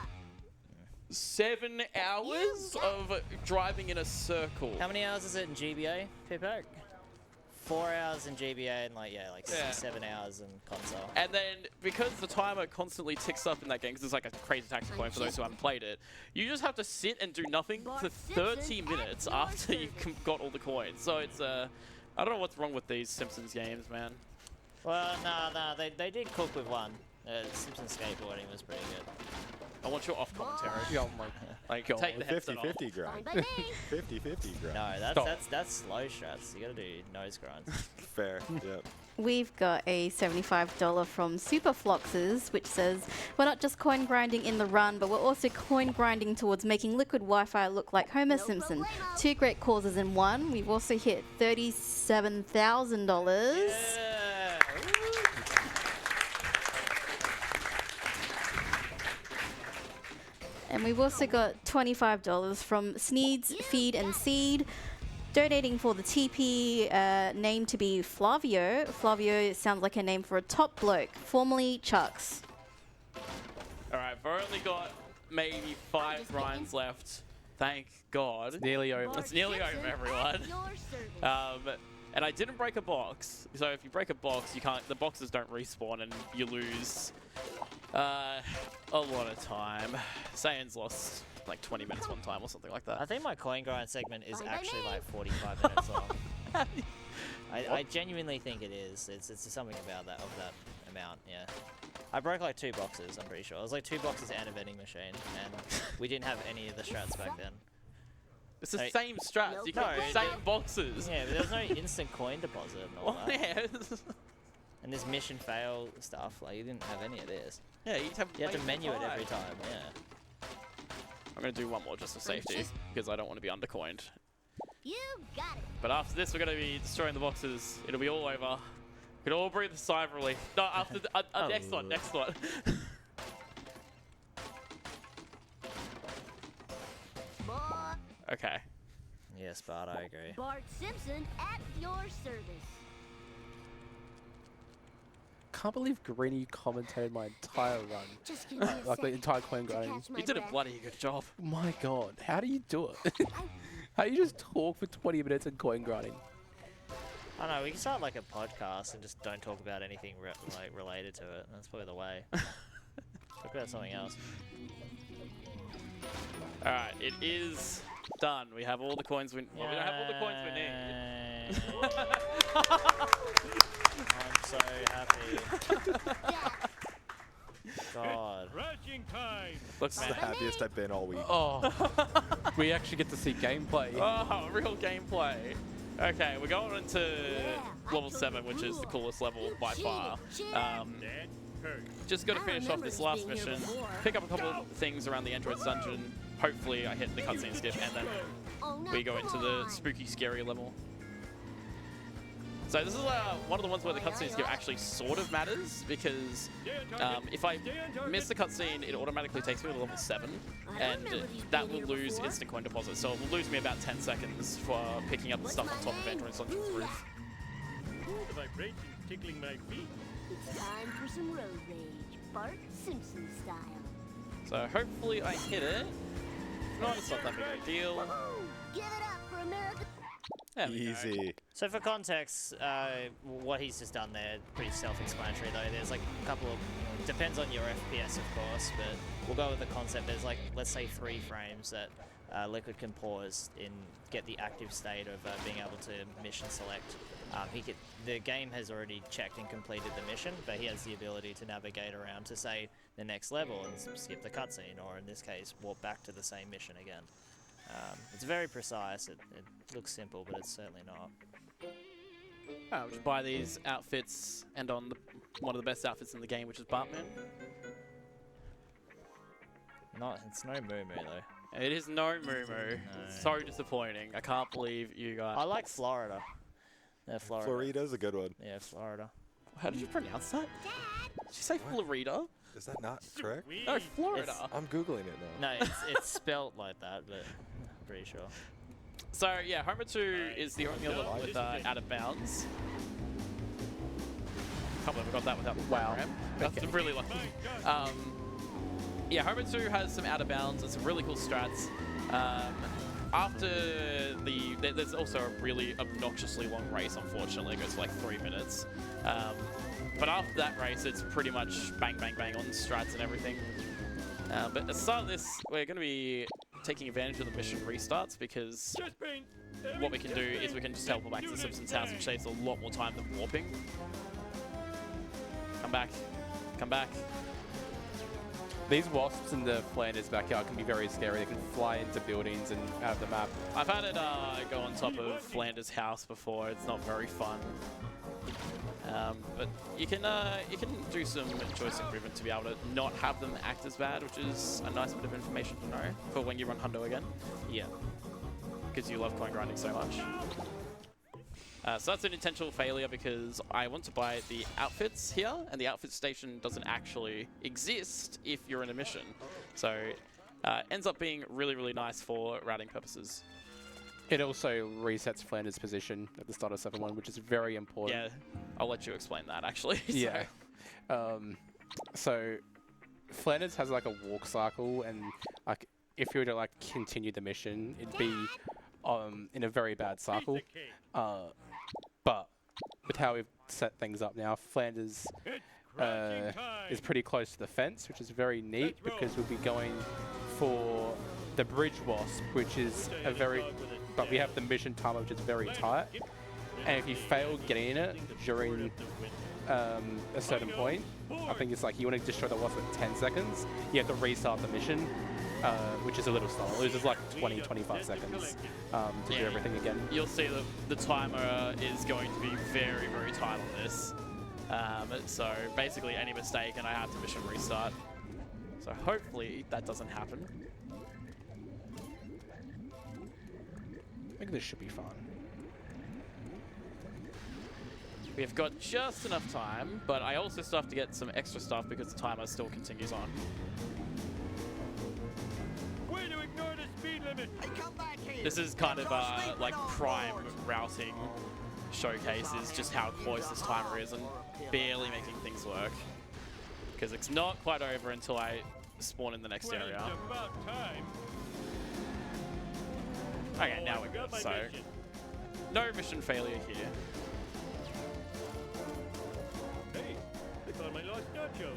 7 hours of driving in a circle. How many hours is it in GBA, Pipak? 4 hours in GBA and like 7 hours in console. And then, because the timer constantly ticks up in that game, because it's like a crazy taxi coin for those who haven't played it, you just have to sit and do nothing for 30 minutes after you've got all the coins. So it's, I don't know what's wrong with these Simpsons games, man. Well, nah, they did cook with one. Simpsons skateboarding was pretty good. I want your off commentary. Yeah, I'm like, God. Take the headset off. 50-50 grind. Fine by me. 50-50 grind. No, that's slow strats. You gotta do nose grinds. Fair. Yep. We've got a $75 from Superfloxes, which says, we're not just coin grinding in the run, but we're also coin grinding towards making LiquidWiFi look like Homer Simpson. problemo. 2 great causes in one. We've also hit $37,000. Yeah. And we've also got $25 from Sneeds Feed and Seed, donating for the TP, name to be Flavio. Flavio sounds like a name for a top bloke, formerly Chucks. Alright, we've only got maybe 5 grinds left. Thank God. Nearly over. It's nearly over, everyone. At your service. And I didn't break a box, so if you break a box, you can't. The boxes don't respawn, and you lose a lot of time. Saiyans lost like 20 minutes one time or something like I that. think my coin grind segment is actually like 45 minutes long. I genuinely think it is. It's something about that amount. Yeah. I broke like 2 boxes. I'm pretty sure it was like 2 boxes and a vending machine, and we didn't have any of the strats back then. It's the Hey. same strats. You got No, the same boxes. Yeah, but there was no instant coin deposit and all Oh, that. yeah. And this mission fail stuff, like you didn't have any of this. Yeah, you You have to wait menu it for every time. time. Yeah. I'm gonna do one more just for safety because I don't want to be undercoined. You got it. But after this, we're gonna be destroying the boxes. It'll be all over. We can all breathe a sigh of relief. No, after the next one. Next one. Bart, Okay. Yes, Bart, I agree. Bart Simpson at your service. Can't believe Greeny commentated my entire run. Just give me a Like the second entire coin to grinding. catch my You did a breath. bloody good job. My God, how do you do it? How do you just talk for 20 minutes and coin grinding? I don't know, we can start like a podcast and just don't talk about anything like related to it. That's probably the way. Talk about something else. All right, it is done. We have all the coins we. Well, we don't have all the coins we need. I'm so happy. God. Crashing time. Looks This is the happiest I've been all week. Oh, we actually get to see gameplay. Oh, real gameplay. Okay, we're going into level 7, which is the coolest level by far. That hurt. Just got to I finish off remember this this last being here mission, before. pick up a couple of things around the Android's dungeon. Hopefully I hit the cutscene skip, and then Oh, no, we go come into the on. spooky, scary level. So this is one of the ones where the cutscene skip actually sort of matters, because if I miss the cutscene, it automatically takes me to level 7, and that will lose instant coin deposit. So it will lose me about 10 seconds for picking up the stuff on top of Android's dungeon's roof. The vibrations tickling my feet. It's time for some road rage, Bart Simpson style. So hopefully I hit it. If not, it's not that big of a deal. Give it up for America. There we go. Easy. So for context, what he's just done there, pretty self-explanatory though. There's like a couple of, depends on your FPS of course, but we'll go with the concept. There's like, let's say 3 frames that Liquid can pause in, get the active state of being able to mission select. The game has already checked and completed the mission, but he has the ability to navigate around to say the next level and skip the cutscene, or in this case, walk back to the same mission again. It's very precise. It looks simple, but it's certainly not. We should buy these outfits and on one of the best outfits in the game, which is Bartman. It's no Moo Moo though. It is no Moo Moo. So disappointing. I can't believe you guys. I like Florida. Yeah, Florida. Florida's a good one. Yeah, Florida. How did you pronounce that? Did you say Florida? Is that not correct? No, Florida. I'm Googling it now. No, it's spelt like that, but I'm pretty sure. So yeah, Homer 2 is the only other one with out of bounds. Can't believe I got that without the program. That's really lucky. Yeah, Homer 2 has some out of bounds and some really cool strats. There's also a really obnoxiously long race, unfortunately. It goes for like 3 minutes. But after that race, it's pretty much bang, bang, bang on strats and everything. But at the start of this, we're going to be taking advantage of the mission restarts because what we can do is we can just teleport back to the Simpsons house, which saves a lot more time than warping. Come back. Come back. These wasps in the Flanders backyard can be very scary. They can fly into buildings and out of the map. I've had it go on top of Flanders' house before. It's not very fun. But you can do some choice improvement to be able to not have them act as bad, which is a nice bit of information to know for when you run Hundo again. Yeah, because you love coin grinding so much. So that's an intentional failure because I want to buy the outfits here, and the outfit station doesn't actually exist if you're in a mission. So ends up being really, really nice for routing purposes. It also resets Flanders' position at the start of 7-1, which is very important. Yeah, I'll let you explain that actually. Yeah. So Flanders has like a walk cycle, and like if you were to like continue the mission, it'd be in a very bad cycle. But with how we've set things up now, Flanders is pretty close to the fence, which is very neat because we'll be going for the bridge wasp, which is a very, but we have the mission timer, which is very tight. And if you fail getting in it during a certain point, I think it's like you want to destroy the wasp in 10 seconds, you have to restart the mission, which is a little slow. It loses like 20-25 seconds to do everything again. You'll see that the timer is going to be very, very tight on this. So basically any mistake and I have to mission restart. So hopefully that doesn't happen. I think this should be fun. We've got just enough time, but I also still have to get some extra stuff because the timer still continues on. Way to ignore the speed limit. Hey, come back here. This is kind of like prime routing showcases just how close this timer is and barely making things work. Because it's not quite over until I spawn in the next area. It's about time. Okay, now we're good. So, no mission failure here. Hey, I thought I lost nachos.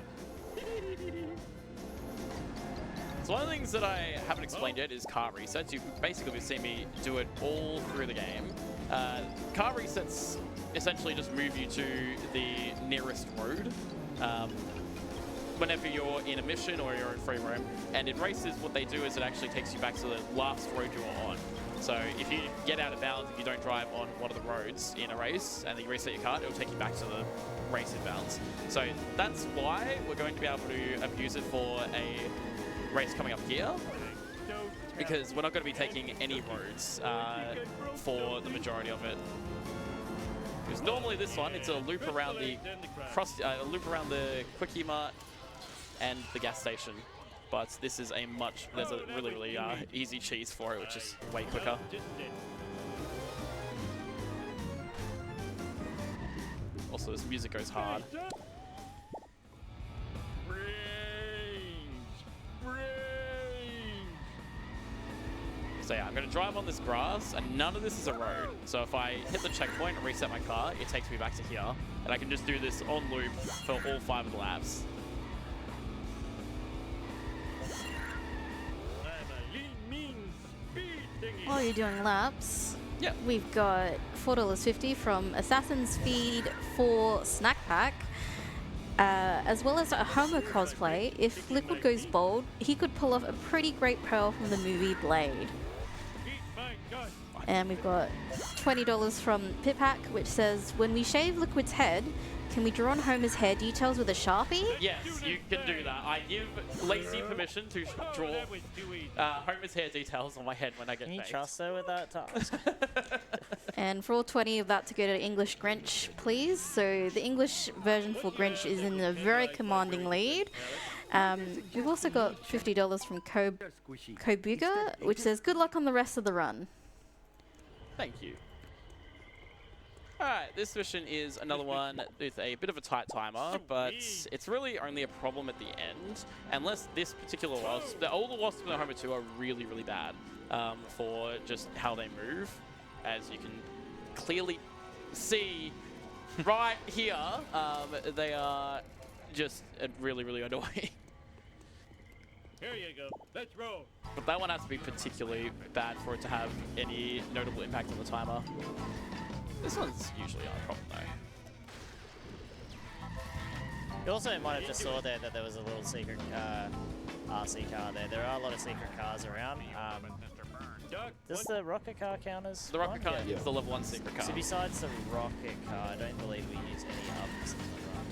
So one of the things that I haven't explained yet is car resets. You've basically seen me do it all through the game. Car resets essentially just move you to the nearest road. Whenever you're in a mission or you're in free roam. And in races, what they do is it actually takes you back to the last road you were on. So if you get out of bounds, if you don't drive on one of the roads in a race and then you reset your card, it'll take you back to the race in bounds. So that's why we're going to be able to abuse it for a race coming up here. Because we're not going to be taking any roads for the majority of it. Because normally this one, it's a loop around the Quickie Mart and the gas station. But this is there's a really, really easy cheese for it, which is way quicker. Also, this music goes hard. So yeah, I'm going to drive on this grass, and none of this is a road. So if I hit the checkpoint and reset my car, it takes me back to here. And I can just do this on loop for all 5 of the laps. While you're doing laps, Yeah. we've got $4.50 from Assassin's Feed 4 Snack Pack, as well as a Homer cosplay. If Liquid goes bold, he could pull off a pretty great pearl from the movie Blade. And we've got $20 from Pitpack, which says, when we shave Liquid's head, can we draw on Homer's hair details with a Sharpie? Yes, you can do that. I give Lacey permission to draw Homer's hair details on my head when I get Can you baked. trust her with that task? And for all 20 of that to go to English Grinch, please. So the English version for Grinch is in a very commanding lead. We've also got $50 from Kobuga, which says, good luck on the rest of the run. Thank you. Alright, this mission is another one with a bit of a tight timer, but it's really only a problem at the end, unless this particular wasp, all the wasps in the Homer 2 are really, really bad for just how they move, as you can clearly see right here. They are just really, really annoying. Here you go. Let's roll. But that one has to be particularly bad for it to have any notable impact on the timer. This one's usually not a problem though. You also might have just saw there that there was a little secret RC car there. There are a lot of secret cars around. Does the rocket car count as The rocket car Yeah. is the level 1 secret car. So besides the rocket car, I don't believe we use any others in the run.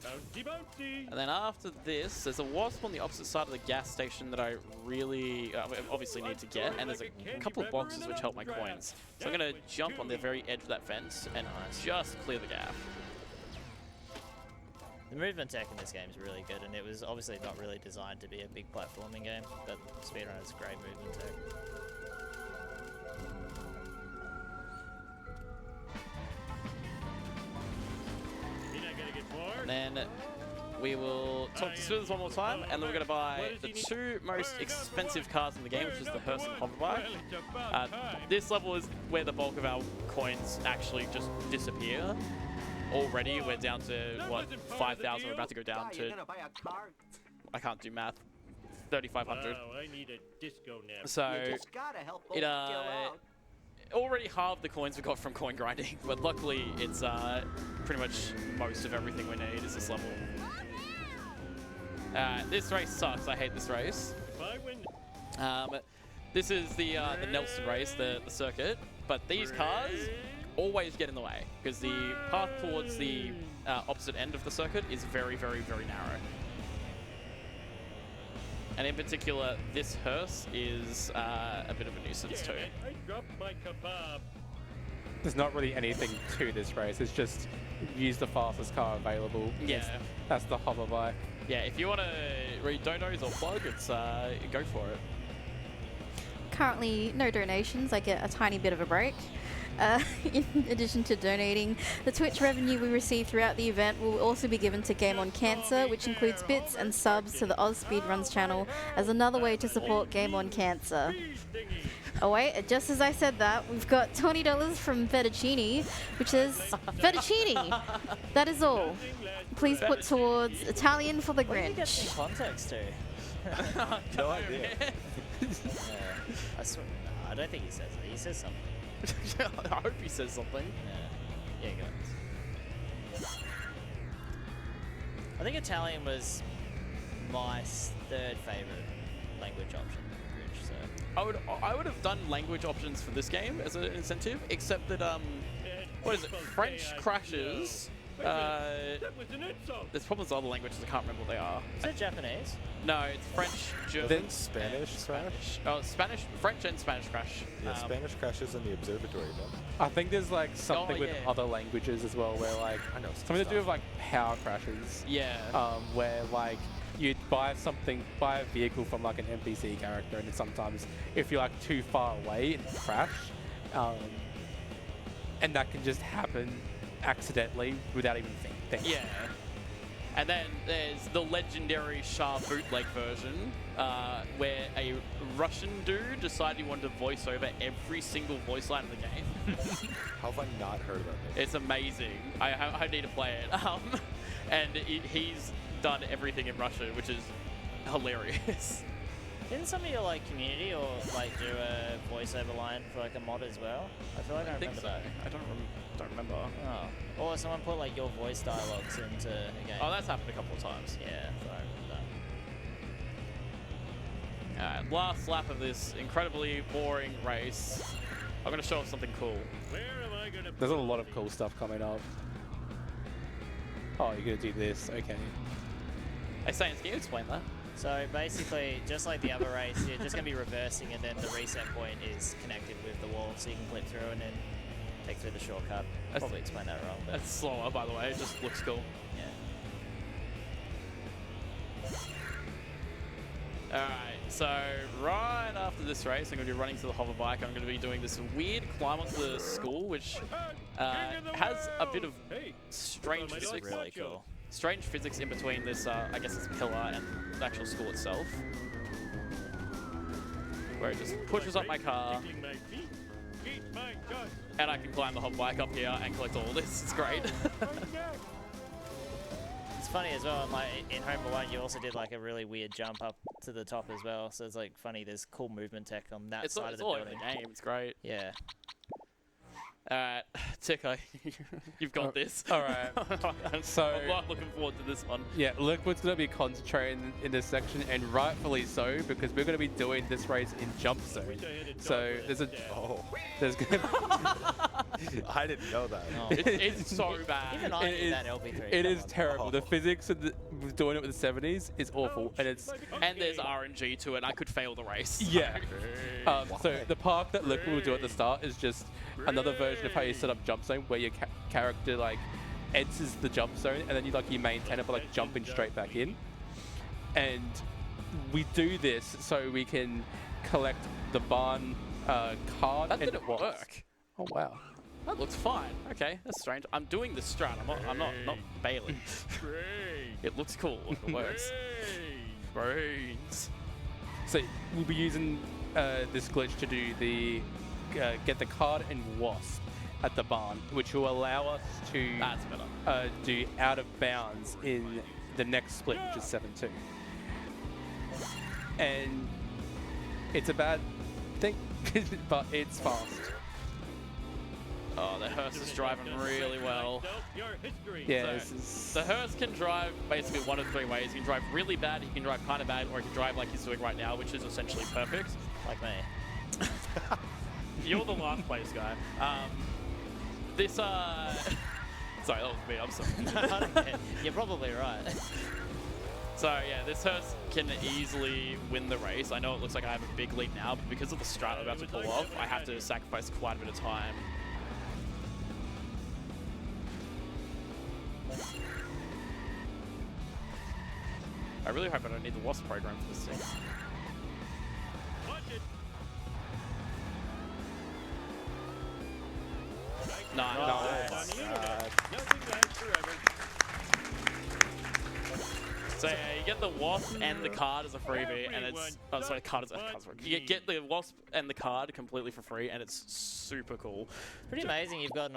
Bouncy, bouncy. And then after this, there's a wasp on the opposite side of the gas station that I really obviously need to get, and there's a couple of boxes which help my coins. So I'm going to jump on the very edge of that fence and just clear the gap. The movement tech in this game is really good, and it was obviously not really designed to be a big platforming game, but Speedrun has great movement tech. You're not gonna get more. And then we will talk to Smithers one more time, and then we're going to buy the 2 most expensive cars in the game, which is the hearse and hover bike. Well, it's about time. This level is where the bulk of our coins actually just disappear. Already, we're down to, what, 5,000? We're about to go down to, I can't do math, 3,500. Wow, I need a disco nap. So, it already halved the coins we got from coin grinding, but luckily it's pretty much most of everything we need is this level. This race sucks, I hate this race. If I win, This is the Nelson race, the circuit, but these cars always get in the way because the path towards the opposite end of the circuit is very, very, very narrow. And in particular, this hearse is a bit of a nuisance too. I dropped my kebab. There's not really anything to this race. It's just use the fastest car available. Yeah. That's the hover bike. Yeah, if you want to read donos or plug, it's go for it. Currently, no donations. I get a tiny bit of a break. In addition to donating, the Twitch revenue we receive throughout the event will also be given to Game on Cancer, which includes bits and subs to the AusSpeedruns channel as another way to support Game on Cancer. Oh wait, just as I said that, we've got $20 from Fettuccine, which is Fettuccine. That is all. Please put towards Italian for the Where did you get some Grinch. context to? No idea. I swear, no, I don't think he says it. He says something. I hope he says something. Yeah, go. I think Italian was my 3rd favorite language option for Grinch, so. I would have done language options for this game as an incentive, except that what is it? French crashes. That was an insult. There's problems with other languages. I can't remember what they are. Is it Japanese? No, it's French, German, Then Spanish and crash? Oh, Spanish, French, and Spanish crash. Yeah, Spanish crashes in the observatory though. I think there's like something with yeah. other languages as well, where like I know something to do with like power crashes. Yeah. Where like you'd buy a vehicle from like an NPC character, and then sometimes if you're like too far away, it crash, and that can just happen accidentally without even thinking. Yeah. And then there's the legendary Shah bootleg version, where a Russian dude decided he wanted to voice over every single voice line of the game. How have I not heard about this? It's amazing. I need to play it. And he's done everything in Russian, which is hilarious. Didn't some of your like community or like do a voiceover line for like a mod as well? I feel like I remember that. I don't remember. Oh. Or someone put like your voice dialogues into a game. Oh, that's happened a couple of times. Yeah, I remember that. Alright, last lap of this incredibly boring race. I'm going to show off something cool. Where am I gonna There's a lot of cool stuff coming up. Oh, you're going to do this. Okay. Hey, Saints, can you explain that? So basically, just like the other race, you're just going to be reversing and then the reset point is connected with the wall so you can clip through and then take through the shortcut. I'll probably explain that wrong. But That's slower, by the way. It just looks cool. yeah. Alright, so right after this race, I'm going to be running to the hover bike. I'm going to be doing this weird climb onto the school, which has a bit of strange It's physics. really cool. Strange physics in between this, I guess this pillar and the actual school itself. Where it just pushes up my car, and I can climb the hover bike up here and collect all this. It's great. It's funny as well, like in Home Alone you also did like a really weird jump up to the top as well, so it's like funny, there's cool movement tech on that side of the all over building. the game. It's great. Yeah. Alright, Tico, you've got this. Alright. So I'm not looking forward to this one. yeah, Liquid's going to be concentrating in this section, and rightfully so, because we're going to be doing this race in jump zone. So there's a there's going to I didn't know that. Oh. It's so bad. Even I It need is- that LP3. it come is on. terrible. The physics of doing it with the 70s is awful, and it's And there's RNG to it. I could fail the race. yeah. So the park that Liquid will do at the start is just another version of how you set up jump zone, where your character like enters the jump zone and then you maintain it by like jumping straight back in. And we do this so we can collect the barn card. That and didn't wasps. work. Oh wow. That looks fine. Okay, that's strange. I'm doing the strat. I'm not bailing. It looks cool. It works. Brains. So we'll be using this glitch to do the get the card and wasp at the barn, which will allow us to That's better. do out of bounds in the next split, which is 7-2. And it's a bad thing, but it's fast. Oh, the hearse is driving really well. Yeah, So, this is- the hearse can drive basically one of three ways. He can drive really bad, he can drive kind of bad, or he can drive like he's doing right now, which is essentially perfect. Like me. You're the last place guy. This, sorry, that was me, I'm sorry. You're probably right. So yeah, this hearse can easily win the race. I know it looks like I have a big lead now, but because of the strat I'm about to pull off, I have to sacrifice quite a bit of time. I really hope I don't need the wasp program for this thing. Nice. So yeah, you get the wasp and the card as a freebie, and it's sorry, card as a card. You get the wasp and the card completely for free, and it's super cool. Pretty amazing you've gotten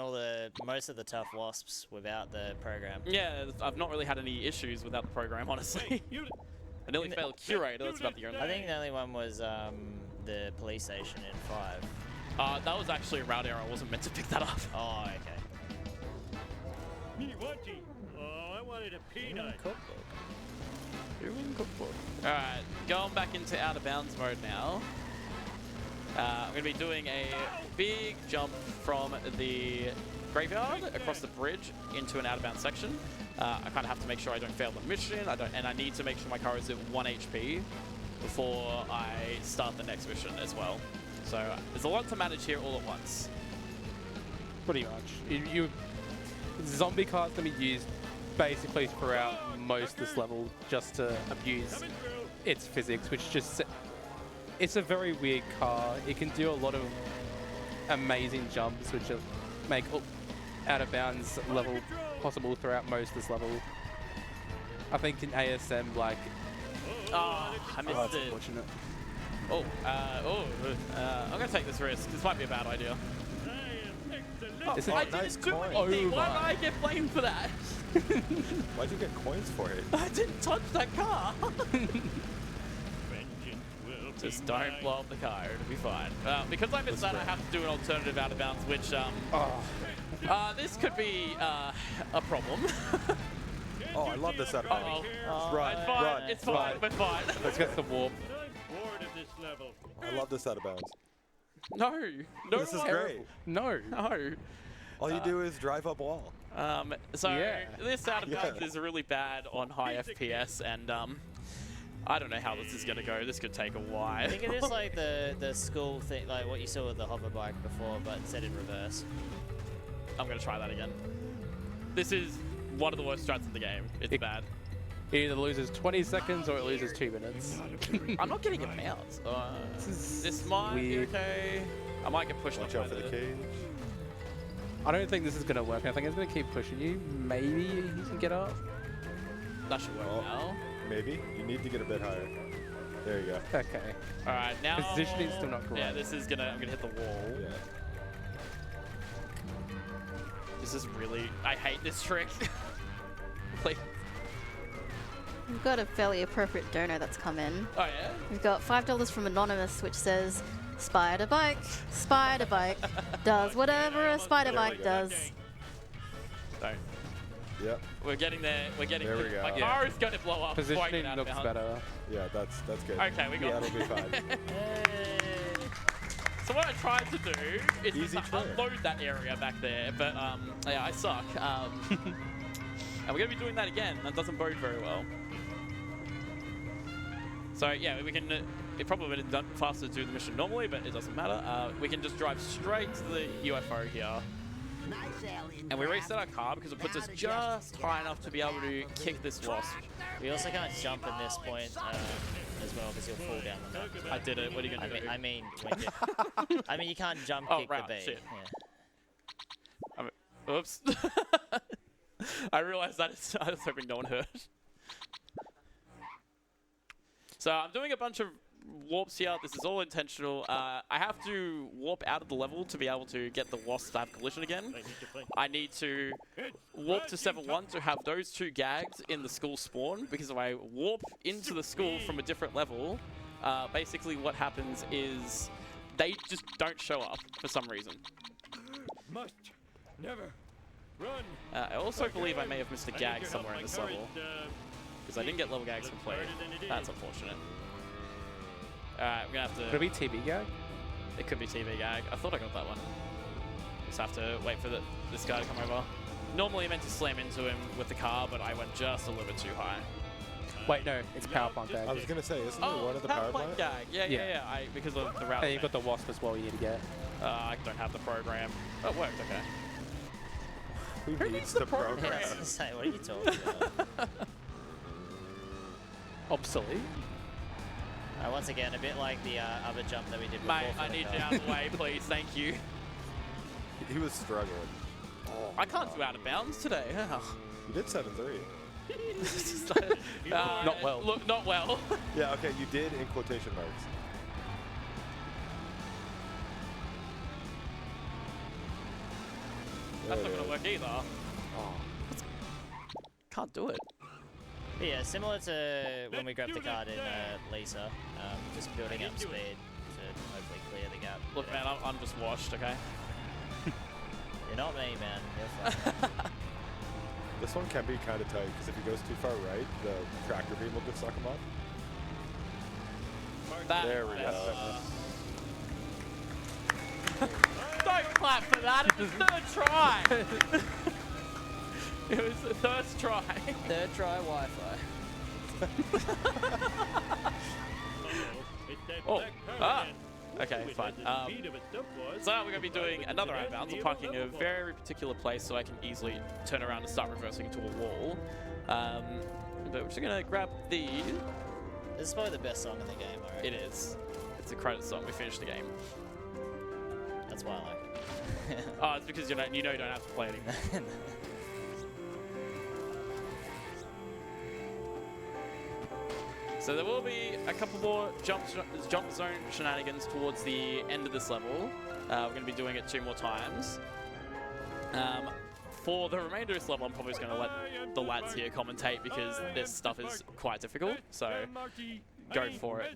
most of the tough wasps without the program. Yeah, I've not really had any issues without the program, honestly. I nearly failed Curator. That's about the only. I think the only one was the police station in 5. That was actually a route error. I wasn't meant to pick that up. Oh, okay. Oh, I wanted a peanut. Alright, going back into out of bounds mode now. I'm going to be doing a big jump from the graveyard across the bridge into an out of bounds section. I kind of have to make sure I don't fail the mission, and I need to make sure my car is at 1 HP before I start the next mission as well. So there's a lot to manage here all at once. Pretty much. Zombie cards can be used basically throughout most of this level just to abuse its physics, which just... It's a very weird car. It can do a lot of amazing jumps, which make out of bounds level possible throughout most of this level. I think in ASM, like, Oh, I missed that's it. unfortunate. I'm gonna take this risk. This might be a bad idea. This is I didn't nice do coin. anything. Why did I get blamed for that? Why'd you get coins for it? I didn't touch that car. Just don't blow up the car. It'll be fine. Because I missed that, I have to do an alternative out of bounds, which this could be a problem. Oh, I love this out of bounds. Run, It's fine. run, It's fine. run. We're fine. Let's get some warp. Bored of this level. I love this out of bounds. No. This is great. No. No. All you do is drive up wall. So Yeah. this out of bounds Yeah. is really bad on high FPS, and I don't know how this is gonna go. This could take a while. I think it is like the school thing, like what you saw with the hover bike before, but set in reverse. I'm gonna try that again. This is one of the worst strats in the game. It's bad. It either loses 20 seconds or it loses 2 minutes. I'm not getting a mount. This might be weird. okay. I might get pushed Watch off out for by the cage. I don't think this is going to work. I think it's going to keep pushing you. Maybe you can get up. That should work Oh. now. Maybe. You need to get a bit higher. There you go. Okay. All right, now. Positioning's still not Yeah, correct. this is gonna. I'm gonna hit the wall. Yeah. This is really. I hate this trick. Please. We've got a fairly appropriate dono that's come in. Oh yeah. We've got $5 from Anonymous, which says, Spider bike does whatever a spider There we bike go. does. Sorry. Yep. We're getting there. We're getting. There we go. My car is gonna blow up. before I get Positioning out of looks bounds. better. Yeah, that's good. Okay, we got. That'll be fine. So what I tried to do is Easy just trick. unload that area back there, but yeah, I suck. And we're gonna be doing that again. That doesn't bode very well. So yeah, we can. It probably would have done faster to do the mission normally, but it doesn't matter. We can just drive straight to the UFO here, and we reset our car because it puts us just high enough to be able to kick this wasp. We also can't jump at this point as well because you'll fall down the map. I did it. What are you gonna do? I mean, I mean, you can't jump Oh, kick right, the B. shit. Yeah. Oops. I realized that. I was hoping no one heard. So I'm doing a bunch of warps here. This is all intentional. I have to warp out of the level to be able to get the wasps to have collision again. I need to warp to 7-1 to have those two gags in the school spawn, because if I warp into the school from a different level, basically what happens is they just don't show up for some reason. Must never run. I also believe I may have missed a gag somewhere in this level, because I didn't get level gags complete. That's unfortunate. Alright, we're gonna have to... Could it be TV gag? It could be TV gag. I thought I got that one. Just have to wait for this guy to come over. Normally I meant to slam into him with the car, but I went just a little bit too high. Wait, no, it's power plant gag. I was gonna say, isn't there one of the power plant? gag. Yeah. Because of the route. And you've got the wasp as well you need to get. I don't have the program. Oh, it worked, okay. Who Who needs needs the the program? Yeah, I was gonna say, what are you talking about? Obsolete. Once again, a bit like the other jump that we did before. Mate, for I the need car. you out of the way, please. Thank you. He was struggling. I can't do out of bounds today. You did 7-3. Not well. Look, not well. Yeah, okay, you did in quotation marks. That's There not it gonna is. work either. Can't do it. But yeah, similar to when we grabbed the card in Lisa, just building up speed to hopefully clear the gap. Look, man, I'm just washed, okay? You're not me, man. You're fine. This one can be kind of tight, because if he goes too far right, the tractor beam will just suck him up. There we go. Don't clap for that. It was third try. It was the first try. Third try Wi-Fi. Oh, okay, fine. So now we're going to be doing another out of bounds. I'm parking in a very particular place so I can easily turn around and start reversing into a wall. But we're just going to grab the... This is probably the best song in the game, I reckon. It is. It's a credit song. We finished the game. That's why I like it. Oh, it's because you know you don't have to play anymore. So there will be a couple more jump zone shenanigans towards the end of this level. We're going to be doing it 2 more times. For the remainder of this level, I'm probably just going to let the lads here commentate because this stuff is quite difficult. So go for it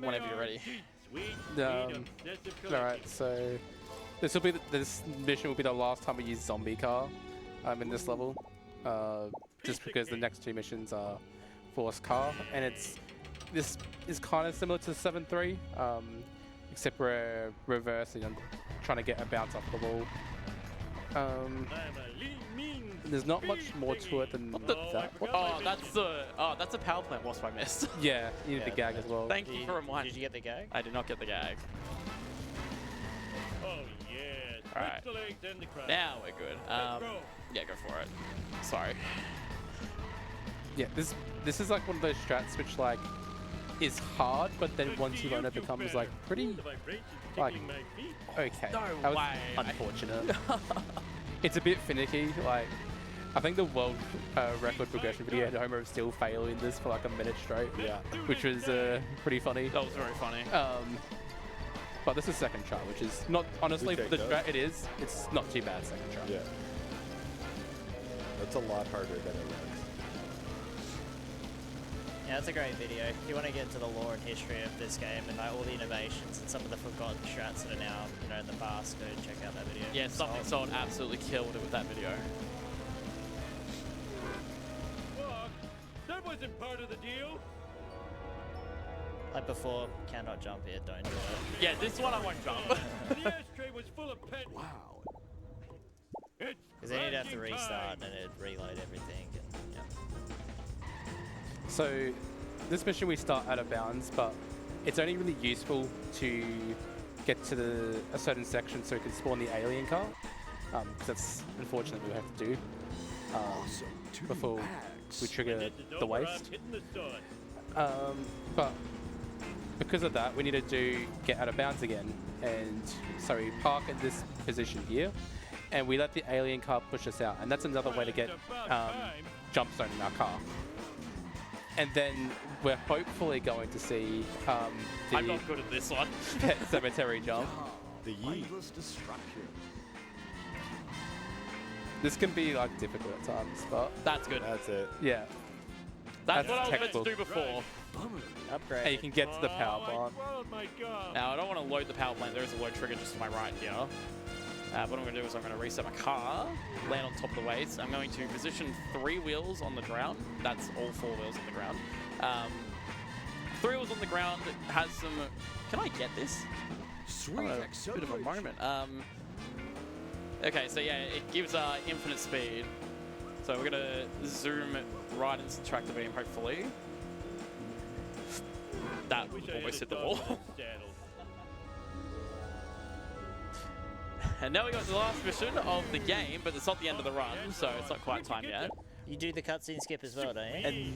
whenever you're ready. Alright, so this mission will be the last time we use zombie car in this level. Just because the next 2 missions are force car, and this is kind of similar to 7-3, except we're reversing and trying to get a bounce off the wall. There's not much more to it than that. Oh, that's a power plant wasp I missed. Yeah, you need the gag as well. Thank you for reminding. Did you get the gag? I did not get the gag. Oh, yeah. All right. The legs and the crowd. Now we're good. Yeah, go for it. Sorry. Yeah, this is like one of those strats which like is hard, but then once you learn it becomes like pretty like okay. No that was way. unfortunate. It's a bit finicky. Like I think the world record progression video had Homer of Steel failing this for like a minute straight. Yeah. Which was pretty funny. That was very funny. But this is second try, which is not honestly We for the take strat it is. It's not too bad second try. Yeah. That's a lot harder than it looks. Yeah, it's a great video. If you want to get into the lore and history of this game and like all the innovations and some of the forgotten strats that are now, you know, in the past, go check out that video. Yeah, Something Sold absolutely killed it with that video. What? That wasn't part of the deal. Like before, cannot jump here, don't do it. Yeah, this one I won't jump. The ashtray was full of pet. Wow. Because then you'd have to restart and it'd reload everything. And, yeah. So this mission we start out of bounds, but it's only really useful to get to a certain section so we can spawn the alien car, because that's unfortunately what we have to do before we trigger the waste. But because of that, we need to get out of bounds again, and so we park at this position here, and we let the alien car push us out, and that's another way to get jump zone in our car. And then we're hopefully going to see the I'm not good at this one. pet cemetery jump. The yeet. Mindless destruction. This can be like difficult at times, but That's good. That's it. yeah. That's that's what I was meant to textbook. do before. Upgrade. And you can get to the power plant. Oh my god. Now, I don't want to load the power plant. There is a load trigger just to my right here. What I'm going to do is I'm going to reset my car, land on top of the waist. I'm going to position 3 wheels on the ground. That's all 4 wheels on the ground. 3 wheels on the ground has some... Can I get this? Sweet A bit of a moment. Okay, so yeah, it gives infinite speed. So we're going to zoom right into the tractor beam, hopefully. That almost hit the wall. And now we got the last mission of the game, but it's not the end of the run, so it's not quite time yet. You do the cutscene skip as well, don't you? And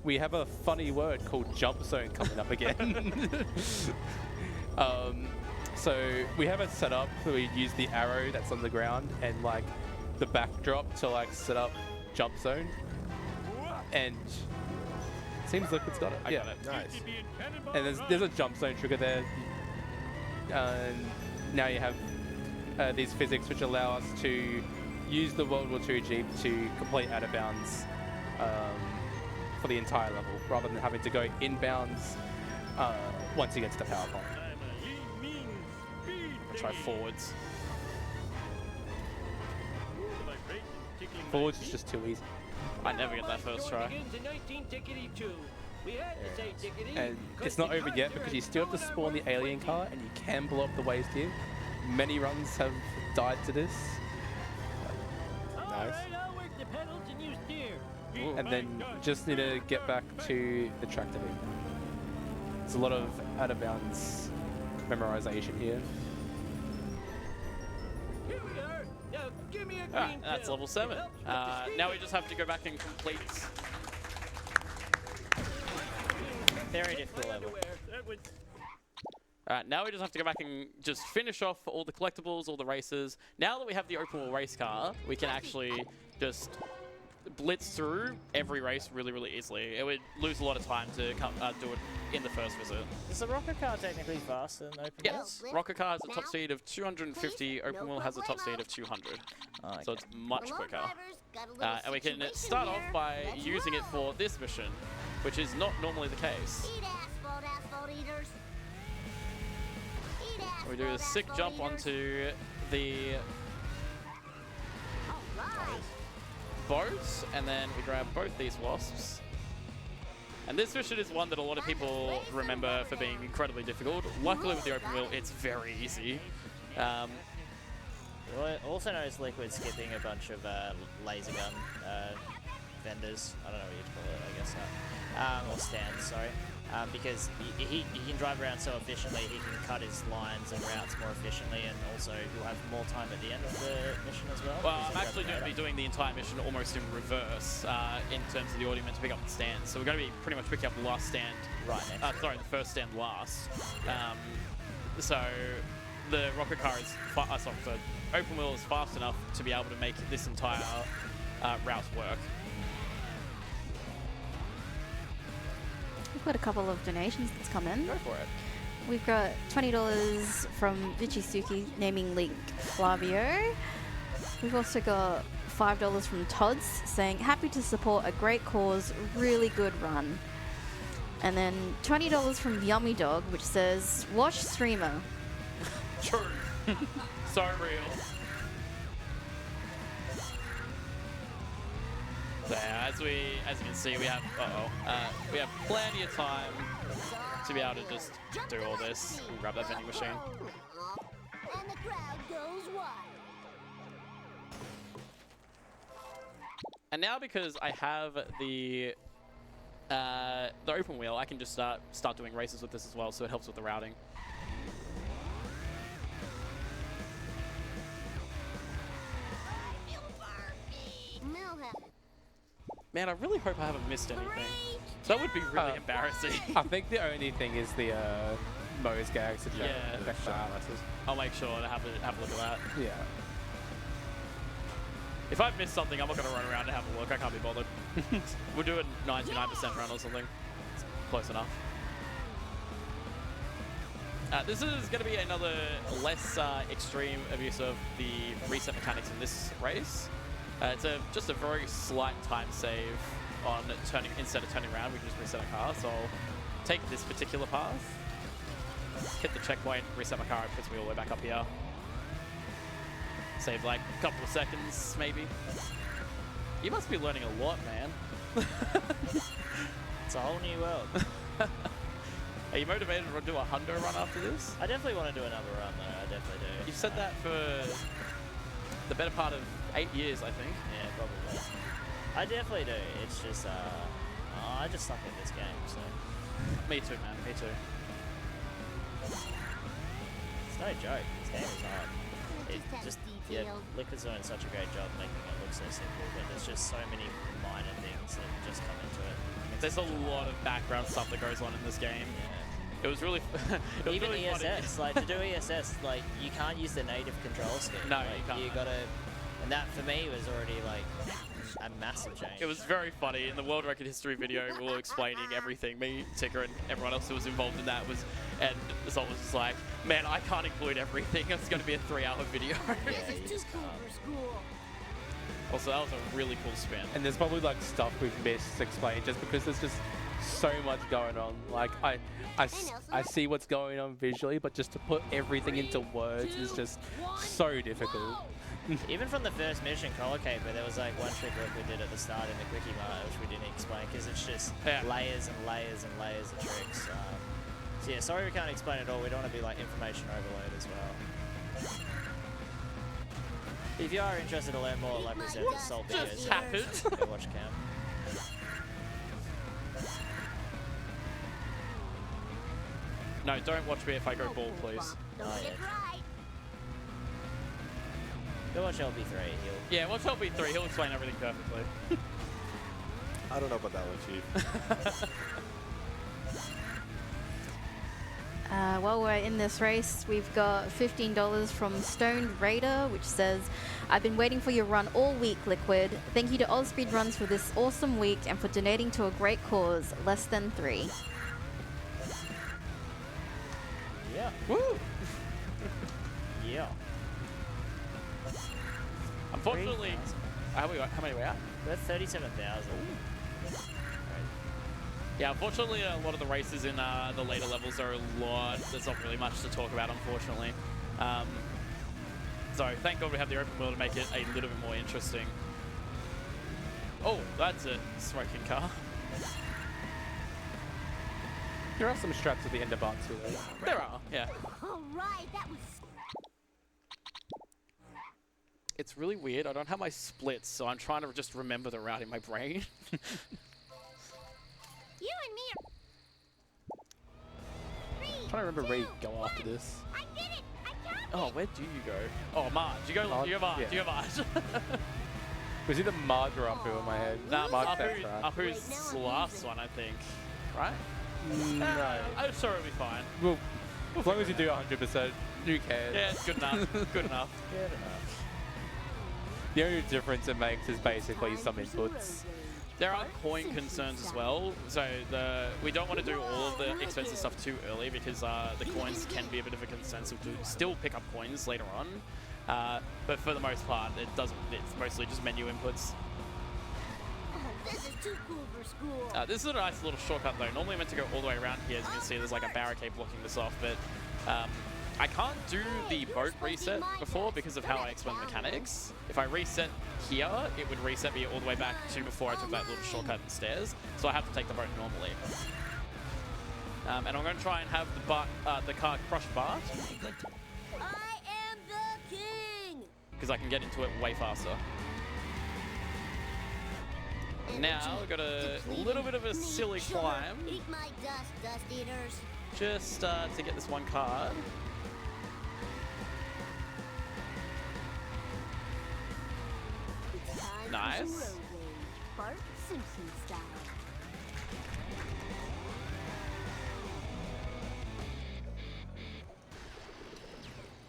we have a funny word called jump zone coming up again. So we have it set up so we use the arrow that's on the ground and like the backdrop to like set up jump zone. And it seems Liquid's got it. I got it. Nice. And there's a jump zone trigger there. And now you have these physics which allow us to use the World War II Jeep to complete out of bounds for the entire level, rather than having to go inbounds once you get to the power plant. I'll try forwards. Forwards is just too easy. I never get that first try. And it's not over yet because you still have to spawn the alien car and you can blow up the waste here. Many runs have died to this. Nice. And then just need to get back to the tractor beam. There's a lot of out of bounds memorization here. Alright, that's level 7. Now we just have to go back and complete... Very difficult level. Alright, now we just have to go back and just finish off all the collectibles, all the races. Now that we have the open wheel race car, we can actually just blitz through every race really, really easily. It would lose a lot of time to do it in the first visit. Is the rocket car technically faster than open wheel? Yes, Rocket Car has a top speed of 250, Open Wheel has a top speed of 200. Oh, okay. So it's much Hello, quicker. drivers. Got a little And we can situation start here. off by That's using it right. for this mission, which is not normally the case. Eat asphalt, asphalt eaters. Eat asphalt, We do a sick asphalt jump eaters. onto the All right. boat, and then we grab both these wasps. And this mission is one that a lot of people remember for being incredibly difficult. Luckily with the open wheel, it's very easy. Well, also known as Liquid skipping a bunch of laser gun vendors. I don't know what you'd call it, I guess. Or stands, sorry. Because he can drive around so efficiently, he can cut his lines and routes more efficiently, and also he'll have more time at the end of the mission as well. Well, because I'm he'll actually grab going to the be doing the entire mission almost in reverse in terms of the order meant to pick up the stand. So we're going to be pretty much picking up the last stand. Right next. Sorry, the first stand last. So the rocket car is sorry, the open wheel is fast enough to be able to make this entire route work. We've got a couple of donations that's come in. Go for it. We've got $20 from Vichisuki naming Link Flavio. We've also got $5 from Todd's saying happy to support a great cause, really good run. And then $20 from Yummy Dog, which says watch streamer. True. So real. So yeah, as you can see, we have we have plenty of time to be able to just do all this and grab that vending machine. And the crowd goes wild. And now because I have the open wheel, I can just start doing races with this as well, so it helps with the routing. Man, I really hope I haven't missed anything. That would be really embarrassing. I think the only thing is the Moe's gags. Yeah, that. I'll make sure to have a look at that. Yeah. If I've missed something, I'm not going to run around and have a look. I can't be bothered. We'll do a 99% run or something. It's close enough. This is going to be another less extreme abuse of the reset mechanics in this race. It's just a very slight time save on turning. Instead of turning around, we can just reset our car. So I'll take this particular path, hit the checkpoint, reset my car, it puts me all the way back up here. Save like a couple of seconds, maybe. You must be learning a lot, man. It's a whole new world. Are you motivated to do a hundo run after this? I definitely want to do another run though, I definitely do. You've said that for the better part of 8 years, I think. Yeah, probably. I definitely do. It's just, I just suck at this game, so. Me too, man. Me too. It's no joke. This game is hard. It just, yeah, Liquid's doing such a great job making it look so simple, but there's just so many minor things that just come into it. There's a lot of background stuff that goes on in this game. Yeah. It was really, it was Even really ESS, funny. like to do ESS, like you can't use the native control scheme. No, like, you can't. You gotta, and that for me was already like a massive change. It was very funny. In the world record history video, we were explaining everything. Me, Ticker, and everyone else who was involved in that was, and Zol was just like, man, I can't include everything. It's going to be a 3-hour video. Yeah, you just can't. Also, that was a really cool spin. And there's probably like stuff we've missed to explain just because there's just so much going on. Like I see what's going on visually, but just to put everything into words is just so difficult. Even from the first mission, Collar Caper, there was like one trick Liquid did at the start in the Quickie Mart, which we didn't explain because it's just layers and layers and layers of tricks. So yeah, sorry we can't explain it all. We don't want to be like information overload as well. If you are interested to learn more, like we said, the Salt videos. Just happened. Go watch Cam. No, don't watch me if I go bald, please. Oh, yeah. Go watch LB3. Yeah, watch LB3. He'll explain everything perfectly. I don't know about that one, Chief. While we're in this race, we've got $15 from Stoned Raider, which says, I've been waiting for your run all week, Liquid. Thank you to AusSpeedruns for this awesome week and for donating to a great cause. Less than 3. Yeah. Woo! Yeah. Unfortunately, how many are we at? We're 37,000. Yeah, unfortunately, a lot of the races in the later levels are a lot. There's not really much to talk about, unfortunately. So thank God we have the open world to make it a little bit more interesting. Oh, that's a smoking car. There are some strats at the end of Art 2 though. There are, yeah. All right, that was. It's really weird. I don't have my splits, so I'm trying to just remember the route in my brain. You and me are. I'm trying to remember where you go after this. I did it! I got it! Oh, where do you go? Oh, Marge. You go Marge. Yeah. You go Marge. It was either Marge or Apu in my head. Nah, Marge sounds right. Apu's the last one, I think. Right? No. I'm sure it'll be fine. Well, as long as you do 100%, who cares? Yeah, it's good enough. Good enough. Good enough. The only difference it makes is basically some inputs. There are coin concerns as well, so we don't want to do all of the expensive stuff too early because the coins can be a bit of a concern, so to still pick up coins later on. But for the most part, it doesn't. It's mostly just menu inputs. Oh, this is too cool for school. This is a nice little shortcut though. Normally I meant to go all the way around here. As you can see, there's like a barricade blocking this off, but I can't do the boat reset before because of how I explain the mechanics. If I reset here, it would reset me all the way back to before I took that little shortcut and stairs. So I have to take the boat normally. And I'm going to try and have the car crush Bart I am the king! because I can get into it way faster. Now we've got a little bit of a silly climb Eat my dust, dust eaters. just to get this one card. It's time Nice. for some road rage. Bart Simpson style.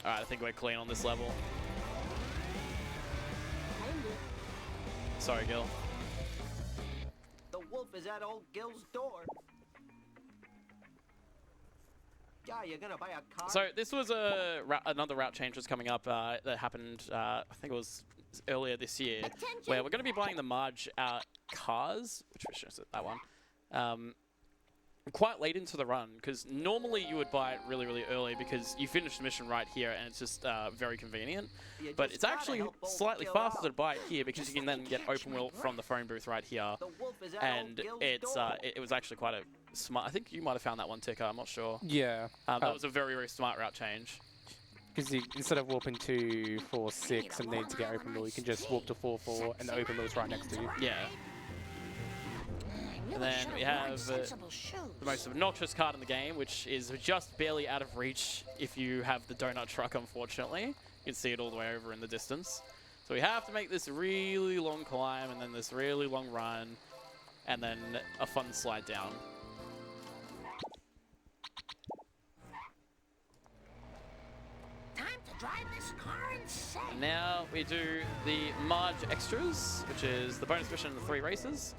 Alright, I think we're clean on this level. Kinda. Sorry, Gil. The wolf is at old Gil's door. Yeah, you're gonna buy a car? So this was another route change was coming up that happened, I think it was earlier this year, where we're going to be buying the Marge cars, which was just that one, quite late into the run, because normally you would buy it really, really early because you finish the mission right here and it's just very convenient. But it's actually slightly faster to buy it here because you can then get open wheel from the phone booth right here. And it was actually quite a smart, I think you might have found that one, Ticker, I'm not sure. Yeah. That was a very, very smart route change. Because instead of warping to 4-6 and need to get open wheel, you can just warp to 4-4 and the open wheel's right next to you. Yeah. And then we have the most obnoxious card in the game, which is just barely out of reach if you have the donut truck, unfortunately. You can see it all the way over in the distance. So we have to make this really long climb and then this really long run and then a fun slide down. Time to drive this car insane. Now we do the Marge Extras, which is the bonus mission in the 3 races.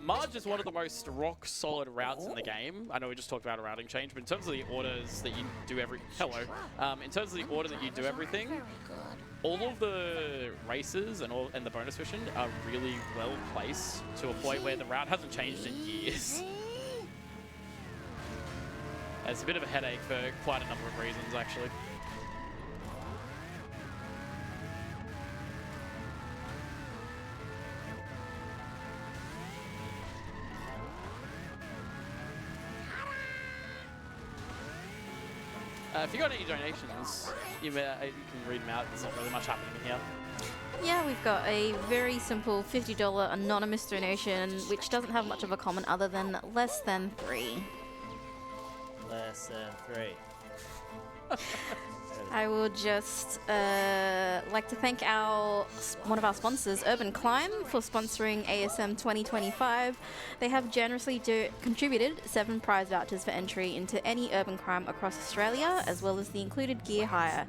Marge is one of the most rock-solid routes in the game. I know we just talked about a routing change, but in terms of the orders that you do in terms of the order that you do everything, all of the races and the bonus mission are really well placed to a point where the route hasn't changed in years. It's a bit of a headache for quite a number of reasons, actually. If you got any donations, you can read them out. There's not really much happening in here. Yeah, we've got a very simple $50 anonymous donation, which doesn't have much of a comment other than less than 3. Less than 3. I will just like to thank one of our sponsors, Urban Climb, for sponsoring ASM 2025. They have generously contributed 7 prize vouchers for entry into any urban climb across Australia, as well as the included gear hire.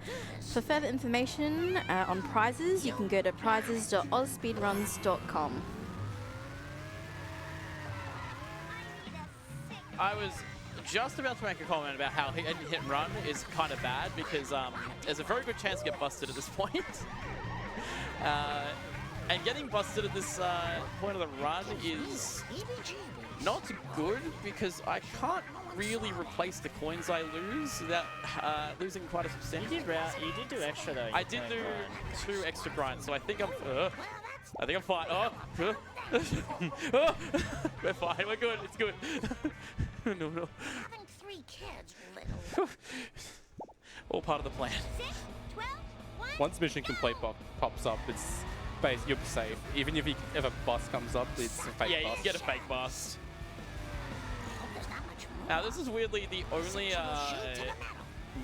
For further information on prizes, you can go to prizes.ausspeedruns.com. I was just about to make a comment about how hit and run is kind of bad because there's a very good chance to get busted at this point. And getting busted at this point of the run is not good because I can't really replace the coins I lose without losing quite a substantial. You did do extra though. I did do 2 extra grinds, so I think I'm fine. Oh, oh. We're fine. We're good. It's good. No. Having 3 kids, little. All part of the plan. 6, 12, 1. Once mission complete pops up, it's you'll be safe. Even if a bust comes up, it's a fake bust. Yeah, you can get a fake bust. There's not much more. Now, this is weirdly the only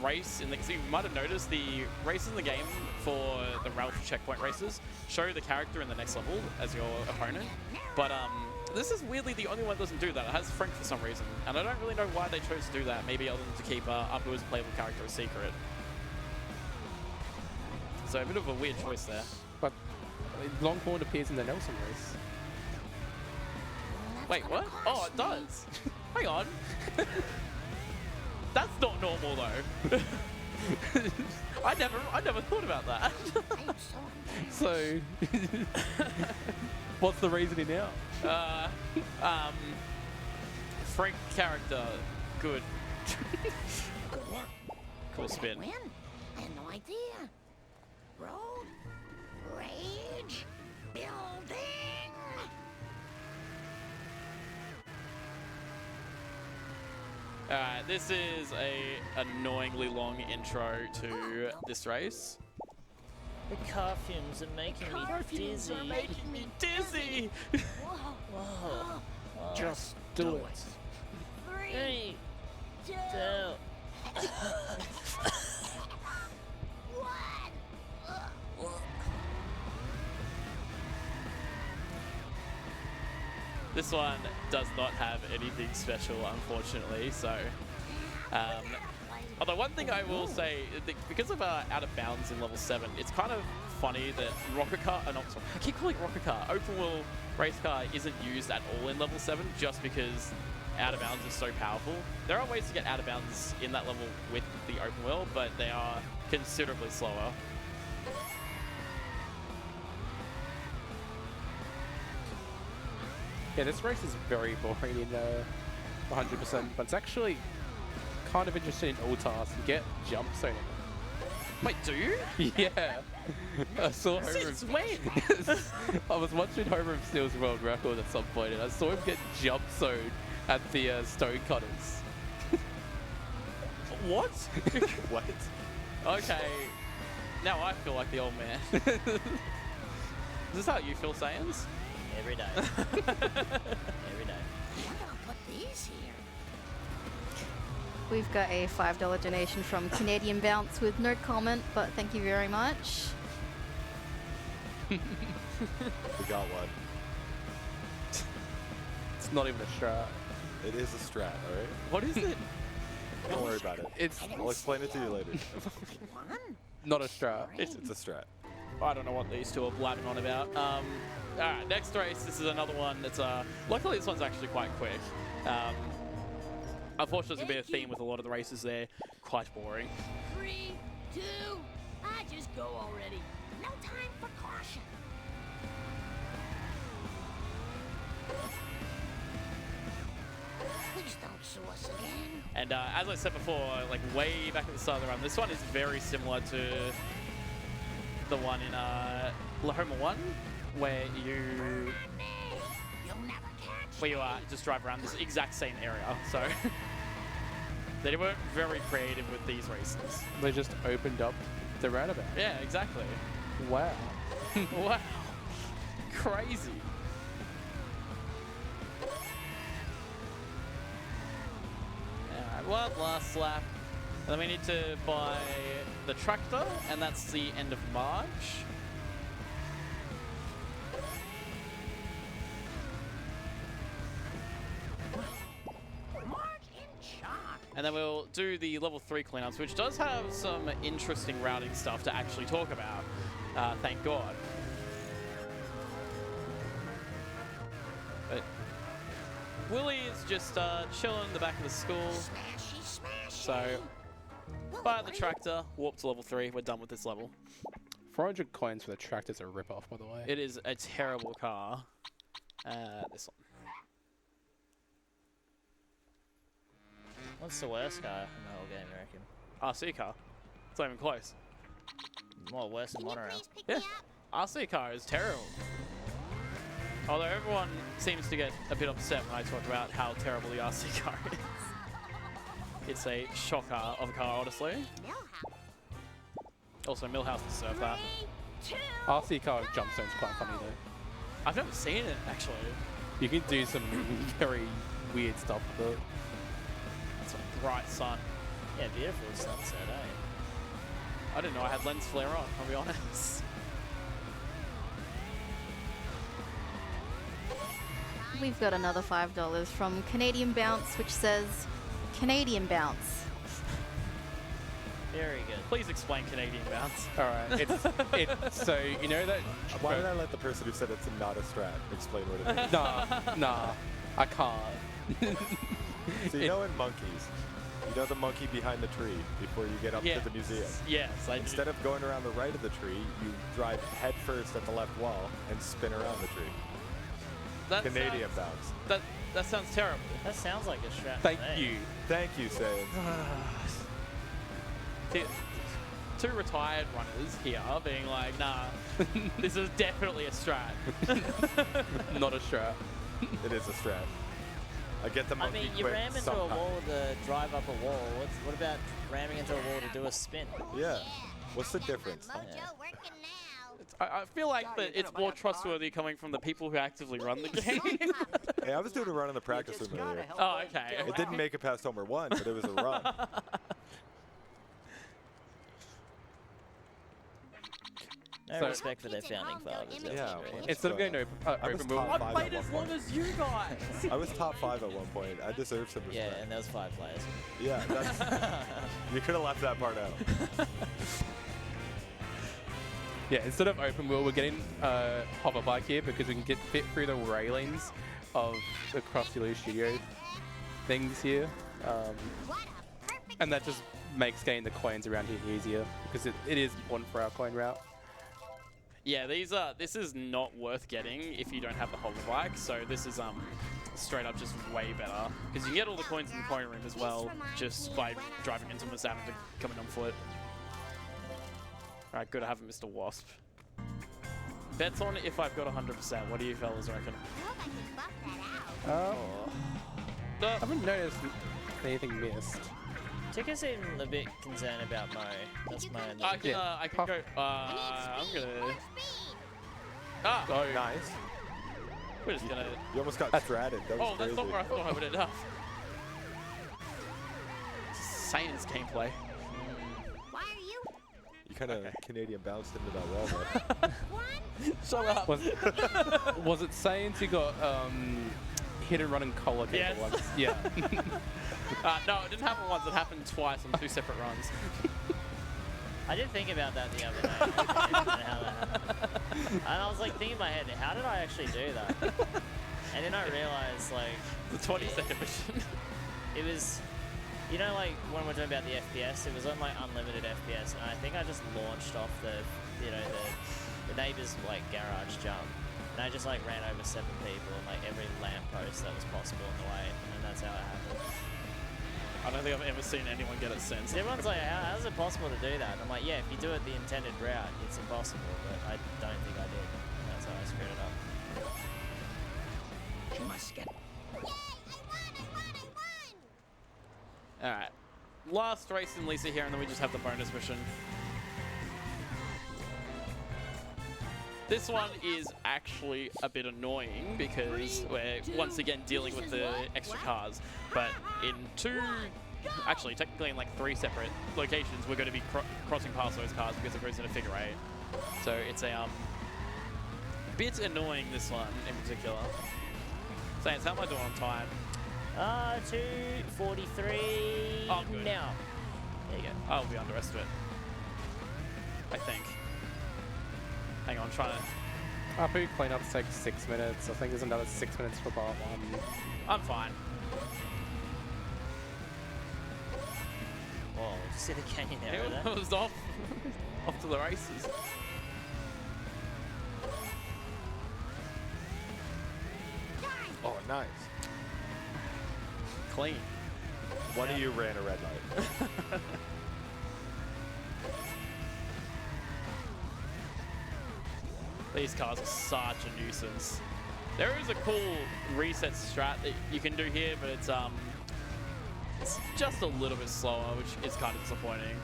race in the... So you might have noticed the races in the game for the Ralph checkpoint races show the character in the next level as your opponent. But this is weirdly the only one that doesn't do that. It has Frank for some reason. And I don't really know why they chose to do that. Maybe other than to keep Abu's playable character a secret. So a bit of a weird choice there. But Longhorn appears in the Nelson race. Wait, what? Oh, it does. Hang on. That's not normal though. I never thought about that. So, what's the reasoning now? Frank character, good. Good work. Cool spin. Win? I had no idea. Road, rage, building. Alright, this is a annoyingly long intro to this race. The car fumes are making me dizzy. Making me dizzy! Whoa. Just do it. 3, 2, 1. This one does not have anything special, unfortunately, so... although one thing I will say, because of Out of Bounds in level 7, it's kind of funny that Rocket Car, not sorry, I keep calling it Rocket Car, Open Wheel Race Car isn't used at all in level 7 just because Out of Bounds is so powerful. There are ways to get Out of Bounds in that level with the Open Wheel, but they are considerably slower. Yeah, this race is very boring in 100%, but it's actually kind of interesting in all tasks. You get jump zoning. Wait, do you? Yeah. I saw Homer. Since when? I was watching Homer of Steel's world record at some point, and I saw him get jump zoned at the stone cutters. What? What? Okay. Now I feel like the old man. Is this how you feel, Saiyans? Every day. Every day. Wonder I'll put these here. We've got a $5 donation from Canadian Bounce with no comment, but thank you very much. We got one. It's not even a strat. It is a strat, alright? What is it? Don't worry about it. It's I'll explain it to you later. not a strat. It's a strat. I don't know what these two are blabbing on about. Alright, next race. This is another one that's luckily this one's actually quite quick. Unfortunately, there's going to be a theme with a lot of the races there. Quite boring. 3, 2, I just go already. No time for caution. Please don't sue us again. And as I said before, like way back at the start of the run, this one is very similar to the one in Lahoma 1, where you just drive around this exact same area. So they weren't very creative with these races. They just opened up the roundabout. Yeah, exactly. Wow. Wow. Crazy. Alright, one last lap. And then we need to buy the tractor, and that's the end of March. And then we'll do the level 3 cleanups, which does have some interesting routing stuff to actually talk about. Thank God. But Willie is just chilling in the back of the school. So, buy the tractor, warp to level 3. We're done with this level. 400 coins for the tractor's a rip-off, by the way. It is a terrible car. This one. What's the worst car in the whole game, you reckon? RC car. It's not even close. More worse than monorail. Yeah. RC car is terrible. Although everyone seems to get a bit upset when I talk about how terrible the RC car is. It's a shocker of a car, honestly. Also, Millhouse deserve that. RC car with jump zone's quite funny though. I've never seen it, actually. You can do some very weird stuff with it. That's a bright sun. Yeah, beautiful sunset, eh? I didn't know I had lens flare on, I'll be honest. We've got another $5 from Canadian Bounce, which says Canadian Bounce. Very good. Please explain Canadian bounce. Alright, it's so, you know that... Why did I let the person who said it's not a strat explain what it is? Nah, I can't. So you know in monkeys, you know the monkey behind the tree before you get up to the museum? Yes, I Instead of going around the right of the tree, you drive head first at the left wall and spin around the tree. That Canadian sounds, bounce. That sounds terrible. That sounds like a strat. Thank to me. you. Thank you, Saying. Two retired runners here being like, nah, this is definitely a strat. Not a strat. It is a strat. I get the I monkey mean, you quick ram into somehow. a wall to drive up a wall. What about ramming into a wall to do a spin? Yeah. What's the difference? I feel like that it's more trustworthy coming from the people who actively run the game. Hey, I was doing a run in the practice room earlier. Oh, okay. It didn't make it past Homer 1, but it was a run. No So- respect for their founding fathers. that's Yeah. for sure. Instead of going to I was open top world, 5 Played at as one long point. as you guys. I was top 5 at one point. I deserve some respect. Yeah, and there was 5 players. Yeah, that's... you could have left that part out. yeah, instead of open world, we're getting hover bike here because we can get fit through the railings of the Krusty Lou Studio things here, and that just makes getting the coins around here easier because it is important for our coin route. Yeah, this is not worth getting if you don't have the hover bike. So this is straight up just way better because you can get all the coins in the coin room as well just by driving into them without having to come in on foot. All right, good. I have Mr. Wasp. Bets on if I've got 100%. What do you fellas reckon? I haven't noticed anything missed. Ticker seemed a bit concerned about Mo. That's my only. I can go. I'm gonna. Ah, Oh, Nice. we're just gonna. You almost got stratted. That was Oh, that's crazy. not where I thought I would end up. Satan's gameplay. Why are you? You kind of Canadian bounced into that wall there. Shut up. Was it Saiyans who got hit and run and collar cable Yes. once? Yeah. No, it didn't happen once. It happened twice on 2 separate runs. I did think about that the other day. How that happened. And I was like thinking in my head, how did I actually do that? And then I realized like The 20-second mission. it was, you know, like when we're talking about the FPS, it was on like unlimited FPS, and I think I just launched off the, you know, the neighbor's like garage jump, and I just like ran over 7 people and like every lamppost that was possible in the way, and that's how it happened. I don't think I've ever seen anyone get it since. Everyone's like, how is it possible to do that? And I'm like, yeah, if you do it the intended route, it's impossible, but I don't think I did. And that's how I screwed it up. You must get. Alright. Last race in Lisa here, and then we just have the bonus mission. This one is actually a bit annoying because we're once again dealing with the extra cars. But in 2 actually technically in like 3 separate locations, we're going to be crossing past those cars because it goes in a figure 8. So it's a bit annoying, this one in particular. Sans, how am I doing on time? 2:43 Oh, good. now. There you go. I'll be under estimate, I think. Hang on, I'm trying to... After cleanup's take 6 minutes. I think there's another 6 minutes for part 1. I'm fine. Whoa, did you see the canyon there? It was off, off to the races. Oh, nice. Clean. One of you ran a red light. These cars are such a nuisance. There is a cool reset strat that you can do here, but it's just a little bit slower, which is kind of disappointing.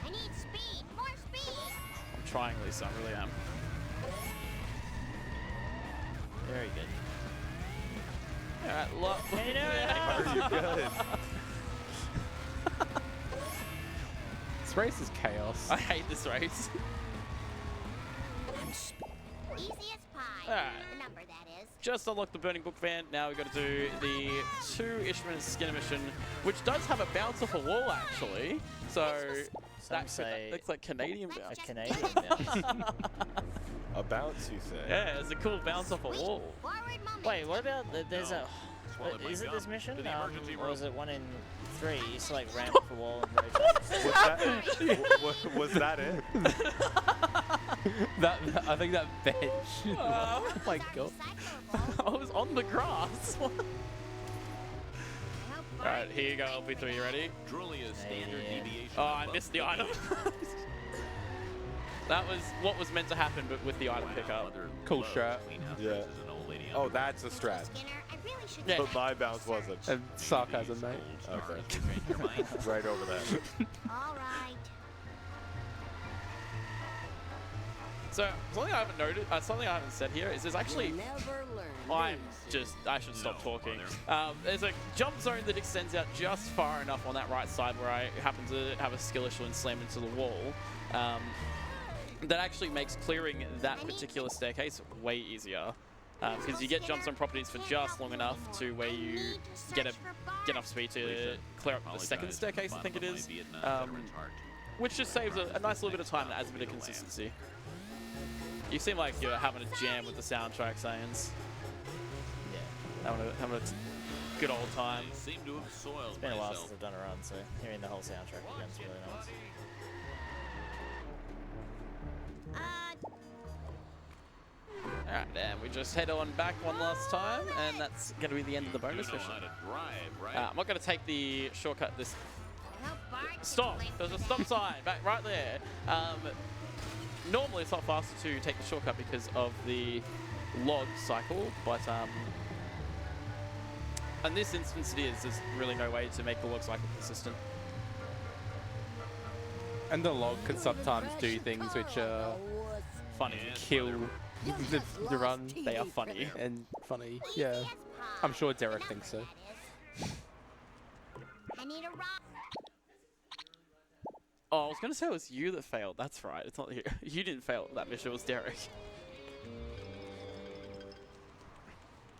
I need speed, more speed. I'm trying, Lisa, I really am. Very good. Alright, look. Can you do it? Are you good? This race is chaos. I hate this race. Easy as pie. Alright. The number, that is. Just unlocked the Burning Book van. Now we've got to do the 2 Ishman Skinner mission, which does have a bounce off a wall, actually. So Some say looks like Canadian a bounce. Canadian bounce. A bounce, you say? Yeah, it's a cool bounce off a wall. Forward momentum. Wait, what about there's a? Is it this mission? Or was it 1 in 3? You used to like ramp off a wall and rotate. Was that it? I think that bench. Oh my god. I was on the grass. Alright, here you go, LP3, you ready? Oh, I missed the item. That was what was meant to happen, but with the item pickup. Cool strat. Yeah. Oh, that's a strat. Skinner, I really should Yeah. But my bounce wasn't. And sarcasm, mate. Okay. Right over that. All right. So something I haven't noted, something I haven't said here is there's actually Never learn. I should stop talking. There's a jump zone that extends out just far enough on that right side where I happen to have a skill issue and slam into the wall. That actually makes clearing that particular staircase way easier. Because you get jump zone properties for just long enough to where you get enough speed to clear up the second staircase, I think it is. Which just saves a nice little bit of time and adds a bit of consistency. You seem like you're having a jam with the soundtrack, Sans. Yeah. Having a good old time. It's been a while since I've done a run, so hearing the whole soundtrack again is really nice. Alright, and we just head on back one last time, and that's going to be the end of the bonus mission. I'm not going to take the shortcut this... Stop! There's a stop sign back right there. Normally it's not faster to take the shortcut because of the log cycle, but in this instance it is. There's really no way to make the log cycle consistent. And the log can sometimes do things which Funny. kill the run. They are funny. And funny, yeah. I'm sure Derek thinks so. I need a rock. Oh, I was going to say it was you that failed. That's right. It's not you. You didn't fail that mission. It was Derek.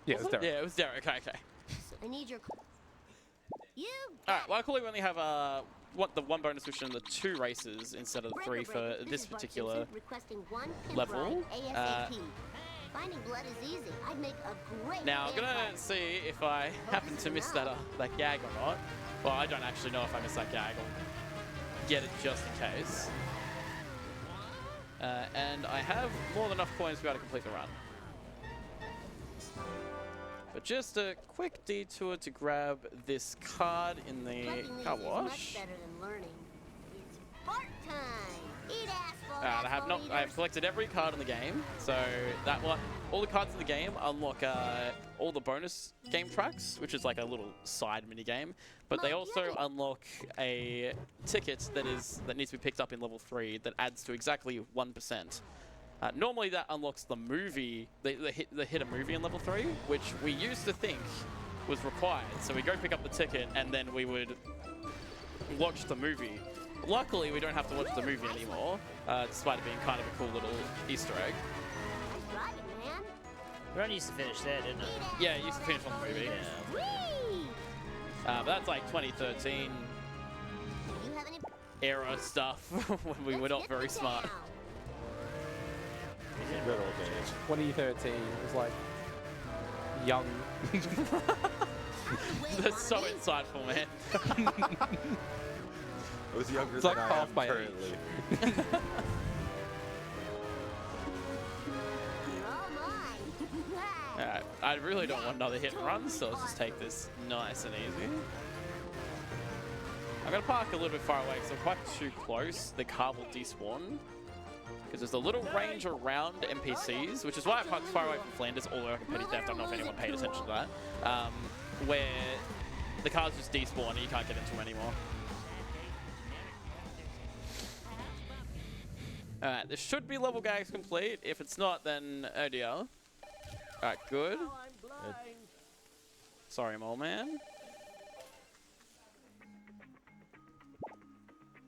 Yeah, it was Derek. Yeah, it was Derek. Okay. I need your. You. Alright, luckily we only have the 1 bonus mission and the 2 races instead of the 3 for this particular level. Finding blood is easy. I'd make a great Now I'm gonna see if I happen to miss that gag or not. Well, I don't actually know if I missed that gag. I'll get it just in case. And I have more than enough coins to be able to complete the run. But just a quick detour to grab this card in the car wash. Much better than learning. It's fart time. Eat asphalt. I have collected every card in the game, so that one, all the cards in the game unlock all the bonus game tracks, which is like a little side mini game. But they also unlock a ticket that needs to be picked up in level 3 that adds to exactly 1%. Normally that unlocks the movie, the hit a movie in level 3, which we used to think was required. So we go pick up the ticket and then we would watch the movie. Luckily, we don't have to watch the movie anymore, despite it being kind of a cool little Easter egg. Run used to finish there, didn't it? Yeah, it used to finish on the movie. Yeah. But that's like 2013 era stuff when we were not very smart. Good old days. 2013 was like young. That's so insightful, man. I was younger It's than like I half am my currently. Alright, I really don't want another hit and run, so let's just take this nice and easy. I'm going to park a little bit far away because I'm quite too close. The car will despawn. Because there's a little range around NPCs, which is why I parked far away from Flanders, although I can petty theft. I don't know if anyone paid attention to that. Where the cars just despawn and you can't get into them anymore. Alright, this should be level gags complete. If it's not, then oh dear. Alright, good. Sorry, mole man.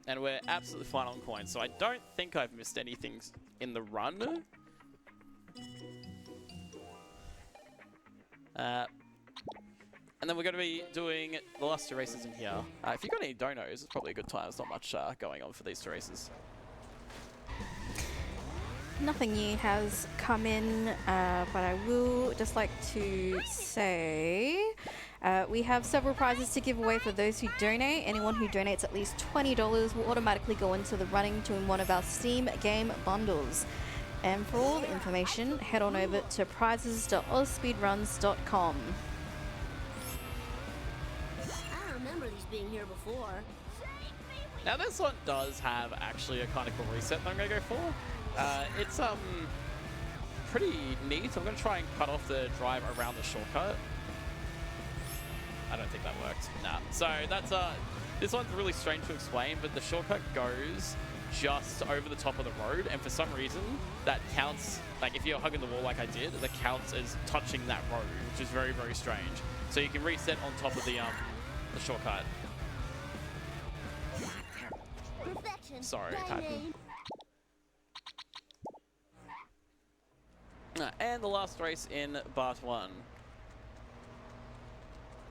And we're absolutely fine on coins, so I don't think I've missed anything in the run. And then we're going to be doing the last 2 races in here. If you've got any donos, it's probably a good time. There's not much going on for these 2 races. Nothing new has come in, but I will just like to say we have several prizes to give away for those who donate. Anyone who donates at least $20 will automatically go into the running to win one of our Steam game bundles. And for all the information, head on over to prizes.ausspeedruns.com. I remember these being here before. Now this one does have actually a kind of cool reset that I'm going to go for. It's pretty neat. I'm going to try and cut off the drive around the shortcut. I don't think that worked. Nah. So that's this one's really strange to explain, but the shortcut goes just over the top of the road, and for some reason that counts. Like if you're hugging the wall like I did, that counts as touching that road, which is very, very strange. So you can reset on top of the shortcut. Perfection. Sorry, typing. And the last race in Part 1.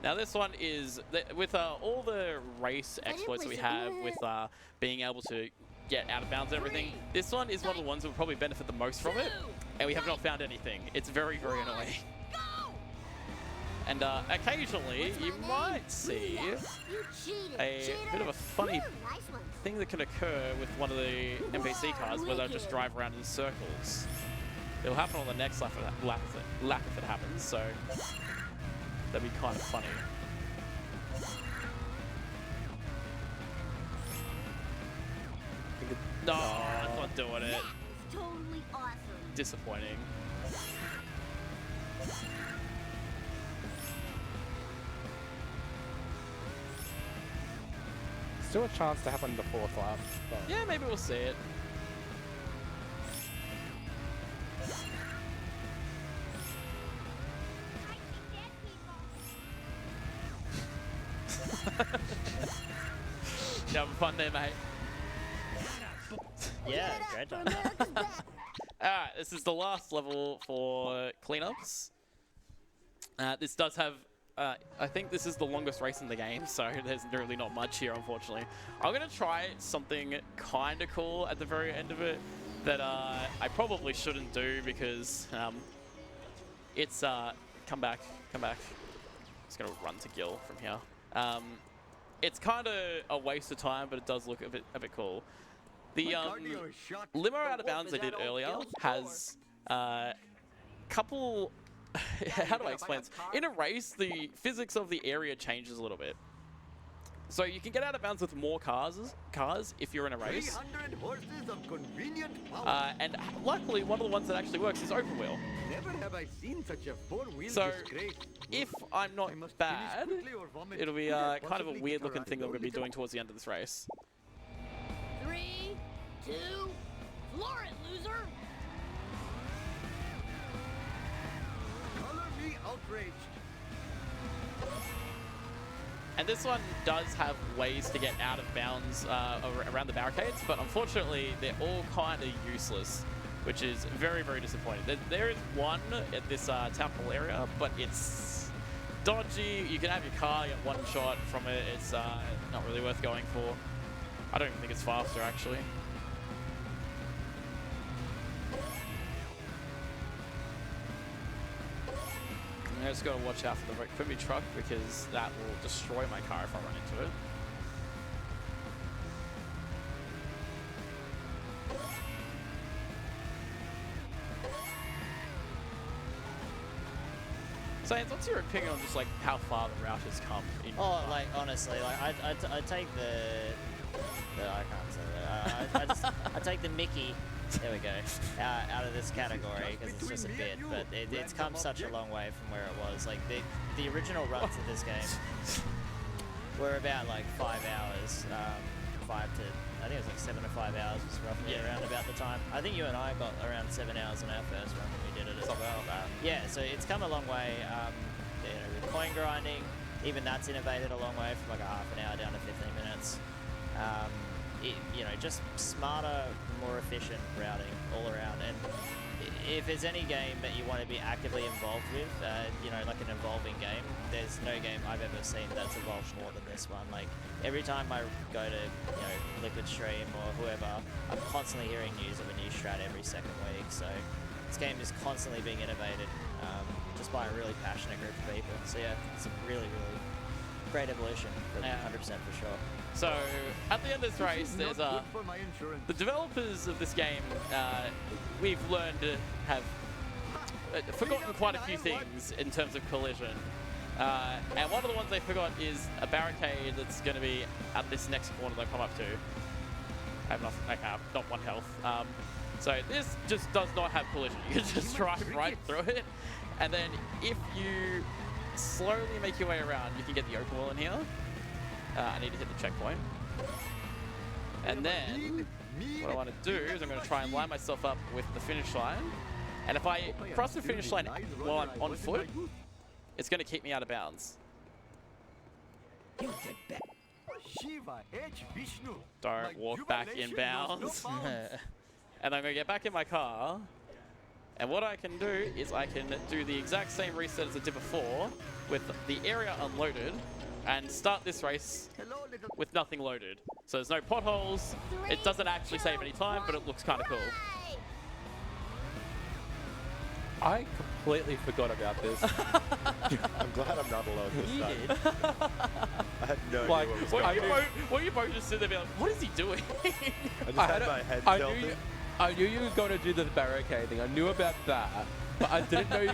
Now this one is, with all the race exploits that we have with being able to get out of bounds and everything, this one is one of the ones that will probably benefit the most from it, and we have not found anything. It's very, very annoying. And occasionally you might see a bit of a funny thing that can occur with one of the NPC cars where they'll just drive around in circles. It'll happen on the next lap if it happens, so that'd be kind of funny. No, it's not doing it. Totally awesome. Disappointing. Still a chance to happen in the 4th lap. But Yeah, maybe we'll see it. You having fun there, mate? Yeah, great time. Alright, this is the last level for cleanups. This does have, I think this is the longest race in the game, so there's really not much here, unfortunately. I'm going to try something kind of cool at the very end of it that I probably shouldn't do because it's, come back. Just going to run to Gil from here. It's kind of a waste of time, but it does look a bit cool. The limo out of bounds I did earlier has couple. How do I explain this? In a race, the physics of the area changes a little bit. So you can get out of bounds with more cars if you're in a race. And luckily, one of the ones that actually works is open wheel. Never have I seen such a four-wheel So disgrace. if I'm not must bad, finish quickly or vomit. it'll be Could I kind of a possibly weird get looking thing that we're going to be little- doing towards the end of this race. 3, 2, floor it, loser. outraged. And this one does have ways to get out of bounds around the barricades, but unfortunately they're all kind of useless, which is very, very disappointing. There is one at this town hall area, but it's dodgy. You can have your car get one shot from it. It's not really worth going for. I don't even think it's faster, actually. I just gotta watch out for the equipment truck because that will destroy my car if I run into it. So, what's your opinion on just like how far the route has come? Oh, like honestly, like I take I can't say that. I take the Mickey. There we go. Out of this category because it's just a bit, but it's come such a long way from where it was. Like the original runs of this game were about like 5 hours, I think it was like 7 to 5 hours was roughly around about the time. I think you and I got around 7 hours on our first run when we did it as well. Yeah, so it's come a long way. You know, with coin grinding, even that's innovated a long way from like a half an hour down to 15 minutes. You know, just smarter, more efficient routing all around. And if there's any game that you want to be actively involved with, you know, like an evolving game, there's no game I've ever seen that's evolved more than this one. Like, every time I go to, you know, Liquid Stream or whoever, I'm constantly hearing news of a new strat every second week. So this game is constantly being innovated just by a really passionate group of people. So yeah, it's a really, really great evolution, 100% for sure. So, at the end of this race, there's the developers of this game, we've learned to have forgotten quite a few things in terms of collision. And one of the ones they forgot is a barricade that's going to be at this next corner they come up to. I have nothing, I have not one health. So this just does not have collision. You can just drive right through it. And then if you slowly make your way around, you can get the open wall in here. I need to hit the checkpoint. And then, what I want to do is I'm going to try and line myself up with the finish line. And if I cross the finish line while I'm on foot, it's going to keep me out of bounds. Don't walk back in bounds. And I'm going to get back in my car. And what I can do is I can do the exact same reset as I did before with the area unloaded and start this race with nothing loaded. So there's no potholes, it doesn't actually save any time, but it looks kind of cool. I completely forgot about this. I'm glad I'm not alone this time. I had no Like, idea what was going on. Well, you both just sit there and be like, what is he doing? I just had my head tilted. I knew you were going to do the barricade thing. I knew about that, but I didn't know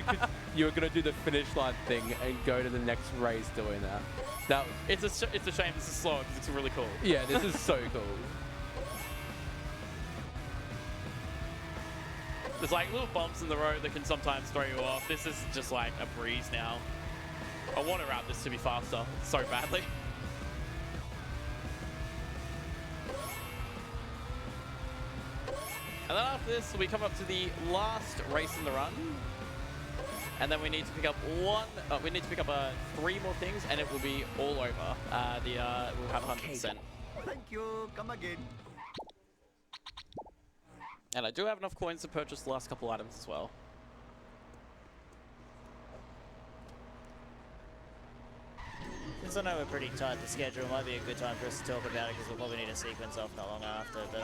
you were going to do the finish line thing and go to the next race doing that. Now, It's a shame this is slow because it's really cool. yeah, this is so cool. There's like little bumps in the road that can sometimes throw you off. This is just like a breeze now. I want to route this to be faster so badly. And then after this, we come up to the last race in the run. And then we need to pick up three more things, and it will be all over. We'll have 100%. Thank you. Come again. And I do have enough coins to purchase the last couple items as well. Since I know we're pretty tight to schedule, it might be a good time for us to talk about it because we'll probably need a sequence off not long after. But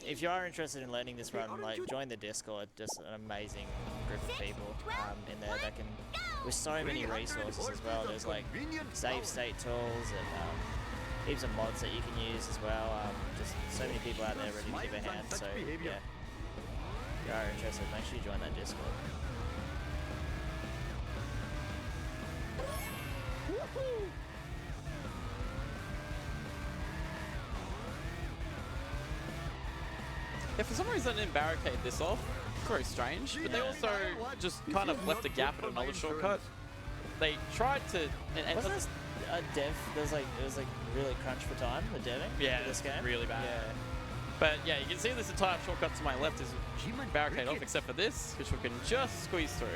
if you are interested in learning this run, like join the Discord. Just an amazing group of people in there that can, with so many resources as well. There's like save state tools and heaps of mods that you can use as well. Just so many people out there ready to give a hand. So yeah, if you are interested, make sure you join that Discord. Yeah, for some reason I didn't barricade this off. It's very strange. But they also just kind of left a gap in another shortcut. They tried to... Wasn't this a dev? It was like really crunch for time, the deving yeah, for this game? Really bad. Yeah. But yeah, you can see this entire shortcut to my left is barricade off except for this, which we can just squeeze through.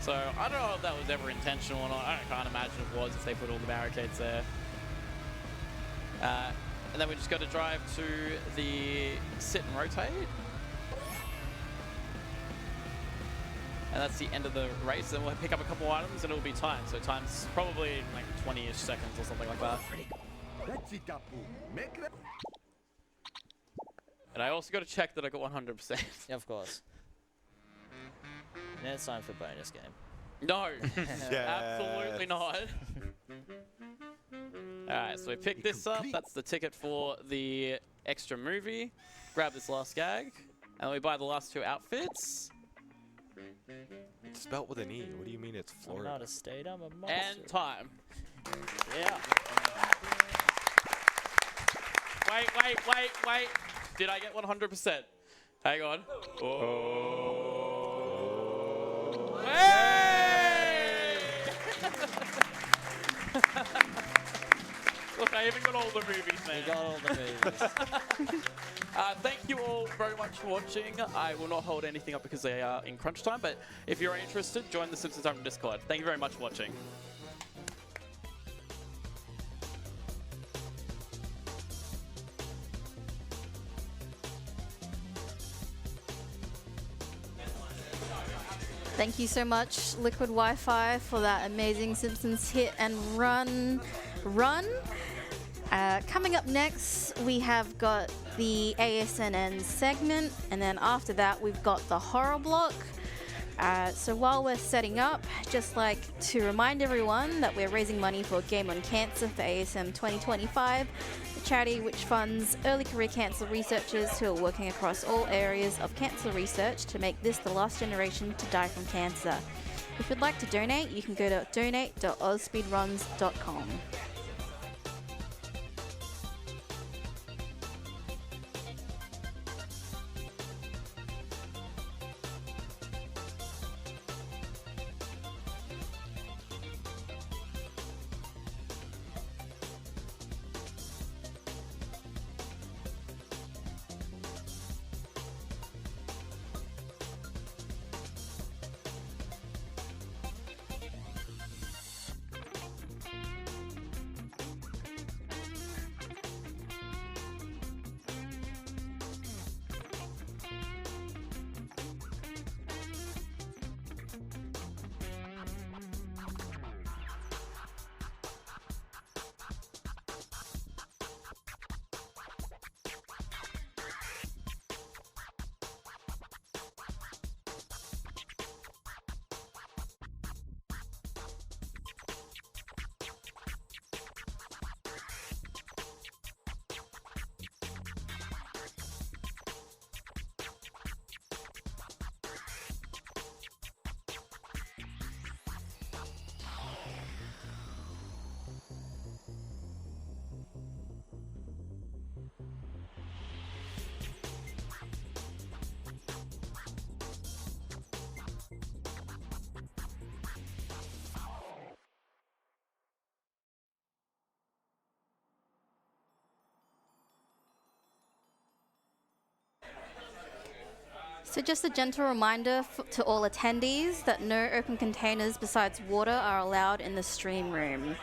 So I don't know if that was ever intentional or not. I can't imagine it was if they put all the barricades there. And then we just got to drive to the sit and rotate. And that's the end of the race. Then we'll pick up a couple items and it'll be time. So time's probably like 20-ish seconds or something like that. And I also got to check that I got 100%. Yeah, of course. Now it's time for bonus game. No, absolutely not. Alright, so we pick this up. That's the ticket for the extra movie. Grab this last gag. And we buy the last 2 outfits. It's spelled with an E. What do you mean it's I'm Florida? not a state, I'm a monster. And time. Yeah. Wait. Did I get 100%? Hang on. Oh. Hey! Look, I even got all the movies, man. We got all the movies. Thank you all very much for watching. I will not hold anything up because they are in crunch time, but if you're interested, join the Simpsons Time Discord. Thank you very much for watching. Thank you so much, LiquidWiFi, for that amazing Simpsons hit and run. Coming up next, we have got the ASN segment, and then after that, we've got the horror block. So while we're setting up, just like to remind everyone that we're raising money for Game on Cancer for ASM 2025, a charity which funds early career cancer researchers who are working across all areas of cancer research to make this the last generation to die from cancer. If you'd like to donate, you can go to donate.ausspeedruns.com. So just a gentle reminder to all attendees that no open containers besides water are allowed in the stream room.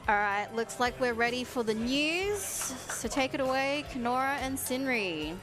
All right, looks like we're ready for the news. So take it away, Kenora and Sinri.